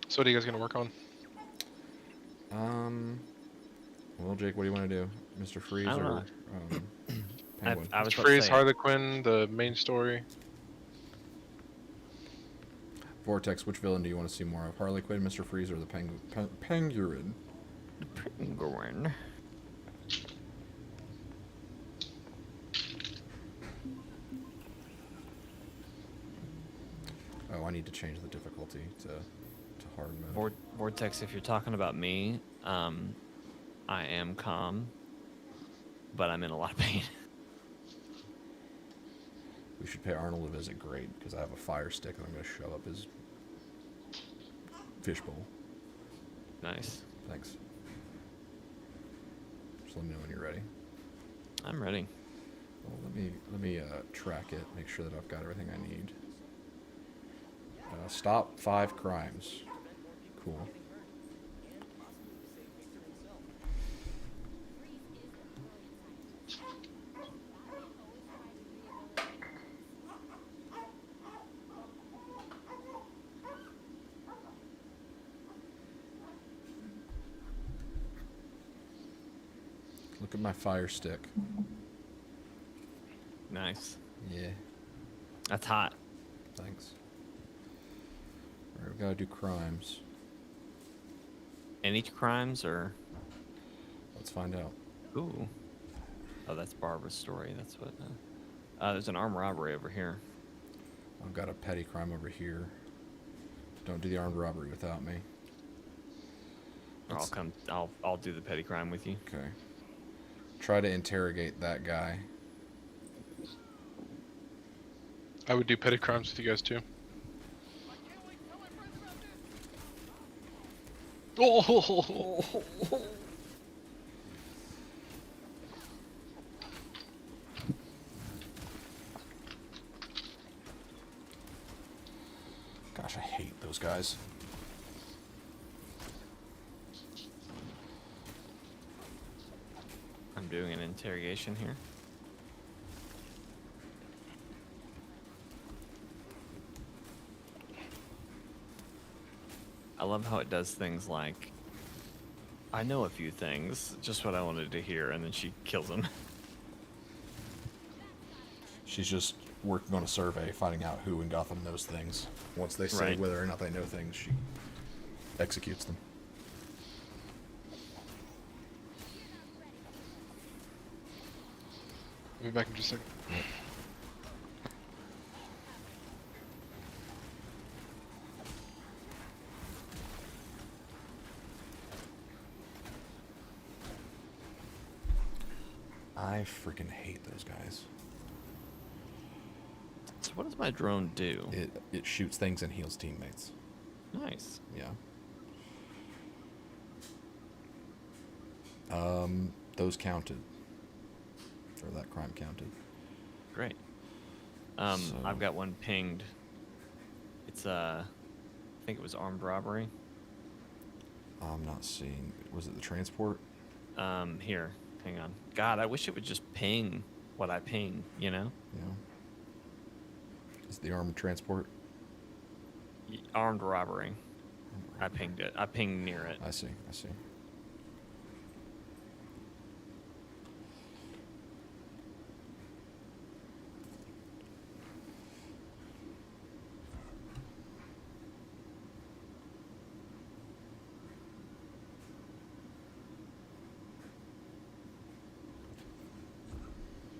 So what are you guys gonna work on? Well, Jake, what do you want to do, Mr. Freeze I don't or know. Penguin? I was about to Freeze, say, Harley Quinn, the main story. Vortex, which villain do you want to see more of? Harley Quinn, Mr. Freeze, or the Penguin? Penguin. Penguin. Oh, I need to change the difficulty to hard mode. Vortex, if you're talking about me, I am calm, but I'm in a lot of pain. We should pay Arnold a visit, great, because I have a fire stick and I'm going to shove up his fishbowl. Nice. Thanks. Just let me know when you're ready. I'm ready. Well, let me track it, make sure that I've got everything I need. Stop 5 crimes. Cool. Look at my fire stick. Nice. Yeah, That's hot. thanks. Alright, we gotta do crimes. Any crimes or? Let's find out. Ooh. Oh, that's Barbara's story. That's what. There's an armed robbery over here. I've got a petty crime over here. Don't do the armed robbery without me. Or I'll come. I'll do the petty crime with you. Okay. Try to interrogate that guy. I would do petty crimes with you guys too. Oh! Gosh, I hate those guys. I'm doing an interrogation here. I love how it does things like, I know a few things, just what I wanted to hear, and then she kills him. She's just working on a survey, finding out who in Gotham knows things. Once they say Right. whether or not they know things, she executes them. I'll be back in just a second. I freaking hate those guys. So what does my drone do? It shoots things and heals teammates. Nice. Yeah. Those counted. Or that crime counted. Great. So- I've got one pinged. It's I think it was armed robbery. I'm not seeing. Was it the transport? Here, hang on. God, I wish it would just ping what I ping, you know? Yeah. Is it the armed transport? Armed robbery. I pinged it. I pinged near it. I see. I see.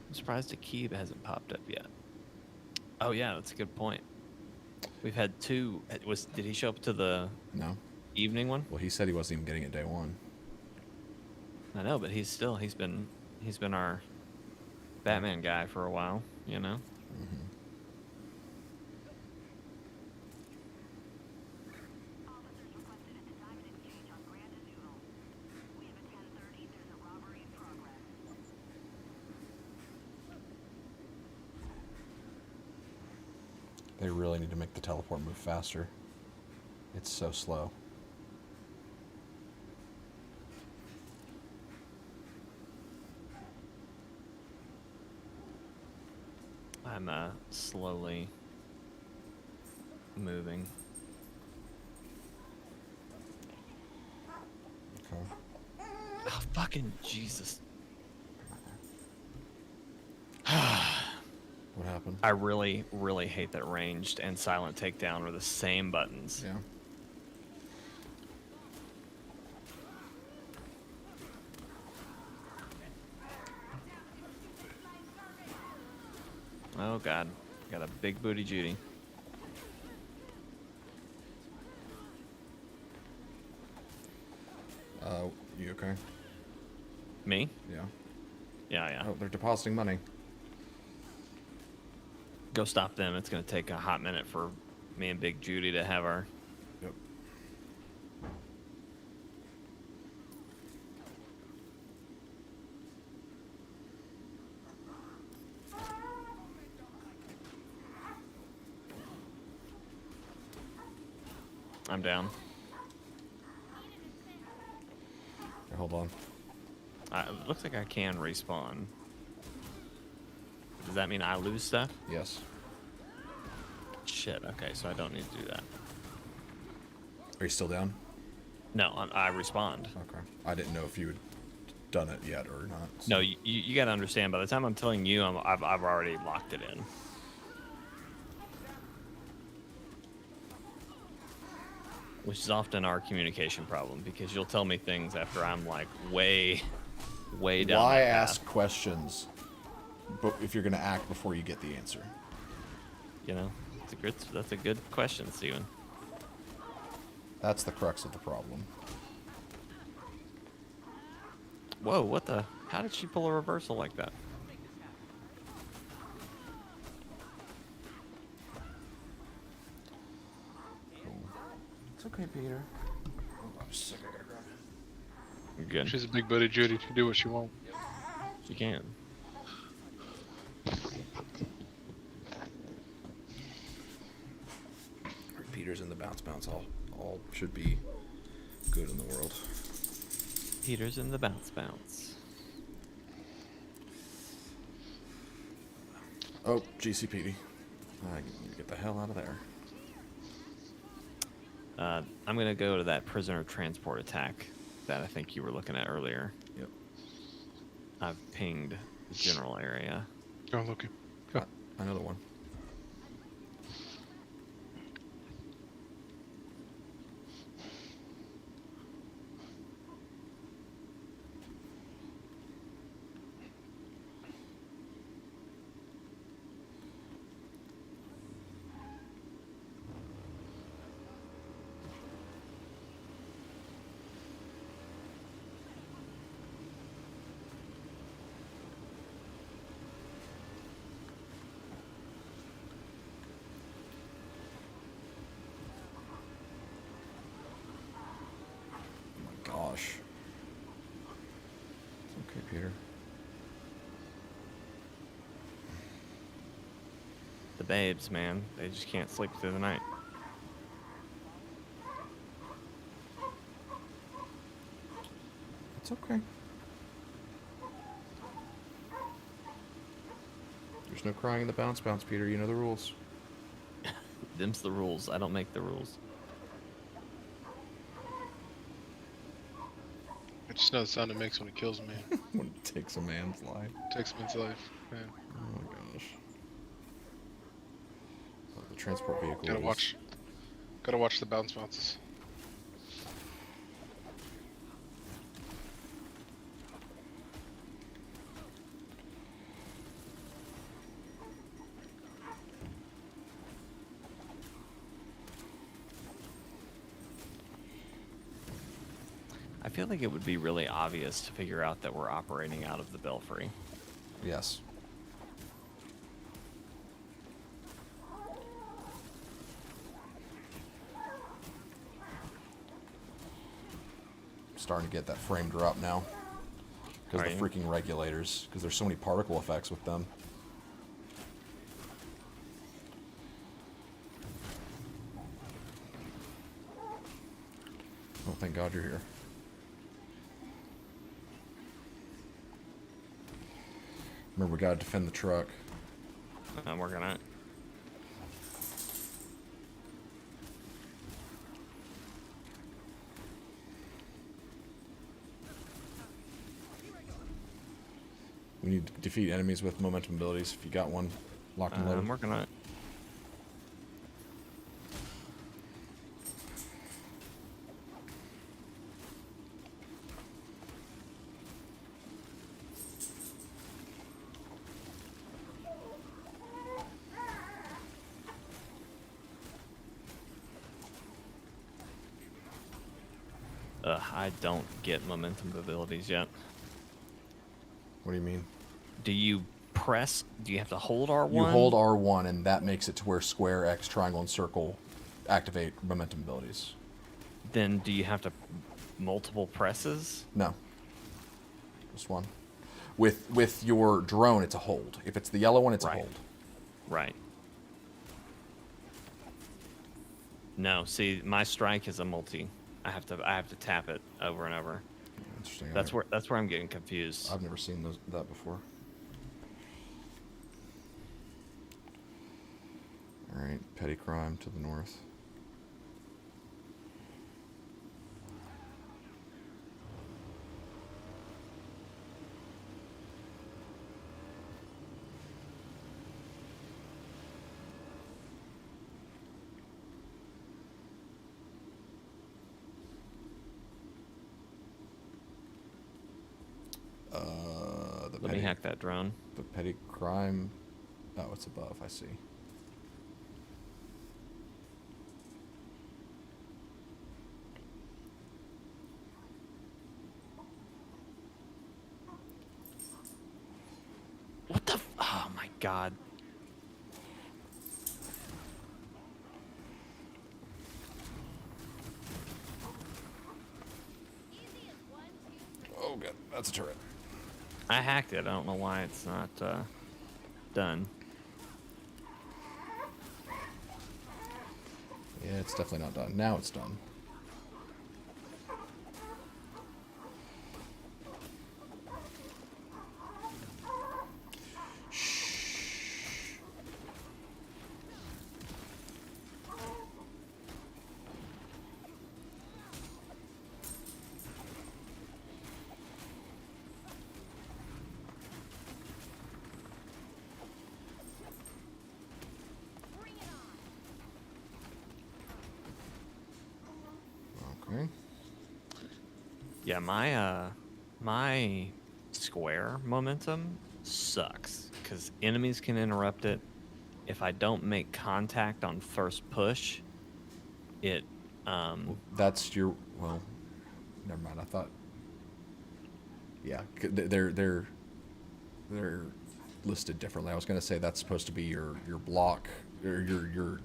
I'm surprised Akib hasn't popped up yet. Oh yeah, that's a good point. We've had two. Did he show up to the No. evening one? Well, he said he wasn't even getting it day one. I know, but he's been our Batman guy for a while, you know? Mm-hmm. They really need to make the teleport move faster. It's so slow. I'm slowly moving. Okay. Oh, fucking Jesus. What happened? I really, really hate that ranged and silent takedown are the same buttons. Yeah. Oh god, got a big booty Judy. You okay? Me? Yeah. Yeah. Oh, they're depositing money. Go stop them. It's gonna take a hot minute for me and Big Judy to have our. Yep. I'm down. Okay, hold on. It looks like I can respawn. Does that mean I lose stuff? Yes. Shit. Okay, so I don't need to do that. Are you still down? No, I respawned. Okay. I didn't know if you had done it yet or not. So. No, you got to understand. By the time I'm telling you, I've already locked it in. Which is often our communication problem because you'll tell me things after I'm like way down. Why that path. ask questions if you're going to act before you get the answer? You know, That's a good question, Steven. That's the crux of the problem. Whoa, what the? How did she pull a reversal like that? It's okay, Peter. I'm just sick. I gotta grab it. Good. She's a big buddy Judy. She can do what she wants. She can. Peter's in the bounce. All should be good in the world. Peter's in the bounce. Oh, GCPD. I need to get the hell out of there. I'm gonna go to that prisoner transport attack that I think you were looking at earlier. Yep. I've pinged the general area. Go looking. Go. Another one. Gosh. It's okay, Peter. The babes, man, they just can't sleep through the night. It's okay. There's no crying in the bounce, Peter. You know the rules. Them's the rules. I don't make the rules. I just know the sound it makes when it kills a man. When it takes a man's life. Takes a man's life. Yeah. Oh my gosh. Oh, the transport vehicle. Gotta watch the bounces. I feel like it would be really obvious to figure out that we're operating out of the belfry. Yes. Starting to get that frame drop now. Because the freaking regulators. Because there's so many particle effects with them. Oh, thank God you're here. Remember, we gotta defend the truck. I'm working on it. We need to defeat enemies with momentum abilities. If you got one locked and loaded. I'm working on it. I don't get momentum abilities yet. What do you mean? Do you press? Do you have to hold R1? You hold R1, and that makes it to where square, X, triangle, and circle activate momentum abilities. Then do you have to multiple presses? No. Just one. With your drone, it's a hold. If it's the yellow one, it's a hold. Right. No, see, my strike is a multi. I have to tap it over and over. Interesting. That's where I'm getting confused. I've never seen that before. All right, petty crime to the north. Let me hack that drone. The petty crime. Oh, it's above. I see. God. Oh, God. That's a turret. I hacked it. I don't know why it's not done. Yeah, it's definitely not done. Now it's done. Okay. Yeah, my square momentum sucks because enemies can interrupt it. If I don't make contact on first push, it That's your... Well, never mind. I thought... Yeah, they're listed differently. I was going to say that's supposed to be your block, or your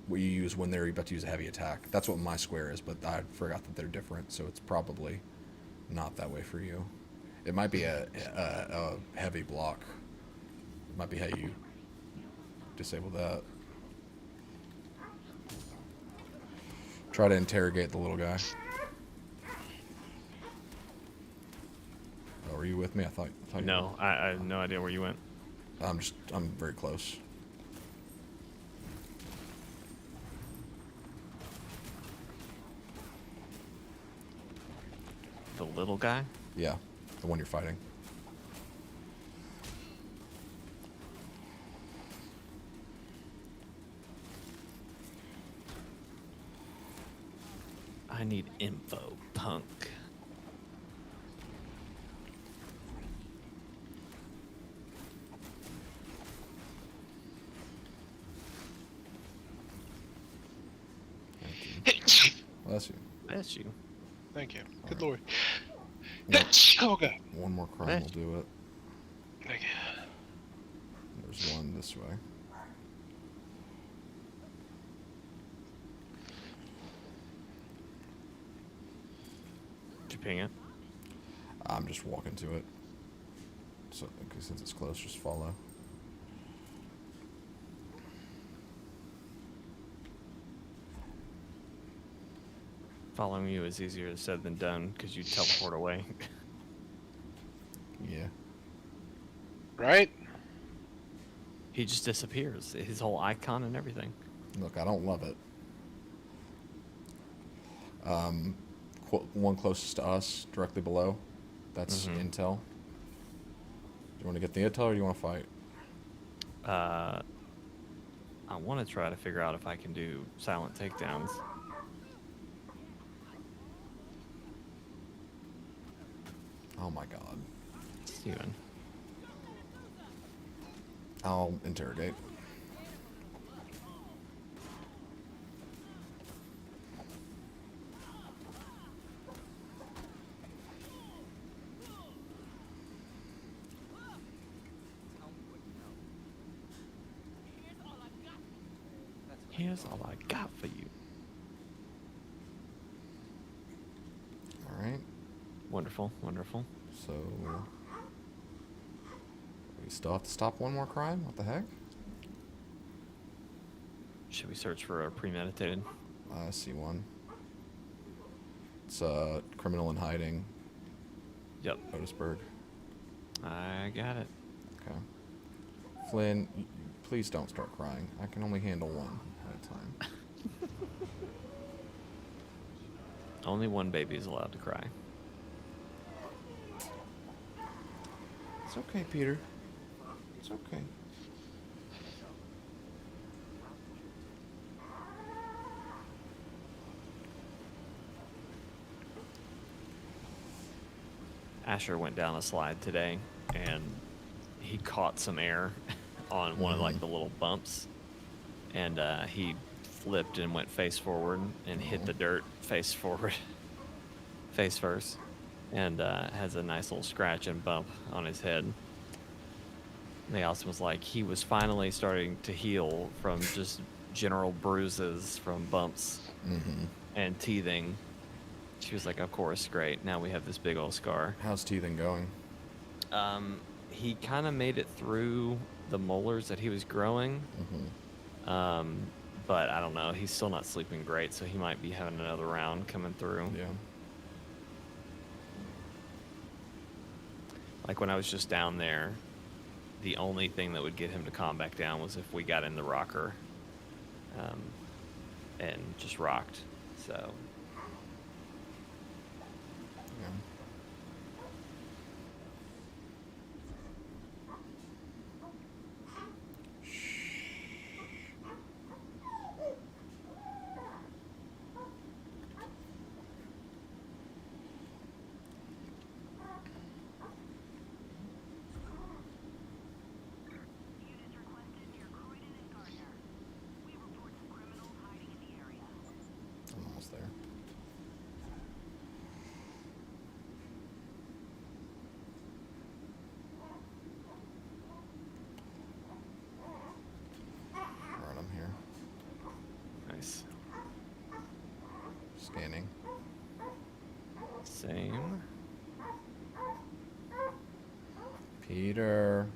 what you use when they're about to use a heavy attack. That's what my square is, but I forgot that they're different, so it's probably not that way for you. It might be a heavy block. It might be how you disable that. Try to interrogate the little guy. Oh, were you with me? I thought you no, I have no idea where you went. were. I'm very close. The little guy? Yeah, the one you're fighting. I need info, punk. Bless you. Bless you. Thank you. Good lord. One, Oh god. one more crime will do it. Thank you. There's one this way. Did you ping it? I'm just walking to it. So, because since it's close, just follow. Following you is easier said than done because you teleport away. Yeah. Right? He just disappears. His whole icon and everything. Look, I don't love it. One closest to us, directly below. That's intel. Do you want to get the intel or do you want to fight? I want to try to figure out if I can do silent takedowns. Oh my god. Steven. I'll interrogate. Here's all I got for you. Alright. Wonderful, wonderful. So... we still have to stop one more crime? What the heck? Should we search for a premeditated? I see one. It's a criminal in hiding. Yep. Otisburg. I got it. Okay. Flynn, please don't start crying. I can only handle one at a time. Only one baby is allowed to cry. It's okay, Peter. It's okay. Asher went down a slide today, and he caught some air on one of like the little bumps, and he flipped and went face forward and hit the dirt face forward, face first, and has a nice little scratch and bump on his head. They also was like, he was finally starting to heal from just general bruises from bumps and teething. She was like, of course, great. Now we have this big old scar. How's teething going? He kind of made it through the molars that he was growing. But I don't know. He's still not sleeping great, so he might be having another round coming through. Yeah. Like when I was just down there, the only thing that would get him to calm back down was if we got in the rocker and just rocked. So. Yeah. I'm almost there. Alright, I'm here. Nice. Scanning. Same. Peter.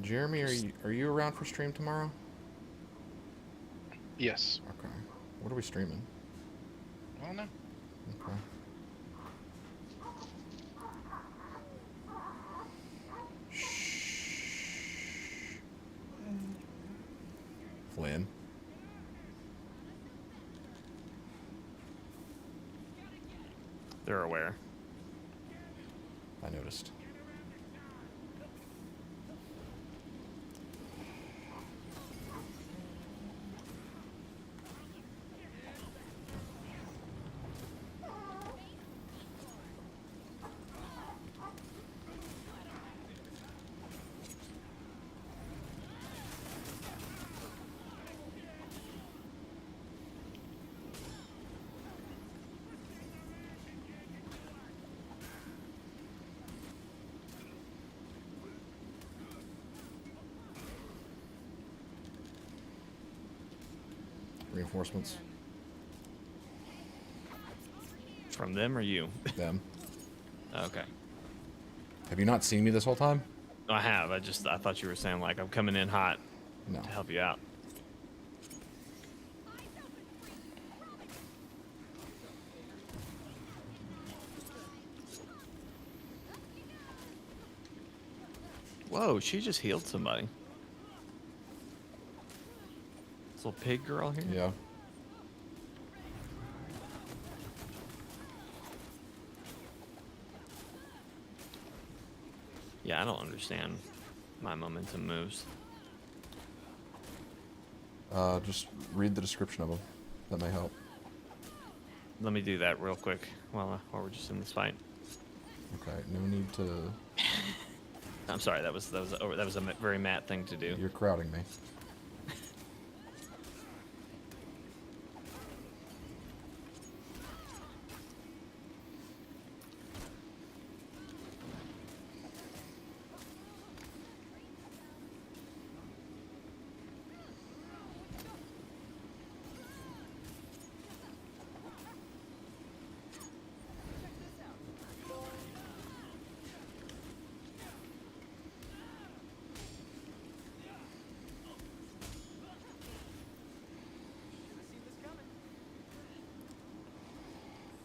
Jeremy, are you around for stream tomorrow? Yes. Okay. What are we streaming? I don't know. Okay. Shh. Flynn. They're aware. I noticed. Reinforcements. From them or you? Them. Okay. Have you not seen me this whole time? I have. I thought you were saying like I'm coming in hot No. to help you out. Whoa, she just healed somebody. This little pig girl here? Yeah. Yeah, I don't understand my momentum moves. Just read the description of them. That may help. Let me do that real quick while we're just in this fight. Okay. No need to. I'm sorry, that was a very Matt thing to do. You're crowding me.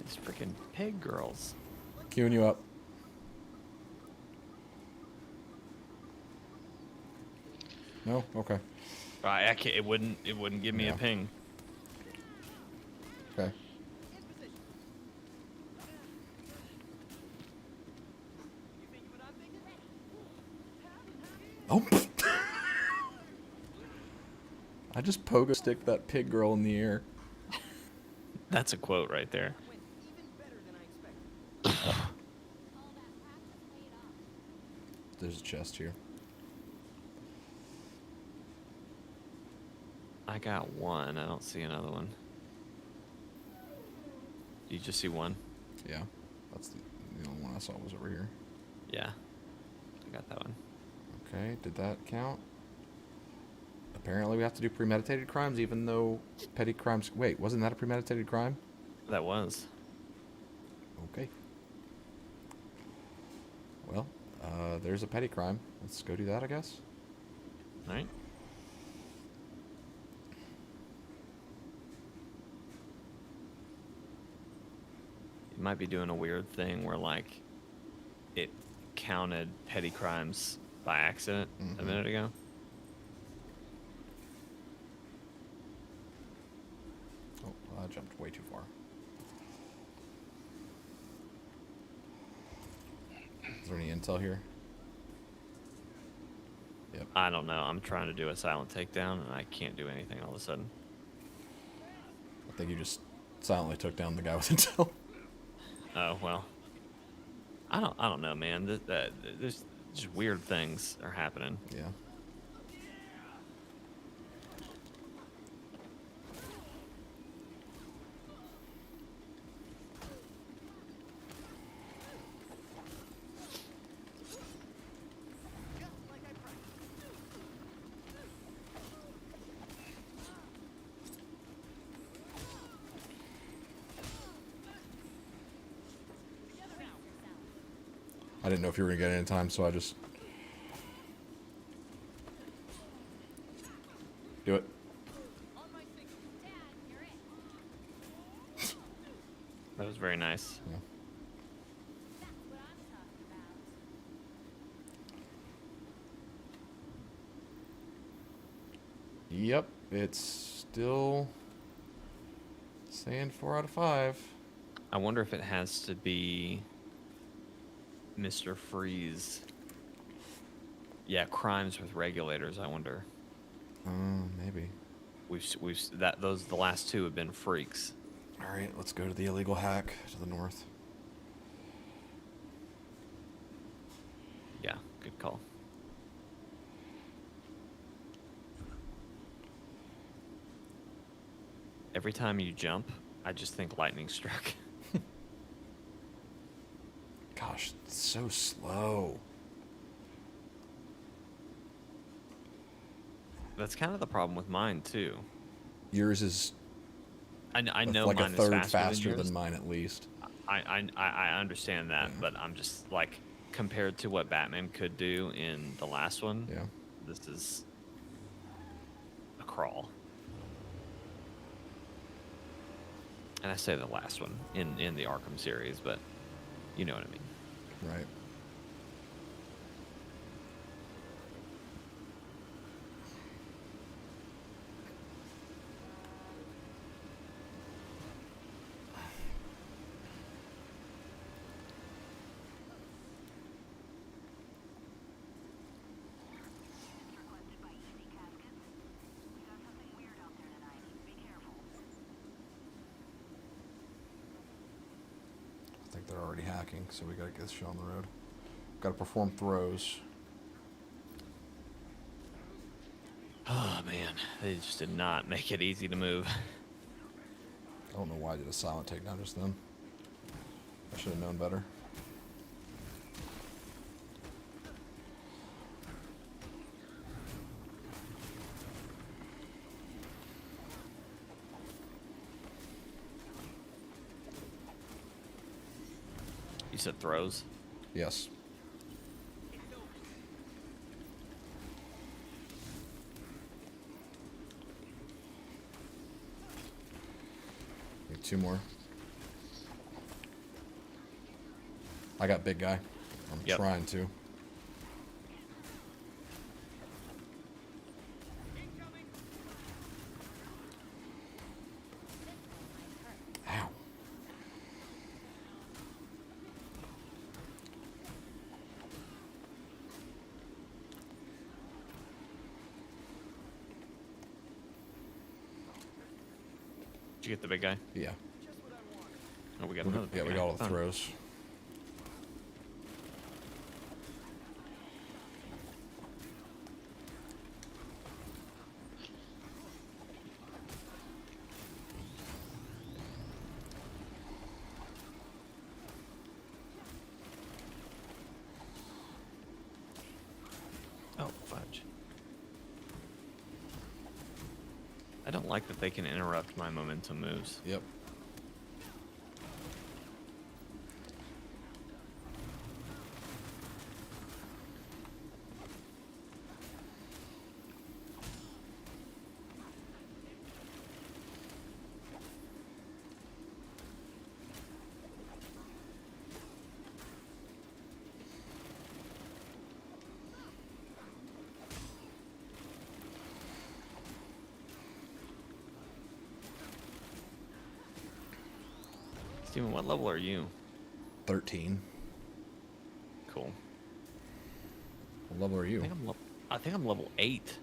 These freaking pig girls. Queuing you up. No? Okay. I can't, it wouldn't give me Yeah. a ping. Okay. Oh. I just pogo stick that pig girl in the air. That's a quote right there. Went even better than I expected. All that practice paid off. There's a chest here. I got one. I don't see another one. You just see one? Yeah, that's the only one I saw was over here. Yeah, I got that one. Okay, did that count? Apparently we have to do premeditated crimes, even though petty crimes... Wait, wasn't that a premeditated crime? That was. Okay. Well, there's a petty crime. Let's go do that, I guess. All right. You might be doing a weird thing where, like, it counted petty crimes by accident a minute ago. Oh, I jumped way too far. Is there any intel here? Yep. I don't know. I'm trying to do a silent takedown, and I can't do anything all of a sudden. I think you just silently took down the guy with intel. Oh, well. I don't know, man. There's just weird things are happening. Yeah. I didn't know if you were going to get in time, so I just... Do it. That was very nice. Yeah. Yep, it's still saying 4 out of 5. I wonder if it has to be Mr. Freeze. Yeah, crimes with regulators. I wonder. Maybe. The last two have been freaks. All right, let's go to the illegal hack to the north. Yeah, good call. Every time you jump, I just think lightning struck. Gosh, it's so slow. That's kind of the problem with mine too. Yours is I know like mine a third is faster yours. than mine, at least. I understand that, Yeah. but I'm just like, compared to what Batman could do in the last one, Yeah. this is a crawl. And I say the last one in the Arkham series, but you know what I mean. Right. I think they're already hacking, so we gotta get this shit on the road. Gotta perform throws. Oh man, they just did not make it easy to move. I don't know why I did a silent takedown just then. I should have known better. You said throws? Yes. Need 2 more. I got big guy. I'm Yep. trying to. Ow. Did you get the big guy? Yeah. Oh, we got another big Yeah, guy. we got all the Fun. throws. I don't like that they can interrupt my momentum moves. Yep. Steven, what level are you? 13. Cool. What level are you? I think I'm level 8.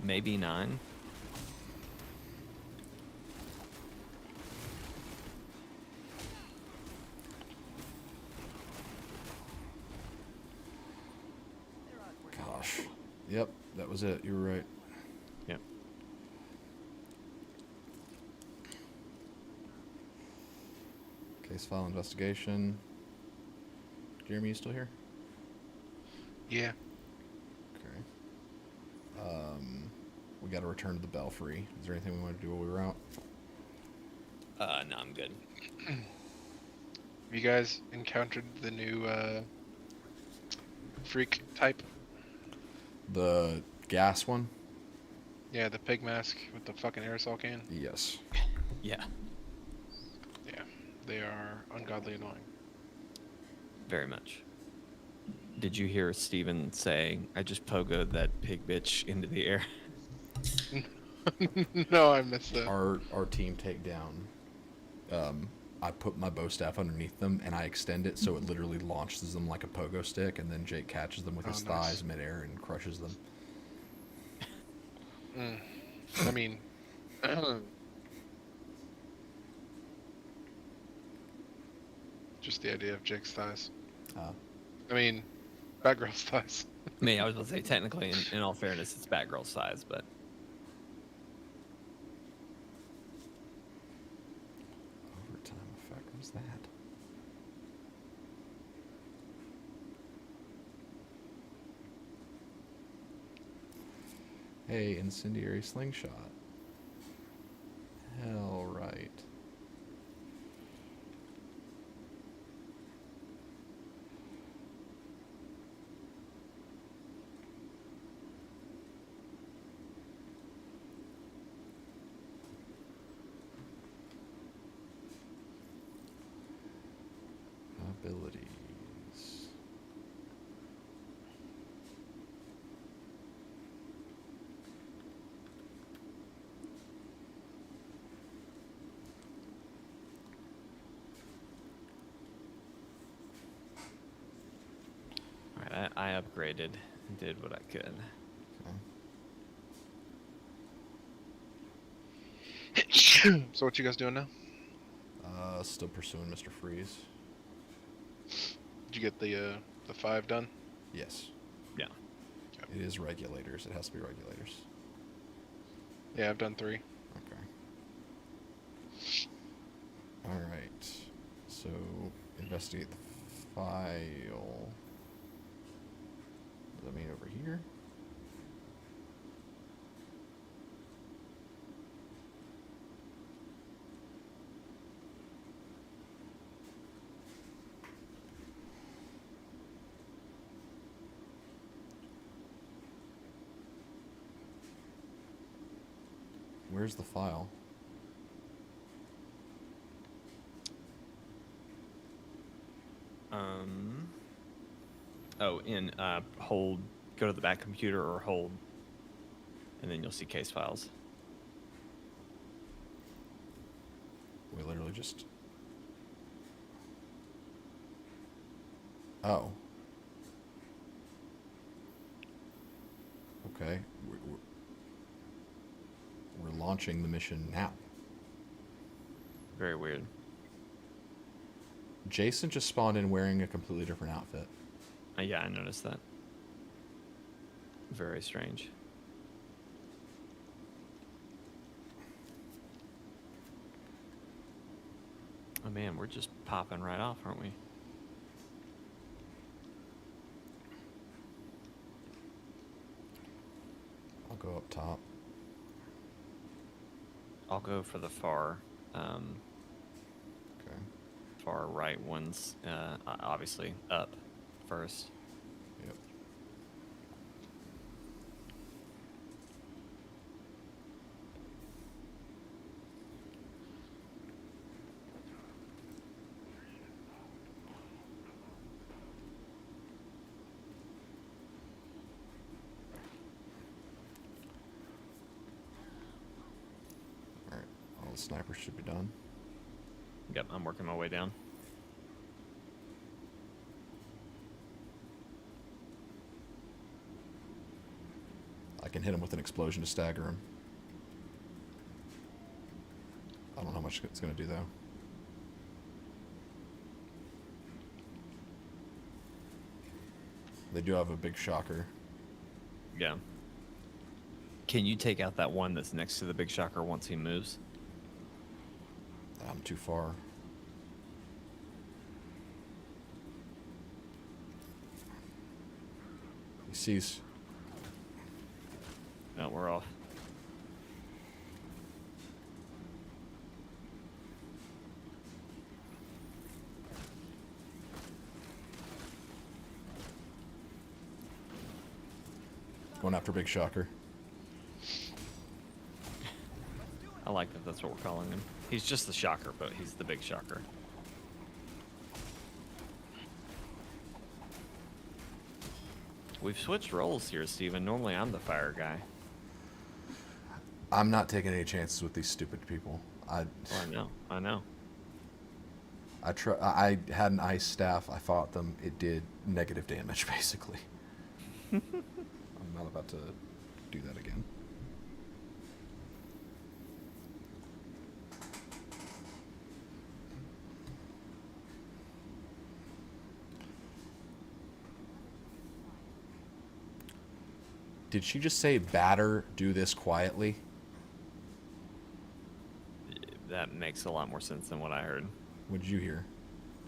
Maybe 9. Gosh. Yep, that was it. You were right. Yep. Case file investigation. Jeremy, you still here? Yeah. Okay. We got to return to the Belfry. Is there anything we want to do while we were out? No, I'm good. Have you guys encountered the new freak type? The gas one? Yeah, the pig mask with the fucking aerosol can. Yes. Yeah, Yeah, they are ungodly annoying. very much. Did you hear Steven say, I just pogoed that pig bitch into the air? No, I missed that. Our team takedown. I put my bow staff underneath them and I extend it so it literally launches them like a pogo stick, and then Jake catches them with his thighs midair and crushes them. I mean, just the idea of Jake's thighs. I mean, Batgirl's thighs. I mean, I was going to say, technically, in all fairness, it's Batgirl size, but... Overtime effect, what's that? Hey, incendiary slingshot. Hell right. Abilities. Alright, I upgraded and did what I could. Okay. So what you guys doing now? Still pursuing Mr. Freeze. Did you get the 5 done? Yes. Yeah. It is regulators. It has to be regulators. Yeah, I've done 3. Okay. Alright. So, investigate the file. Does that mean over here? Where's the file? Oh, in hold, go to the back computer or hold, and then you'll see case files. We literally just... Oh. Okay. We're launching the mission now. Very weird. Jason just spawned in wearing a completely different outfit. Yeah, I noticed that. Very strange. Oh man, we're just popping right off, aren't we? top. I'll go for the far, Okay. far right ones. Obviously up first. Yep. All right. All the snipers should be done. Yep, I'm working my way down. I can hit him with an explosion to stagger him. I don't know how much it's going to do, though. They do have a big shocker. Yeah. Can you take out that one that's next to the big shocker once he moves? I'm too far. He sees. No, we're off. Going after big shocker. I like that that's what we're calling him. He's just the shocker, but he's the big shocker. We've switched roles here, Steven. Normally I'm the fire guy. I'm not taking any chances with these stupid people. Oh, I know. I know. I had an ice staff. I fought them. It did negative damage, basically. I'm not about to do that again. Did she just say batter, do this quietly? That makes a lot more sense than what I heard. What did you hear?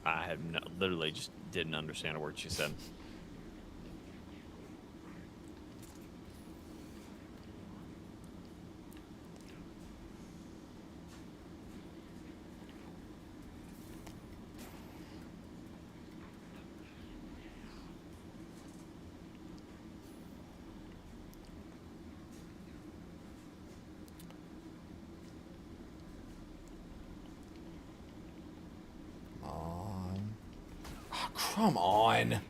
I had literally just didn't understand a word she said. Come on.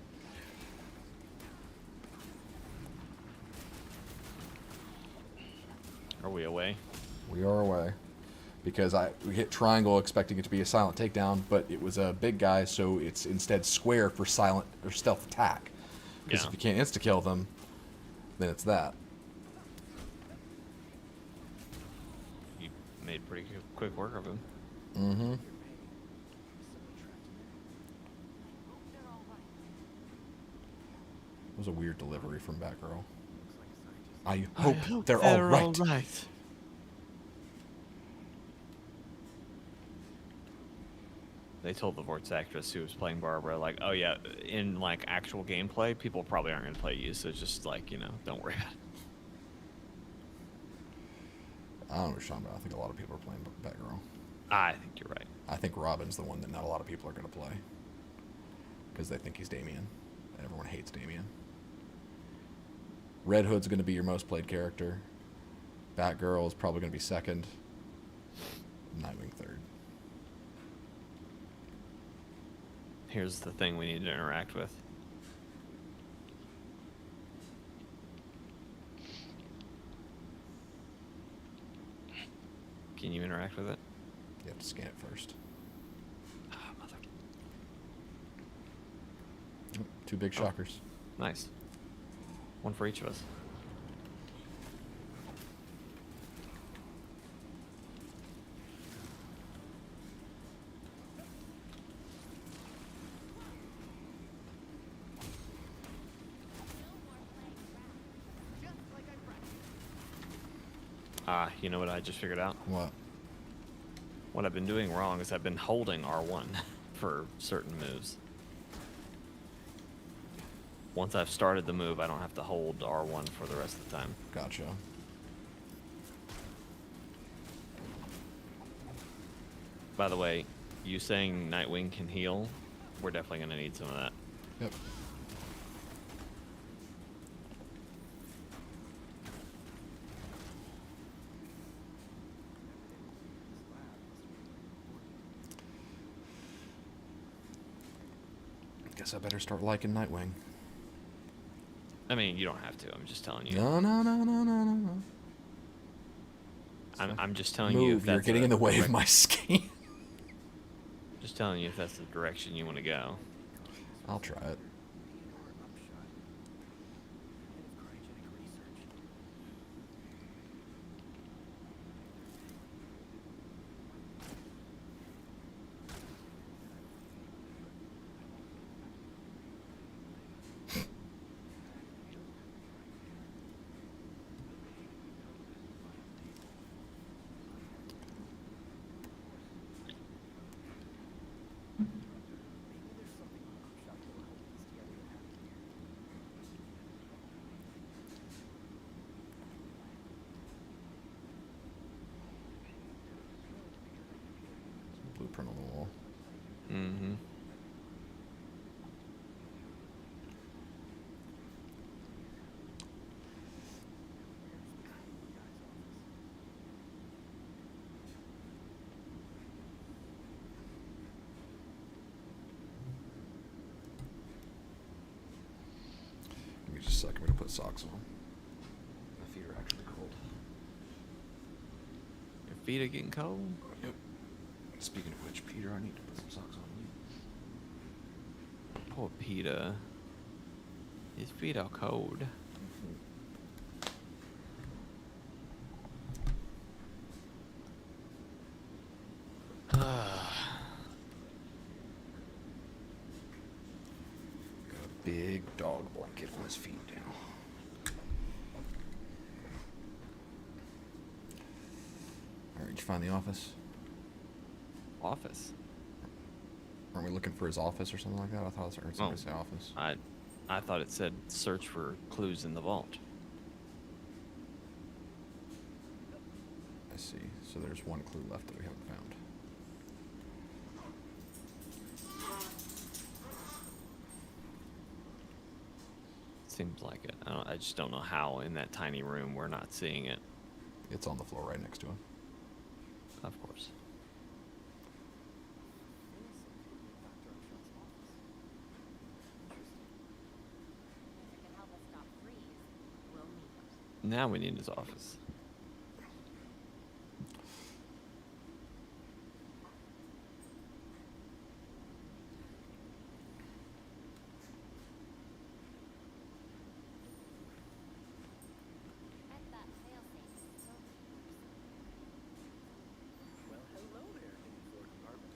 Are we away? We are away. Because we hit triangle expecting it to be a silent takedown, but it was a big guy, so it's instead square for silent or stealth attack. Because if you can't insta-kill them, then it's that. You made pretty quick work of him. Mm-hmm. It was a weird delivery from Batgirl. I hope they're all right. They told the voice actress who was playing Barbara, like, oh yeah, in like actual gameplay, people probably aren't going to play you, so just like, you know, don't worry about it. I don't know what you're talking about. I think a lot of people are playing Batgirl. I think you're right. I think Robin's the one that not a lot of people are going to play. Because they think he's Damian. And everyone hates Damian. Red Hood's going to be your most played character. Batgirl is probably going to be second. Nightwing third. Here's the thing we need to interact with. Can you interact with it? You have to scan it first. Oh, mother. Two big shockers. Nice. One for each of us. You know what I just figured out? What? What I've been doing wrong is I've been holding R1 for certain moves. Once I've started the move, I don't have to hold R1 for the rest of the time. Gotcha. By the way, you saying Nightwing can heal, we're definitely gonna need some of that. Yep. Guess I better start liking Nightwing. I mean, you don't have to. I'm just telling you. No. I'm just telling you. Move, you're getting in the way of my scheme. Just telling you if that's the direction you want to go. I'll try it. Blueprint on the wall. Mm-hmm. Give me just a second. I'm gonna put socks on. My feet are actually cold. Your feet are getting cold. Yep. Speaking of which, Peter, I need to put some socks on you. Poor Peter. His feet are cold. Got a big dog blanket on his feet now. Alright, did you find the office? Office. Aren't we looking for his office or something like that? I thought I heard somebody say office. I thought it said search for clues in the vault. I see. So there's one clue left that we haven't found. Seems like it. I just don't know how in that tiny room we're not seeing it. It's on the floor right next to him. Of course. If it can help us stop Freeze, we'll need them. Now we need his office. And that failsafe is so Well, hello there, hidden floor compartment.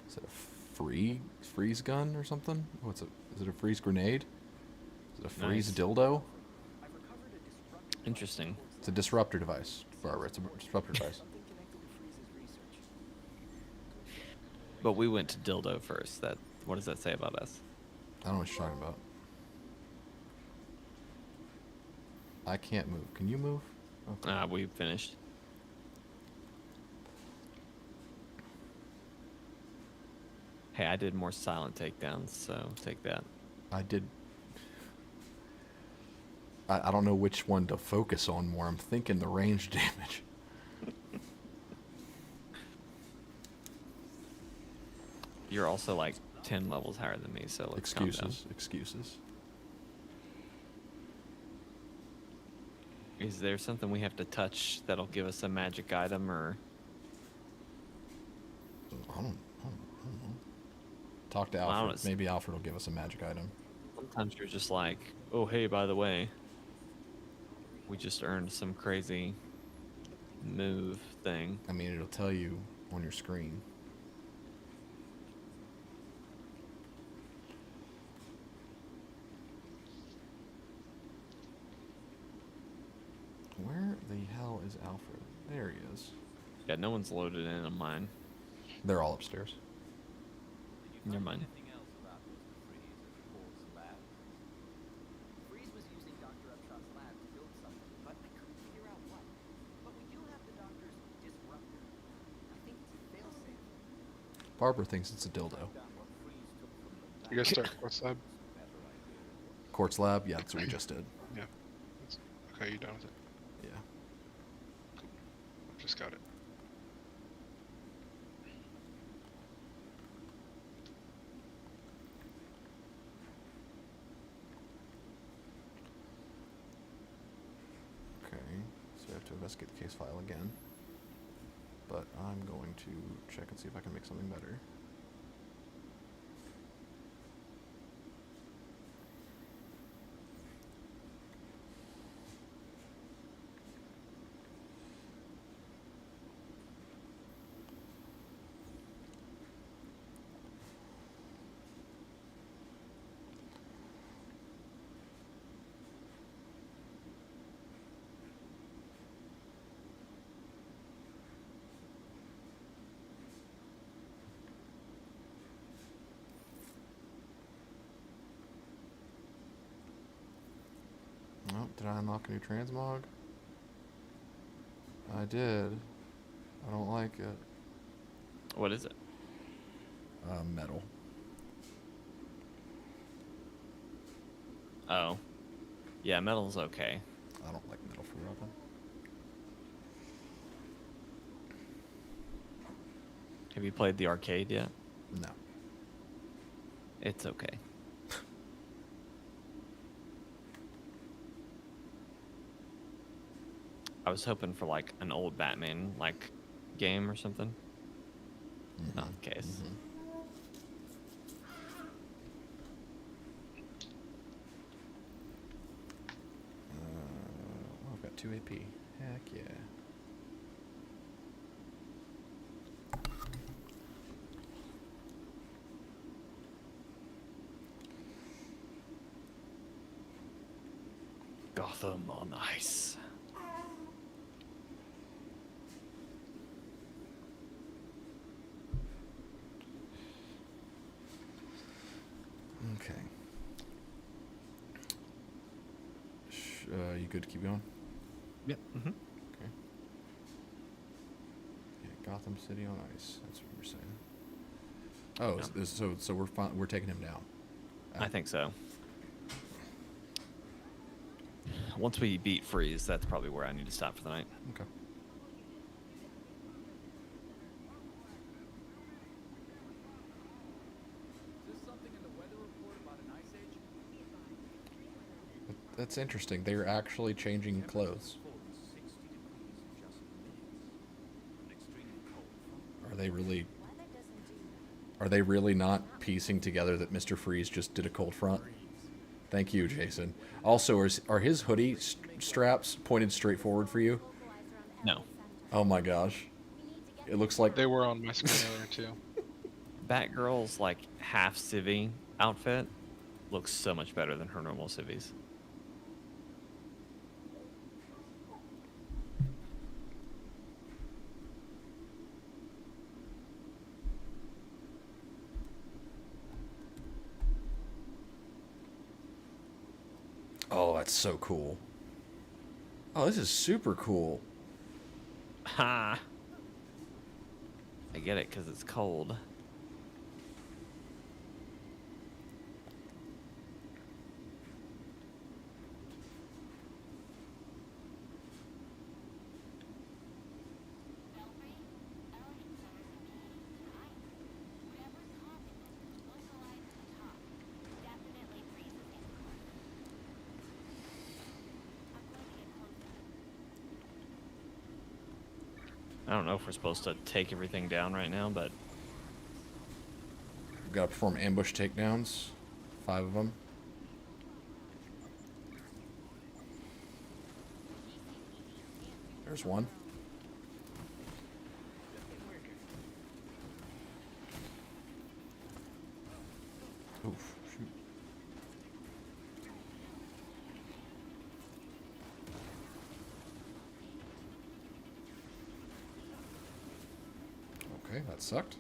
Is it a freeze gun or something? What's it? Is it a freeze grenade? Is it a freeze Nice. dildo? I've recovered a disruptor Interesting. It's a disruptor device, Barbara. It's a disruptor device. something connected to Freeze's research. But we went to dildo first. What does that say about us? I don't know what you're talking about. I can't move. Can you move? Okay. We finished. Hey, I did more silent takedowns, so take that. I did. I don't know which one to focus on more. I'm thinking the range damage. You're also like 10 levels higher than me, so let's calm down. Excuses. Is there something we have to touch that'll give us a magic item, or I don't know. Talk to Well, I don't Alfred. know. Maybe Alfred will give us a magic item. sometimes you're just like, oh, hey, by the way, we just earned some crazy move thing. I mean, it'll tell you on your screen. Where the hell is Alfred? There he is. Yeah, no one's loaded in on mine. They're all upstairs. Never mind. Anything else about Mr. Freeze at the Force lab? Freeze was using Dr. Upshot's lab to build something, but I couldn't figure out what. But we do have the Doctor's disruptor Barbara thinks it's a dildo. You guys start Quartz Lab? Quartz Lab? Yeah, that's what we just did. Yeah. Okay, you done with it? Yeah. Just got it. Okay, so I have to investigate the case file again. But I'm going to check and see if I can make something better. Oh, did I unlock a new transmog? I did. I don't like it. What is it? Metal. Oh. Yeah, metal's okay. I don't like metal for a weapon. Have you played the arcade yet? No. It's okay. I was hoping for like an old Batman like game or something. Not the case. Oh, I've got 2 AP. Heck yeah. Gotham on ice. Okay. You good to keep going? Yep. Mm-hmm. Okay. Yeah, Gotham City on ice. That's what we're saying. Oh, Yeah. so we're taking him down. I think so. Once we beat Freeze, that's probably where I need to stop for the night. Okay. Is this something in the weather report about an ice age? That's interesting. They're actually changing clothes. Are they really? Are they really not piecing together that Mr. Freeze just did a cold front? Thank you, Jason. Also, are his hoodie straps pointed straight forward for you? No. Oh my gosh. It looks like They were on my screen earlier too. Batgirl's like half civvy outfit looks so much better than her normal civvies. Oh, that's so cool. Oh, this is super cool. Ha! I get it because it's cold. I don't know if we're supposed to take everything down right now, but We've got to perform ambush takedowns. 5 of them. There's one. Oof, shoot. Okay, that sucked.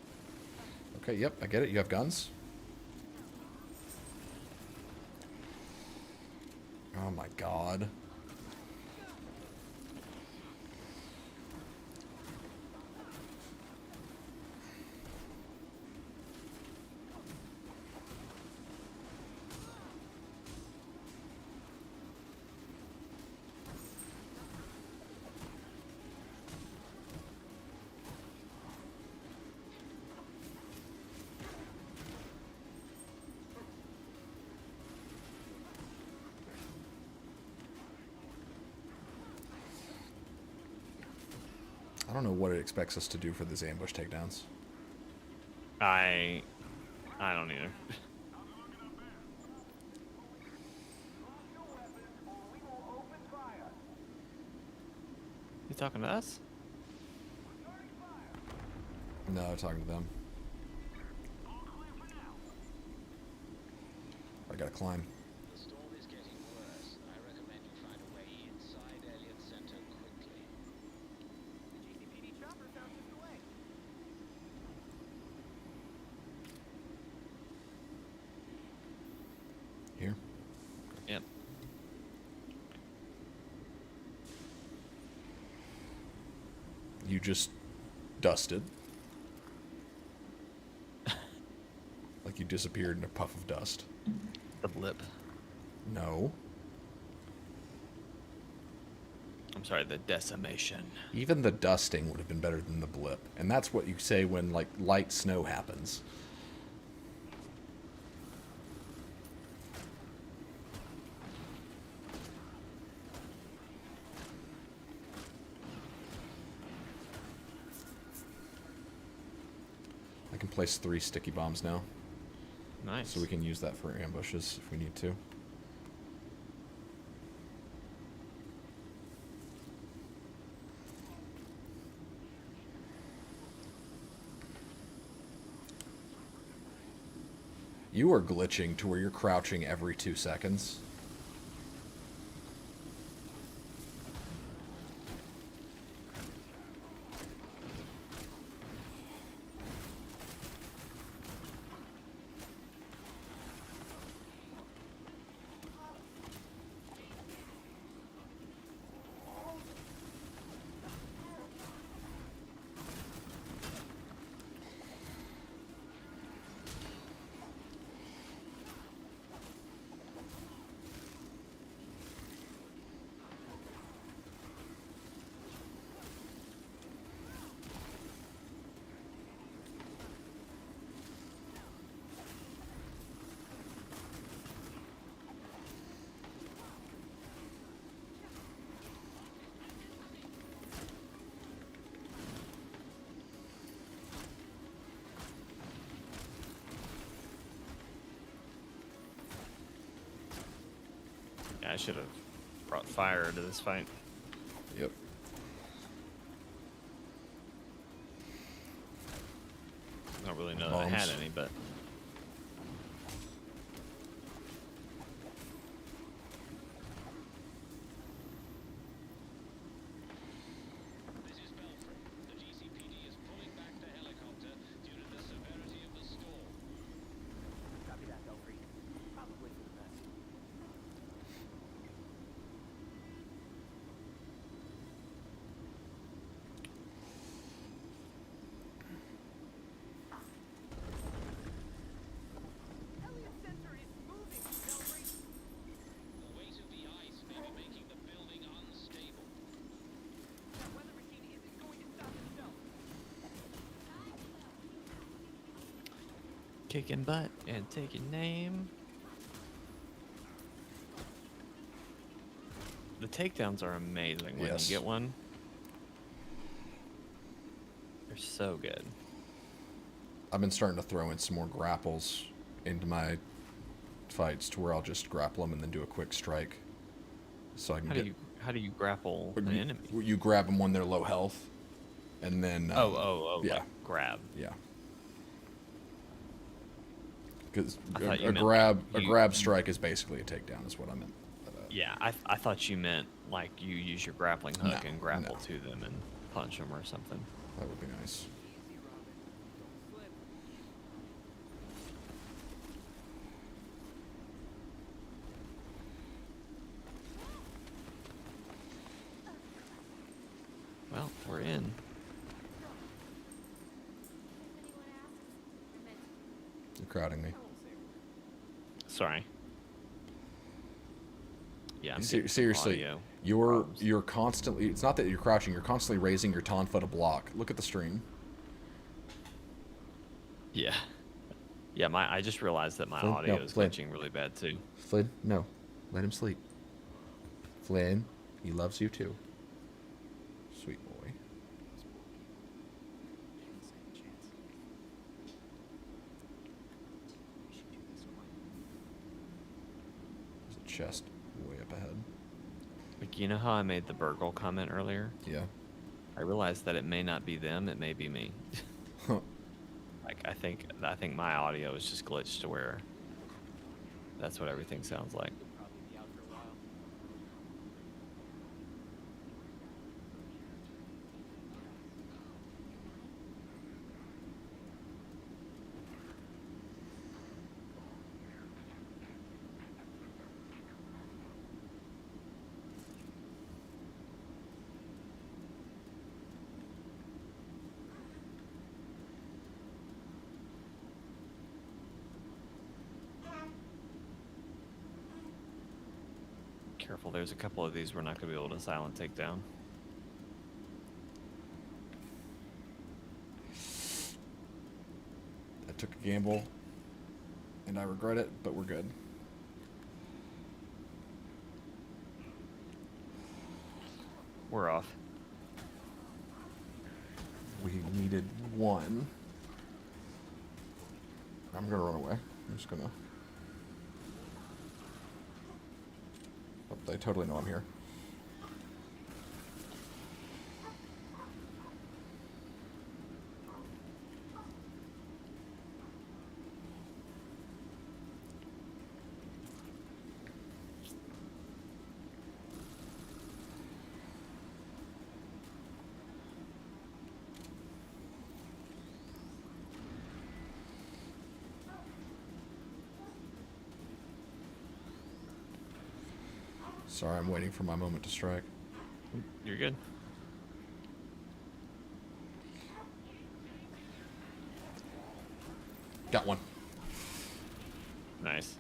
Okay, yep, I get it. You have guns. Oh my god. I don't know what it expects us to do for these ambush takedowns. I don't either. You talking to us? No, I'm talking to them. I gotta climb. The storm is getting worse. I recommend you find a way inside Elliott Center quickly. The GCPD chopper's out just away. Here. Yep. You just dusted. Like you disappeared in a puff of dust. The blip. No. I'm sorry, the decimation. Even the dusting would have been better than the blip. And that's what you say when, like, light snow happens. I can place 3 sticky bombs now. Nice. So we can use that for ambushes if we need to. You are glitching to where you're crouching every 2 seconds. Yeah, I should have brought fire to this fight. Yep. I don't really know that I had Bombs. any, but This is Belfry. The GCPD is pulling back the helicopter due to the severity of the storm. Copy that, Belfry. Probably for the best. Elliott Center is moving, Belfry. The weight of the ice may be making the building unstable. That weather machine isn't going to stop itself. kicking butt and taking name. The takedowns are amazing when Yes. you get one. They're so good. I've been starting to throw in some more grapples into my fights to where I'll just grapple them and then do a quick strike. So I can How do you grapple an enemy? You grab them when they're low health, and then yeah, like grab. yeah. Because I thought you a meant grab strike is basically a takedown, is what I meant. Yeah, I thought you meant like you use your grappling hook No, and grapple no. to them and punch them or something. That would be nice. Easy, Robin. Don't slip. Well, we're in. If anyone asks, I meant You're crowding me. I won't say a word. Sorry. Yeah, I'm getting some Seriously, audio you're problems. constantly. It's not that you're crouching. You're constantly raising your tonfa to block. Look at the stream. Yeah. Yeah, I just realized that my Flynn, audio no, is Flynn. glitching really bad too. Flynn, no, let him sleep. Flynn, he loves you too. Sweet boy. chest way up ahead. Like, you know how I made the burgle comment earlier? Yeah. I realized that it may not be them, it may be me. Like, I think my audio is just glitched to where that's what everything sounds like. Careful, there's a couple of these we're not going to be able to silent take down. I took a gamble, and I regret it, but we're good. We're off. We needed one. I'm going to run away. I'm just going to... Oh, they totally know I'm here. Sorry, I'm waiting for my moment to strike. You're good. Got one. Nice.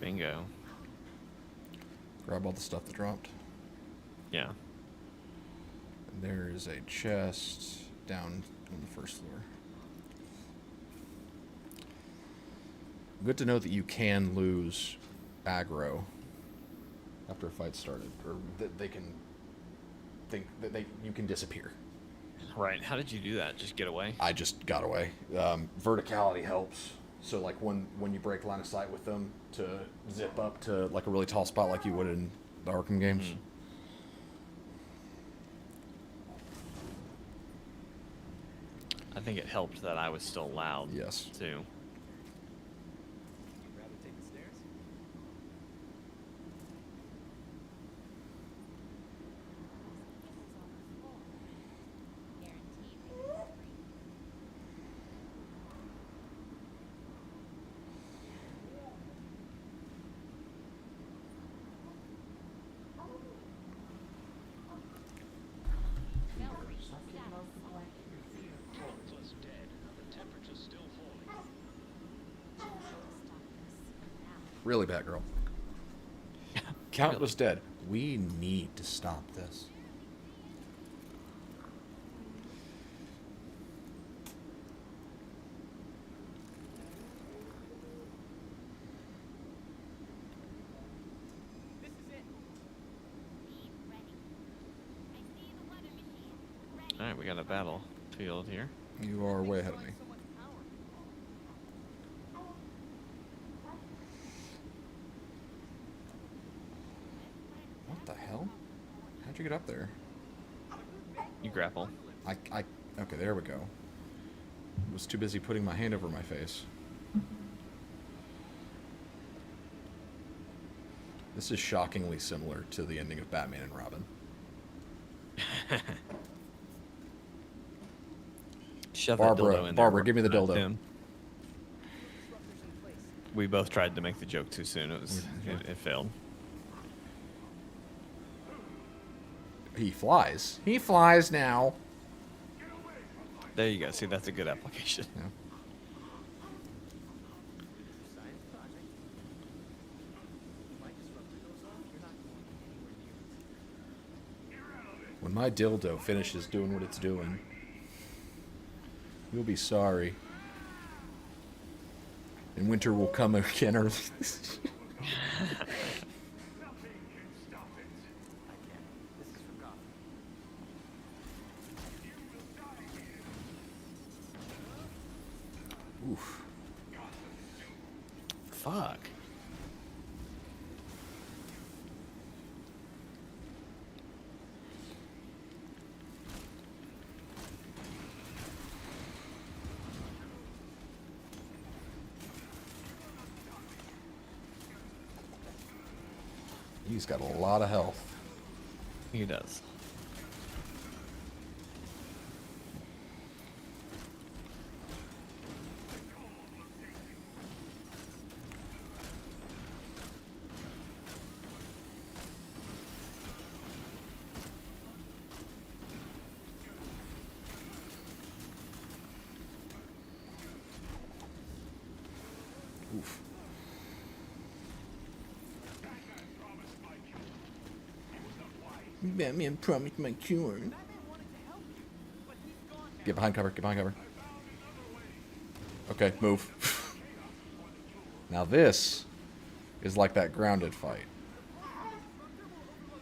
Bingo. Grab all the stuff that dropped. Yeah. And there is a chest down on the first floor. Good to know that you can lose aggro after a fight started, or that they can think that you can disappear. Right. How did you do that? Just get away? I just got away. Verticality helps. So like when you break line of sight with them, to zip up to like a really tall spot like you would in the Arkham games. Mm-hmm. I think it helped that I was still loud. Yes. Too. Countless dead. The temperature's still falling. Really bad girl. Countless dead. We need to stop this. This is it. Be ready. I see the weather machine. Ready. All right, we got a battlefield here. You are way ahead of me. So much power. What the hell? How'd you get up there? You grapple. Okay, there we go. Was too busy putting my hand over my face. This is shockingly similar to the ending of Batman and Robin. Shove that dildo in there. Barbara, give me the dildo. Tim. We both tried to make the joke too soon. It failed. He flies. He flies now. There you go. See, that's a good application. Yeah. Science project. Light disruptor goes off, you're not going anywhere near it. When my dildo finishes doing what it's doing, you'll be sorry. And winter will come again early. Nothing can stop it. I get it. This is for Gotham. Oof. Fuck. He's got a lot of health. He does. Oof. Batman promised my cure. Get behind cover, get behind cover. Okay, move. Now this is like that grounded fight.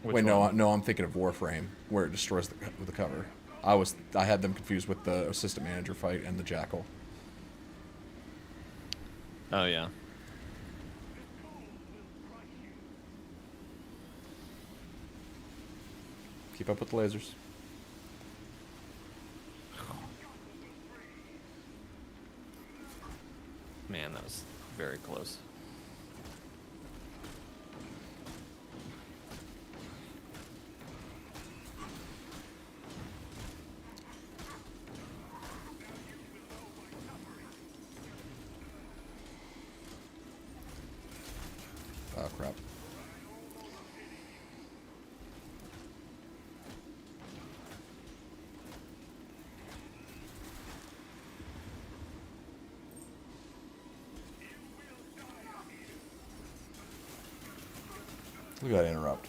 Which Wait, one? no, I'm thinking of Warframe, where it destroys the cover. I had them confused with the assistant manager fight and the Jackal. Oh, yeah. Keep up with the lasers. Man, that was very close. Oh, crap. Look at that interrupt.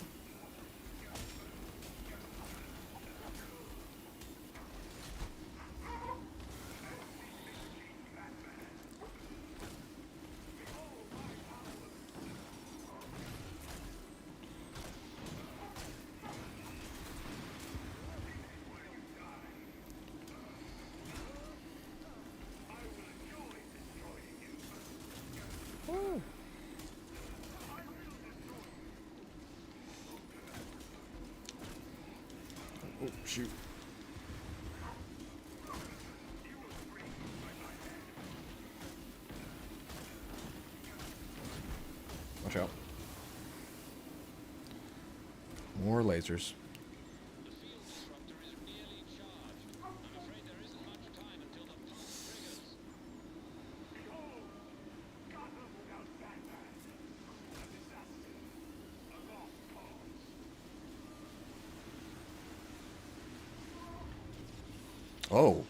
Oh, shoot. Watch out. More lasers. The field disruptor is nearly charged. I'm afraid there isn't much time until the pump triggers. Oh.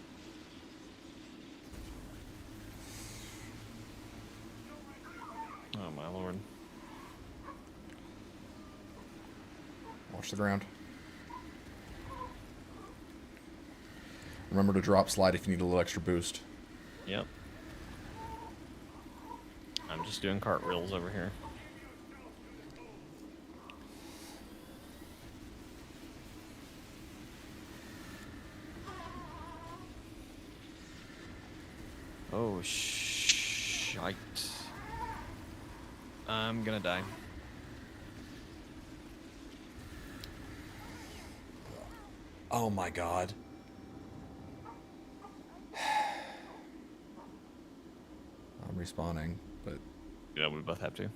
Oh, my lord. Watch the ground. Remember to drop slide if you need a little extra boost. Yep. I'm just doing cartwheels over here. Oh, shite. I'm gonna die. Oh my god. I'm respawning, but Yeah, we both have to.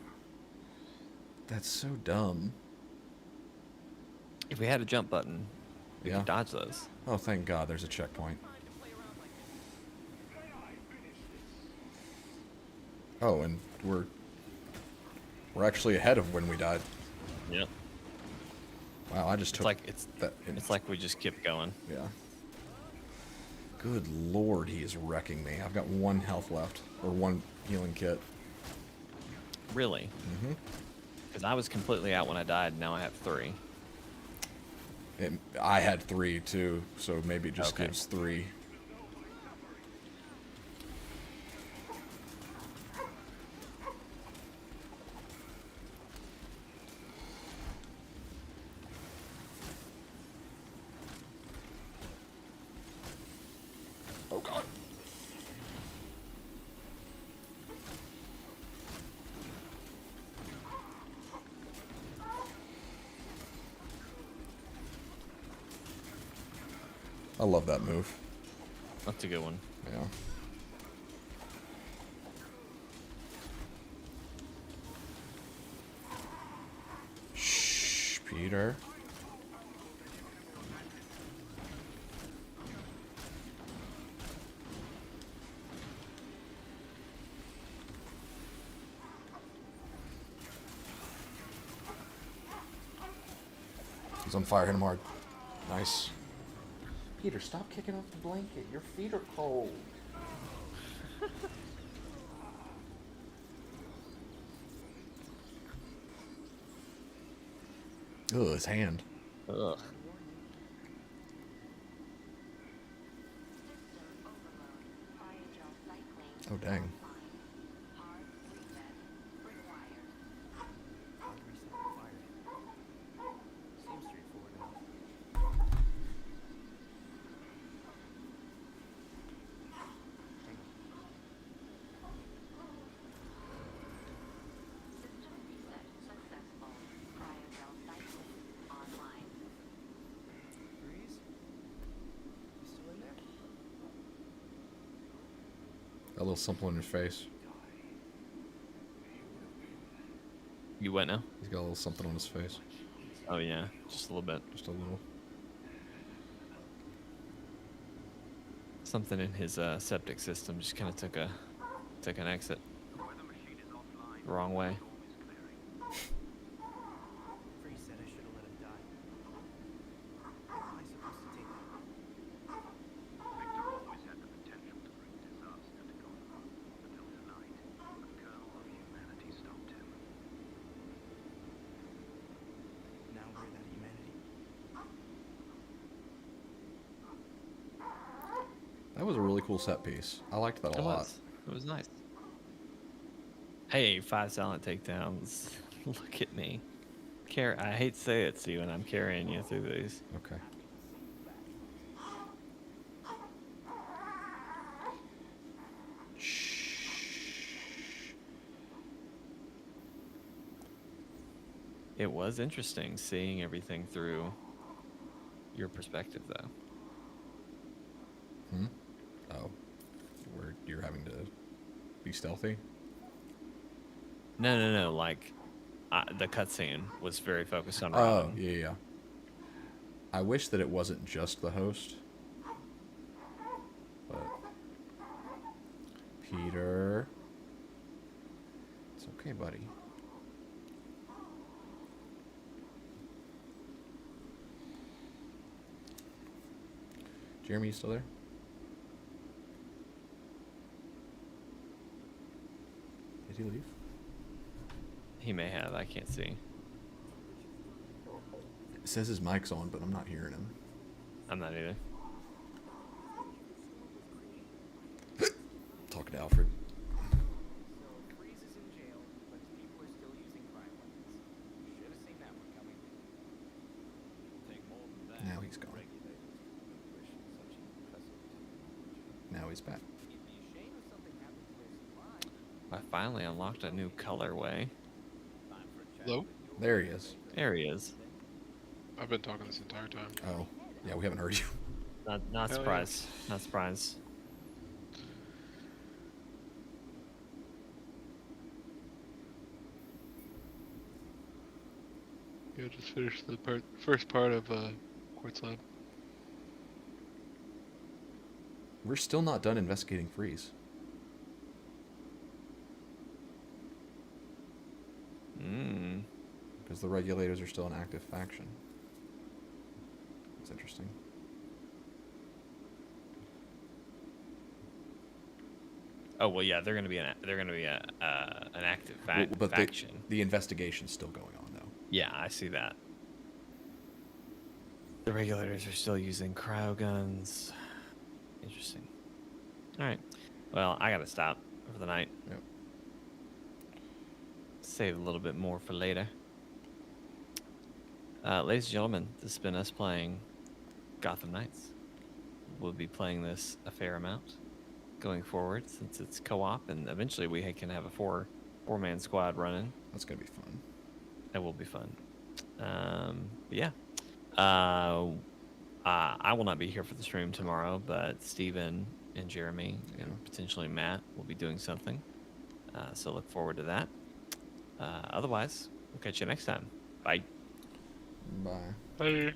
that's so dumb. If we had a jump button, we Yeah. could dodge those. Oh, thank god there's a checkpoint. Oh, and we're actually ahead of when we died. Yep. Wow, I just It's took like it's that. it's like we just kept going. Yeah. Good lord, he is wrecking me. I've got 1 health left, or 1 healing kit. Really? Mm-hmm. Because I was completely out when I died. Now I have 3. I had 3 too, so maybe it just Okay. gives 3. Oh god. I love that move. That's a good one. Yeah. Shh, Peter. He's on fire. Hit him hard. Nice. Peter, stop kicking off the blanket. Your feet are cold. Ugh, his hand. Ugh. Oh, dang. Hard reset required. Seems straightforward enough. Freeze? You still in there? Got a little simple in his face. You wet now? He's got a little something on his face. Oh yeah, just a little bit. Just a little. Something in his septic system just kind of took an exit. The wrong way. Freeze said I should have let him die. How am I supposed to take that? Victor always had the potential to bring disaster to Gotham. Until tonight, a kernel of humanity stopped him. Now we're that humanity. That was a really cool set piece. I liked that a lot. It was nice. Hey, 5 silent takedowns. Look at me. I hate to say it, Steven. I'm carrying you through these. Okay. It was interesting seeing everything through your perspective, though. Hmm? Oh. Where you're having to be stealthy? No. Like, the cutscene was very focused on Oh, Robin. yeah. I wish that it wasn't just the host. But Peter. It's okay, buddy. Jeremy, you still there? Did he leave? He may have. I can't see. It says his mic's on, but I'm not hearing him. I'm not either. Talking to Alfred. So Freeze is in jail, but people are still using crime weapons. Should have seen that one coming. Take more than that. Now he's gone. Regulators to push such impressive technology. Now he's back. It'd be a shame if something happened to their supply. I finally unlocked a new colorway. Time for a chat Hello? with your There he is. There he is. I've been talking this entire time. Oh, yeah, we haven't heard you. Not Hell yeah. surprised. Not surprised. Yeah, just finished the first part of Quartz Lab. We're still not done investigating Freeze. Mmm. Because the regulators are still an active faction. That's interesting. Oh well, yeah, they're gonna be an active But faction. the investigation's still going on, though. Yeah, I see that. The regulators are still using cryo guns. Interesting. All right. Well, I gotta stop for the night. Yep. Save a little bit more for later. Ladies and gentlemen, this has been us playing Gotham Knights. We'll be playing this a fair amount going forward since it's co-op, and eventually we can have a four-man squad running. That's gonna be fun. That will be fun. Yeah. I will not be here for the stream tomorrow, but Steven and Jeremy and potentially Matt will be doing something. So look forward to that. Otherwise, we'll catch you next time. Bye. Bye. Hey.